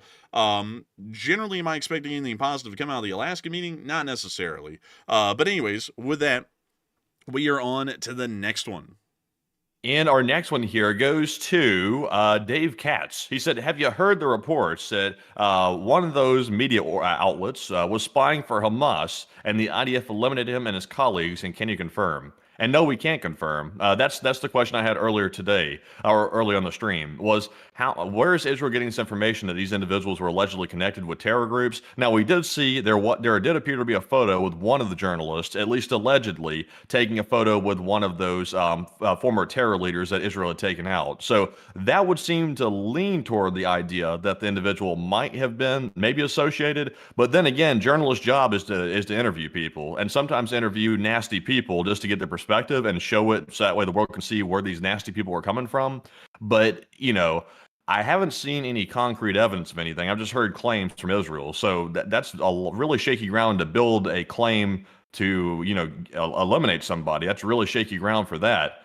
generally, am I expecting anything positive to come out of the Alaska meeting? Not necessarily. But anyways, with that, we are on to the next one. And our next one here goes to Dave Katz. He said, have you heard the reports that one of those media outlets was spying for Hamas and the IDF eliminated him and his colleagues, and can you confirm? And no, we can't confirm. That's the question I had earlier today, or early on the stream, was where is Israel getting this information that these individuals were allegedly connected with terror groups? Now, we did see there did appear to be a photo with one of the journalists, at least allegedly, taking a photo with one of those former terror leaders that Israel had taken out. So that would seem to lean toward the idea that the individual might have been maybe associated. But then again, journalists' job is to interview people, and sometimes interview nasty people just to get their perspective and show it so that way the world can see where these nasty people are coming from. But, I haven't seen any concrete evidence of anything. I've just heard claims from Israel. So that's a really shaky ground to build a claim to, eliminate somebody. That's really shaky ground for that.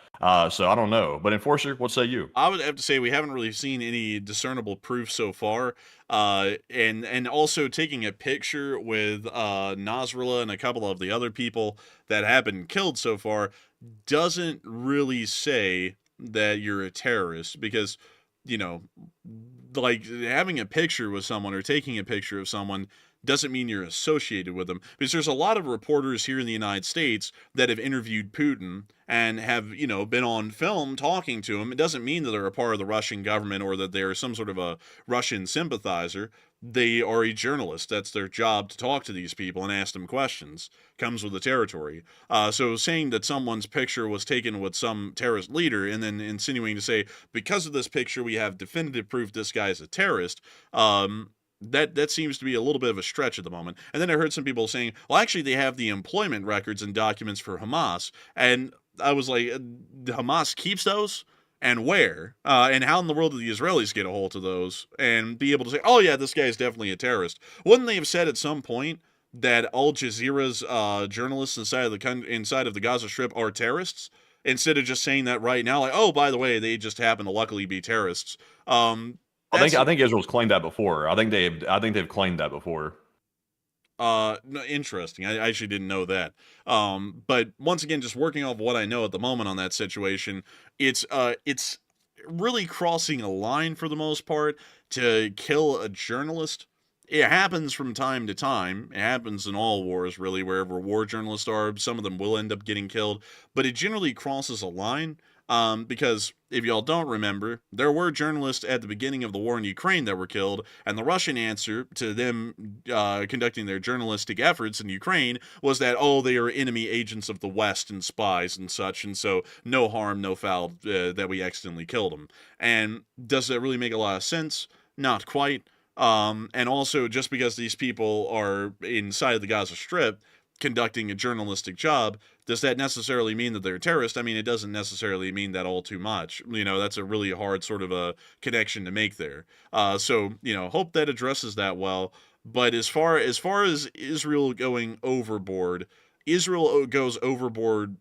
So I don't know. But Enforcer, what say you? I would have to say we haven't really seen any discernible proof so far. And also taking a picture with Nasrallah and a couple of the other people that have been killed so far doesn't really say that you're a terrorist, because like having a picture with someone or taking a picture of someone doesn't mean you're associated with them. Because there's a lot of reporters here in the United States that have interviewed Putin and have, been on film talking to him. It doesn't mean that they're a part of the Russian government or that they're some sort of a Russian sympathizer. They are a journalist. That's their job, to talk to these people and ask them questions. Comes with the territory. So saying that someone's picture was taken with some terrorist leader and then insinuating to say, because of this picture, we have definitive proof this guy is a terrorist, that seems to be a little bit of a stretch at the moment. And then I heard some people saying, well, actually, they have the employment records and documents for Hamas. And I was like, Hamas keeps those? And where? And how in the world do the Israelis get a hold of those and be able to say, oh, yeah, this guy is definitely a terrorist? Wouldn't they have said at some point that Al Jazeera's journalists inside of the Gaza Strip are terrorists? Instead of just saying that right now, like, oh, by the way, they just happen to luckily be terrorists. I think Israel's claimed that before. I think they've claimed that before. No, interesting. I actually didn't know that. But once again, just working off what I know at the moment on that situation, it's really crossing a line for the most part to kill a journalist. It happens from time to time. It happens in all wars, really, wherever war journalists are. Some of them will end up getting killed, but it generally crosses a line. Because if y'all don't remember, there were journalists at the beginning of the war in Ukraine that were killed, and the Russian answer to them conducting their journalistic efforts in Ukraine was that, oh, they are enemy agents of the West and spies and such, and so no harm, no foul, that we accidentally killed them. And does that really make a lot of sense? Not quite. And also, just because these people are inside of the Gaza Strip conducting a journalistic job, does that necessarily mean that they're terrorists? I mean, it doesn't necessarily mean that all too much. That's a really hard sort of a connection to make there. So, hope that addresses that well. But as far as Israel going overboard, Israel goes overboard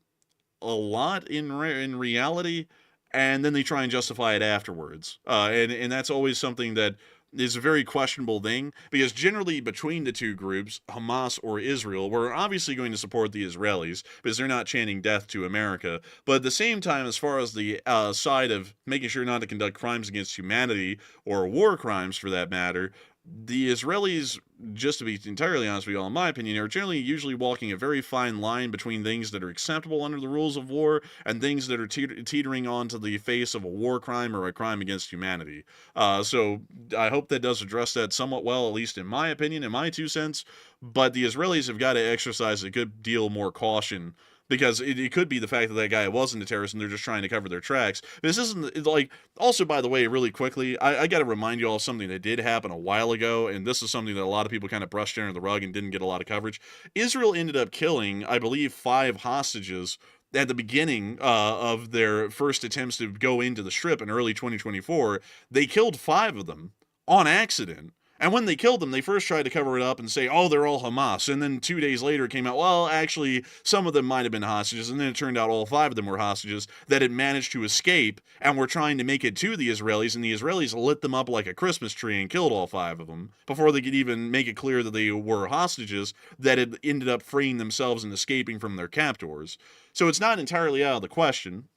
a lot in reality, and then they try and justify it afterwards. And that's always something that is a very questionable thing, because generally between the two groups, Hamas or Israel, we're obviously going to support the Israelis because they're not chanting death to America. But at the same time, as far as the side of making sure not to conduct crimes against humanity or war crimes for that matter, the Israelis, just to be entirely honest with you all, in my opinion, are generally usually walking a very fine line between things that are acceptable under the rules of war and things that are teetering onto the face of a war crime or a crime against humanity. So I hope that does address that somewhat well, at least in my opinion, in my 2 cents. But the Israelis have got to exercise a good deal more caution, because it could be the fact that that guy wasn't a terrorist and they're just trying to cover their tracks. This isn't, like, also, by the way, really quickly, I got to remind you all of something that did happen a while ago, and this is something that a lot of people kind of brushed under the rug and didn't get a lot of coverage. Israel ended up killing, I believe, 5 hostages at the beginning of their first attempts to go into the Strip in early 2024. They killed 5 of them on accident. And when they killed them, they first tried to cover it up and say, oh, they're all Hamas. And then 2 days later it came out, well, actually, some of them might have been hostages. And then it turned out all 5 of them were hostages that had managed to escape and were trying to make it to the Israelis. And the Israelis lit them up like a Christmas tree and killed all 5 of them before they could even make it clear that they were hostages that had ended up freeing themselves and escaping from their captors. So it's not entirely out of the question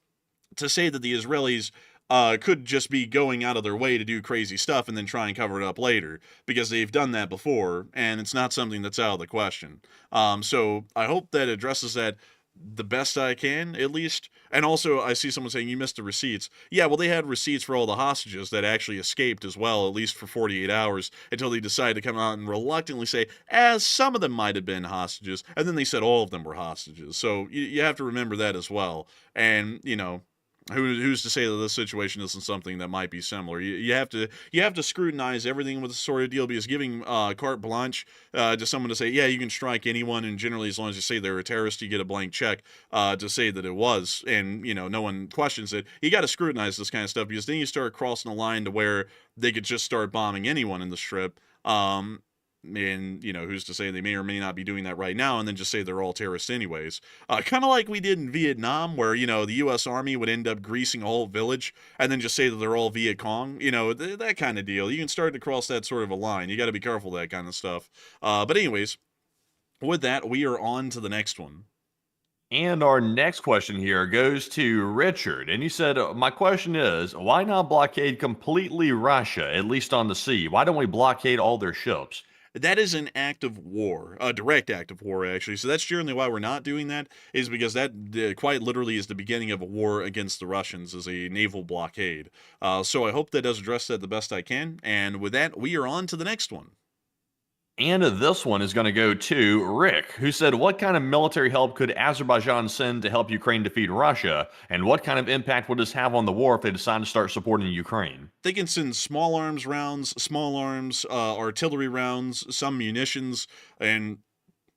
to say that the Israelis could just be going out of their way to do crazy stuff and then try and cover it up later, because they've done that before, and it's not something that's out of the question. So I hope that addresses that the best I can, at least. And also, I see someone saying, you missed the receipts. Yeah, well, they had receipts for all the hostages that actually escaped as well, at least for 48 hours, until they decided to come out and reluctantly say, some of them might have been hostages, and then they said all of them were hostages. So you have to remember that as well. And, who's to say that this situation isn't something that might be similar? You have to scrutinize everything with this sort of deal, because giving carte blanche to someone to say, yeah, you can strike anyone, and generally as long as you say they're a terrorist, you get a blank check to say that it was, and no one questions it. You got to scrutinize this kind of stuff, because then you start crossing a line to where they could just start bombing anyone in the Strip. And, who's to say they may or may not be doing that right now, and then just say they're all terrorists anyways. Kind of like we did in Vietnam, where, the U.S. Army would end up greasing a whole village and then just say that they're all Viet Cong. That kind of deal. You can start to cross that sort of a line. You got to be careful of that kind of stuff. But anyways, with that, we are on to the next one. And our next question here goes to Richard. And he said, my question is, why not blockade completely Russia, at least on the sea? Why don't we blockade all their ships? that is an act of war, a direct act of war, actually. So that's generally why we're not doing that, is because that quite literally is the beginning of a war against the Russians, as a naval blockade. So I hope that does address that the best I can. And with that, we are on to the next one. And this one is going to go to Rick, who said, what kind of military help could Azerbaijan send to help Ukraine defeat Russia? And what kind of impact would this have on the war if they decide to start supporting Ukraine? They can send small arms rounds, small arms, artillery rounds, some munitions, and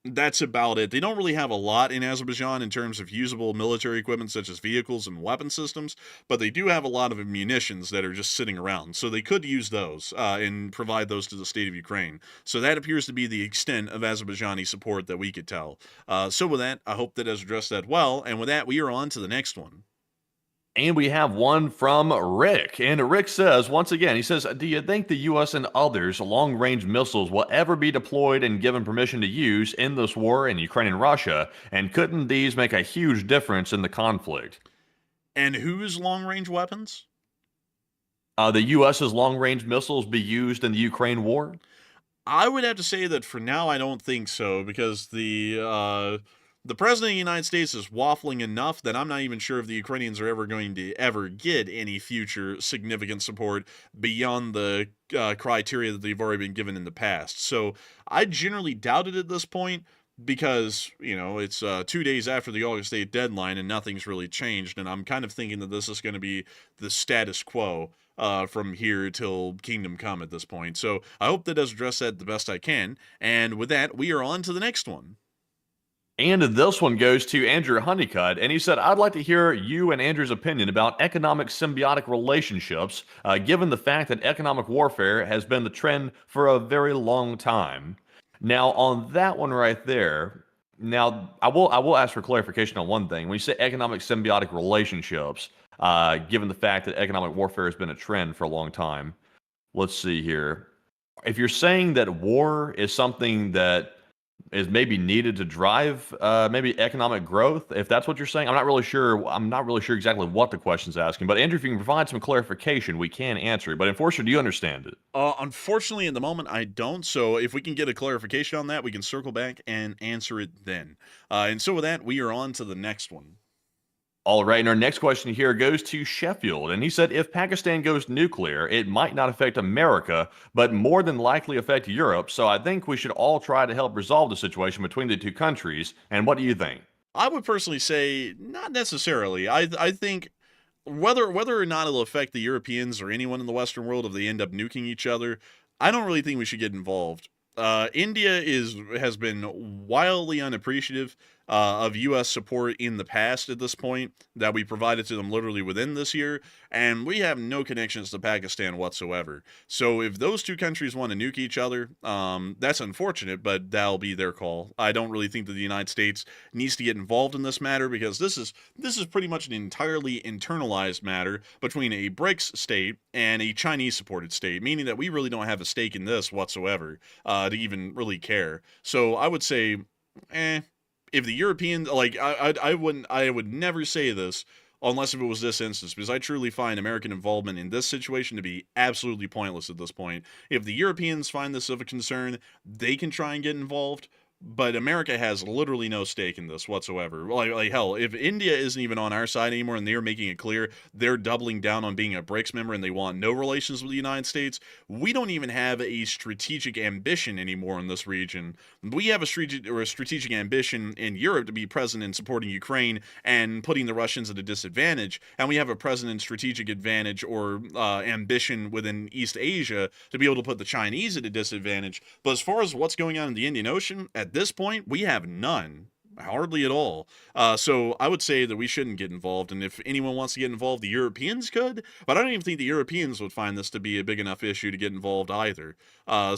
that's about it. They don't really have a lot in Azerbaijan in terms of usable military equipment such as vehicles and weapon systems, but they do have a lot of munitions that are just sitting around. So they could use those and provide those to the state of Ukraine. So that appears to be the extent of Azerbaijani support that we could tell. So with that, I hope that has addressed that well. And with that, we are on to the next one. And we have one from Rick. And Rick says, once again, he says, do you think the U.S. and others long-range missiles will ever be deployed and given permission to use in this war in Ukraine and Russia? And couldn't these make a huge difference in the conflict? And whose long-range weapons? The U.S.'s long-range missiles be used in the Ukraine war? I would have to say that for now, I don't think so, because the president of the United States is waffling enough that I'm not even sure if the Ukrainians are ever going to ever get any future significant support beyond the criteria that they've already been given in the past. So I generally doubt it at this point because, it's 2 days after the August 8th deadline and nothing's really changed. And I'm kind of thinking that this is going to be the status quo from here till Kingdom Come at this point. So I hope that does address that the best I can. And with that, we are on to the next one. And this one goes to Andrew Honeycutt, and he said, I'd like to hear you and Andrew's opinion about economic symbiotic relationships, given the fact that economic warfare has been the trend for a very long time. Now, on that one right there, now I will ask for clarification on one thing. When you say economic symbiotic relationships, given the fact that economic warfare has been a trend for a long time, let's see here. If you're saying that war is something that is maybe needed to drive maybe economic growth, if that's what you're saying, I'm not really sure exactly what the question's asking. But Andrew, if you can provide some clarification, we can answer it. But unfortunately, do you understand it? Unfortunately, at the moment, I don't. So if we can get a clarification on that, we can circle back and answer it then. And so with that, we are on to the next one. All right, and our next question here goes to Sheffield, and he said, if Pakistan goes nuclear, it might not affect America, but more than likely affect Europe, so I think we should all try to help resolve the situation between the two countries, and what do you think? I would personally say not necessarily. I think whether or not it'll affect the Europeans or anyone in the Western world if they end up nuking each other, I don't really think we should get involved. India has been wildly unappreciative of U.S. support in the past at this point that we provided to them literally within this year, and we have no connections to Pakistan whatsoever. So if those two countries want to nuke each other, that's unfortunate, but that'll be their call. I don't really think that the United States needs to get involved in this matter because this is pretty much an entirely internalized matter between a BRICS state and a Chinese-supported state, meaning that we really don't have a stake in this whatsoever to even really care. So I would say, if the Europeans, I would never say this unless if it was this instance, because I truly find American involvement in this situation to be absolutely pointless at this point. If the Europeans find this of a concern, they can try and get involved, but America has literally no stake in this whatsoever. Like hell, if India isn't even on our side anymore and they're making it clear they're doubling down on being a BRICS member and they want no relations with the United States, we don't even have a strategic ambition anymore in this region. We have a strategic ambition in Europe to be present in supporting Ukraine and putting the Russians at a disadvantage, and we have a present and strategic advantage or ambition within East Asia to be able to put the Chinese at a disadvantage. But as far as what's going on in the Indian Ocean, at this point, we have none. Hardly at all. So I would say that we shouldn't get involved, and if anyone wants to get involved, the Europeans could, but I don't even think the Europeans would find this to be a big enough issue to get involved either. And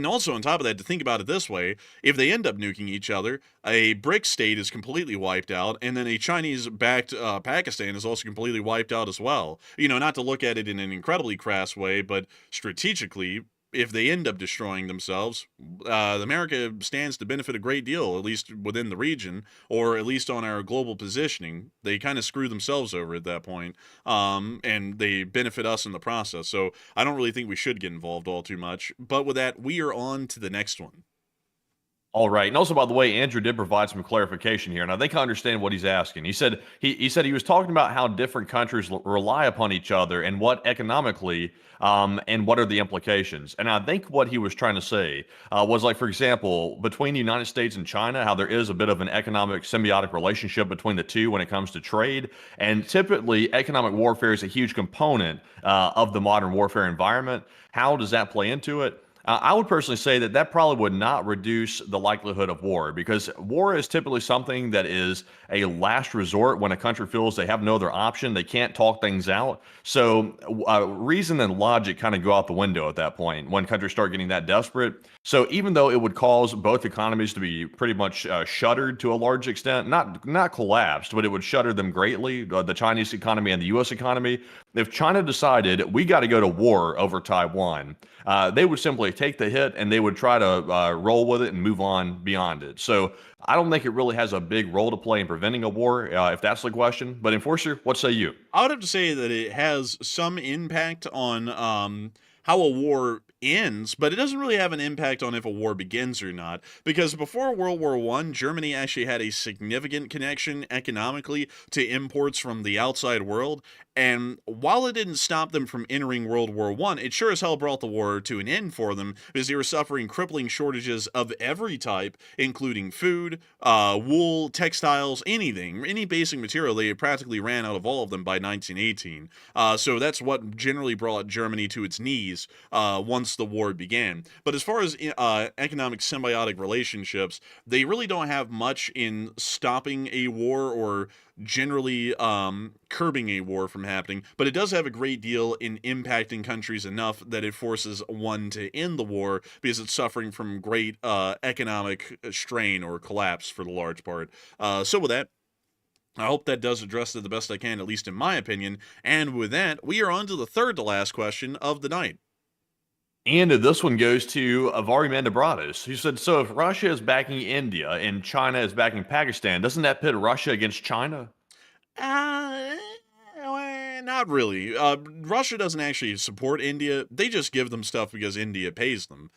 also on top of that, to think about it this way, if they end up nuking each other, a BRICS state is completely wiped out, and then a Chinese-backed Pakistan is also completely wiped out as well. Not to look at it in an incredibly crass way, but strategically, if they end up destroying themselves, America stands to benefit a great deal, at least within the region, or at least on our global positioning. They kind of screw themselves over at that point, and they benefit us in the process. So I don't really think we should get involved all too much. But with that, we are on to the next one. All right. And also, by the way, Andrew did provide some clarification here, and I think I understand what he's asking. He said he was talking about how different countries rely upon each other and what economically, and what are the implications. And I think what he was trying to say was, like, for example, between the United States and China, how there is a bit of an economic symbiotic relationship between the two when it comes to trade. And typically, economic warfare is a huge component of the modern warfare environment. How does that play into it? I would personally say that that probably would not reduce the likelihood of war, because war is typically something that is a last resort when a country feels they have no other option. They can't talk things out. So reason and logic kind of go out the window at that point when countries start getting that desperate. So even though it would cause both economies to be pretty much shuttered to a large extent, not collapsed, but it would shutter them greatly, the Chinese economy and the U.S. economy. If China decided we got to go to war over Taiwan, they would simply take the hit and they would try to roll with it and move on beyond it. So I don't think it really has a big role to play in preventing a war, if that's the question. But Enforcer, what say you? I would have to say that it has some impact on how a war ends, but it doesn't really have an impact on if a war begins or not, because before World War I, Germany actually had a significant connection economically to imports from the outside world, and while it didn't stop them from entering World War I, it sure as hell brought the war to an end for them, because they were suffering crippling shortages of every type, including food, wool, textiles, anything, any basic material. They practically ran out of all of them by 1918. So that's what generally brought Germany to its knees once the war began. But as far as economic symbiotic relationships, they really don't have much in stopping a war or generally curbing a war from happening, but it does have a great deal in impacting countries enough that it forces one to end the war because it's suffering from great economic strain or collapse for the large part. So with that, I hope that does address it the best I can, at least in my opinion. And with that, we are on to the third to last question of the night. And this one goes to Avari Mandabratis, who said, so if Russia is backing India and China is backing Pakistan, doesn't that pit Russia against China? Not really. Russia doesn't actually support India. They just give them stuff because India pays them.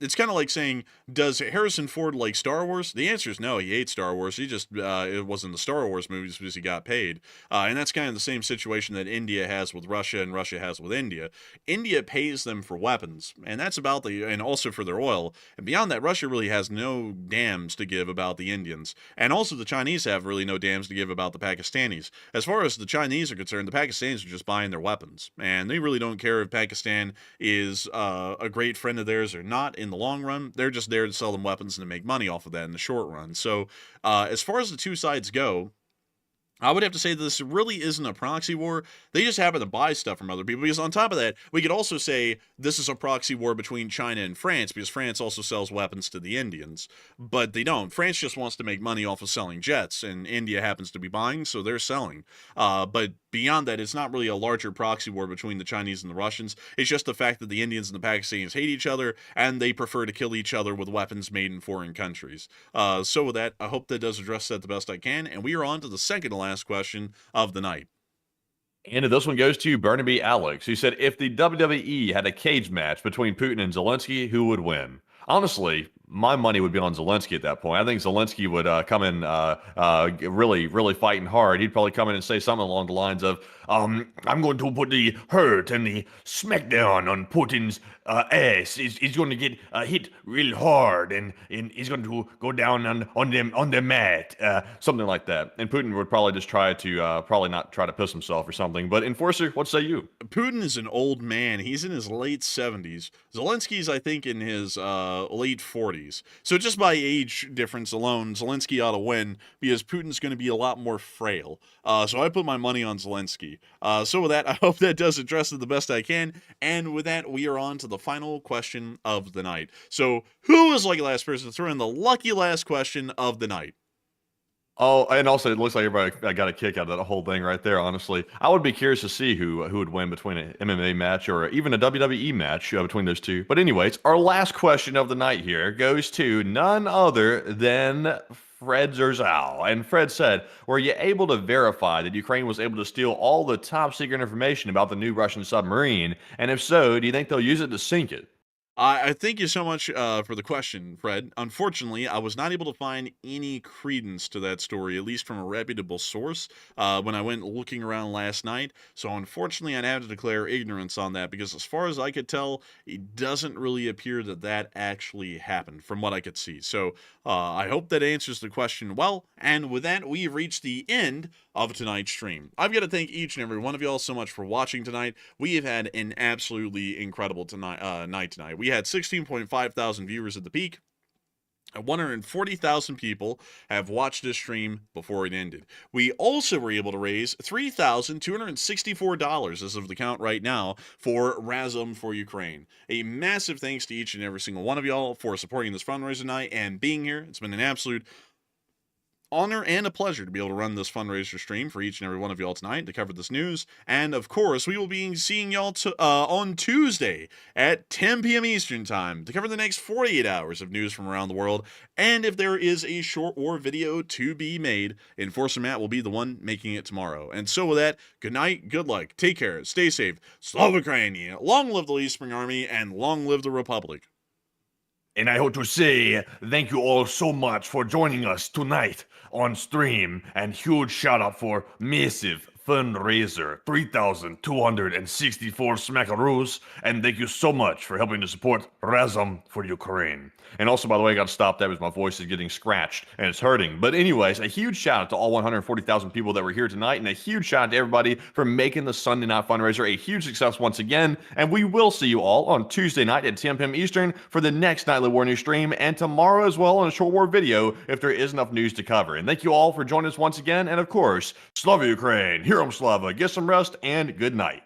It's kind of like saying, does Harrison Ford like Star Wars? The answer is no. He hates Star Wars. He just it was in the Star Wars movies because he got paid. And that's kind of the same situation that India has with Russia and Russia has with India. India pays them for weapons, and that's about and also for their oil. And beyond that, Russia really has no dams to give about the Indians. And also the Chinese have really no dams to give about the Pakistanis. As far as the Chinese are concerned, the Pakistanis are just buying their weapons, and they really don't care if Pakistan is a great friend of theirs or not in the long run. They're just there to sell them weapons and to make money off of that in the short run. So as far as the two sides go, I would have to say that this really isn't a proxy war. They just happen to buy stuff from other people. Because on top of that, we could also say this is a proxy war between China and France, because France also sells weapons to the Indians. But they don't. France just wants to make money off of selling jets, and India happens to be buying, so they're selling. But beyond that, it's not really a larger proxy war between the Chinese and the Russians. It's just the fact that the Indians and the Pakistanis hate each other, and they prefer to kill each other with weapons made in foreign countries. So with that, I hope that does address that the best I can, and we are on to the second to last question of the night. And this one goes to Burnaby Alex, who said, if the WWE had a cage match between Putin and Zelensky, who would win? Honestly, my money would be on Zelensky at that point. I think Zelensky would come in really fighting hard. He'd probably come in and say something along the lines of, I'm going to put the hurt and the smackdown on Putin's ass. He's going to get hit real hard, and he's going to go down on the mat, something like that. And Putin would probably just try to probably not try to piss himself or something. But Enforcer, what say you? Putin is an old man. He's in his late 70s. Zelensky's, I think, in his late 40s. So just by age difference alone, Zelensky ought to win because Putin's going to be a lot more frail. So I put my money on Zelensky. So with that, I hope that does address it the best I can. And with that, we are on to the final question of the night. So who is lucky last person to throw in the lucky last question of the night? Oh, and also it looks like everybody got a kick out of that whole thing right there. Honestly, I would be curious to see who would win between an MMA match or even a WWE match between those two. But anyways, our last question of the night here goes to none other than Fred Zerzal. And Fred said, "Were you able to verify that Ukraine was able to steal all the top secret information about the new Russian submarine? And if so, do you think they'll use it to sink it?" I thank you so much for the question, Fred. Unfortunately, I was not able to find any credence to that story, at least from a reputable source, when I went looking around last night. So, unfortunately, I'd have to declare ignorance on that because, as far as I could tell, it doesn't really appear that that actually happened from what I could see. So, I hope that answers the question well. And with that, we've reached the end of tonight's stream. I've got to thank each and every one of y'all so much for watching tonight. We have had an absolutely incredible night tonight. We had 16.5 thousand viewers at the peak. 140,000 people have watched this stream before it ended. We also were able to raise $3,264 as of the count right now for Razum for Ukraine. A massive thanks to each and every single one of y'all for supporting this fundraiser tonight and being here. It's been an absolute honor and a pleasure to be able to run this fundraiser stream for each and every one of y'all tonight to cover this news. And of course, we will be seeing y'all on Tuesday at 10 p.m. Eastern time to cover the next 48 hours of news from around the world. And if there is a short war video to be made, Enforcer Matt will be the one making it tomorrow. And so with that, good night, good luck, take care, stay safe, Slava Ukraine, long live the Lee Spring Army, and long live the Republic. And I hope to say thank you all so much for joining us tonight on stream, and huge shout out for massive fundraiser 3,264 smackaroos, and thank you so much for helping to support Razum for Ukraine. And also, by the way, I got to stop that because my voice is getting scratched and it's hurting. But anyways, a huge shout out to all 140,000 people that were here tonight, and a huge shout out to everybody for making the Sunday night fundraiser a huge success once again. And we will see you all on Tuesday night at 10 p.m. Eastern for the next Nightly War News stream, and tomorrow as well on a short war video if there is enough news to cover. And thank you all for joining us once again, and of course, Slava Ukraine, Heroam Slava, get some rest, and good night.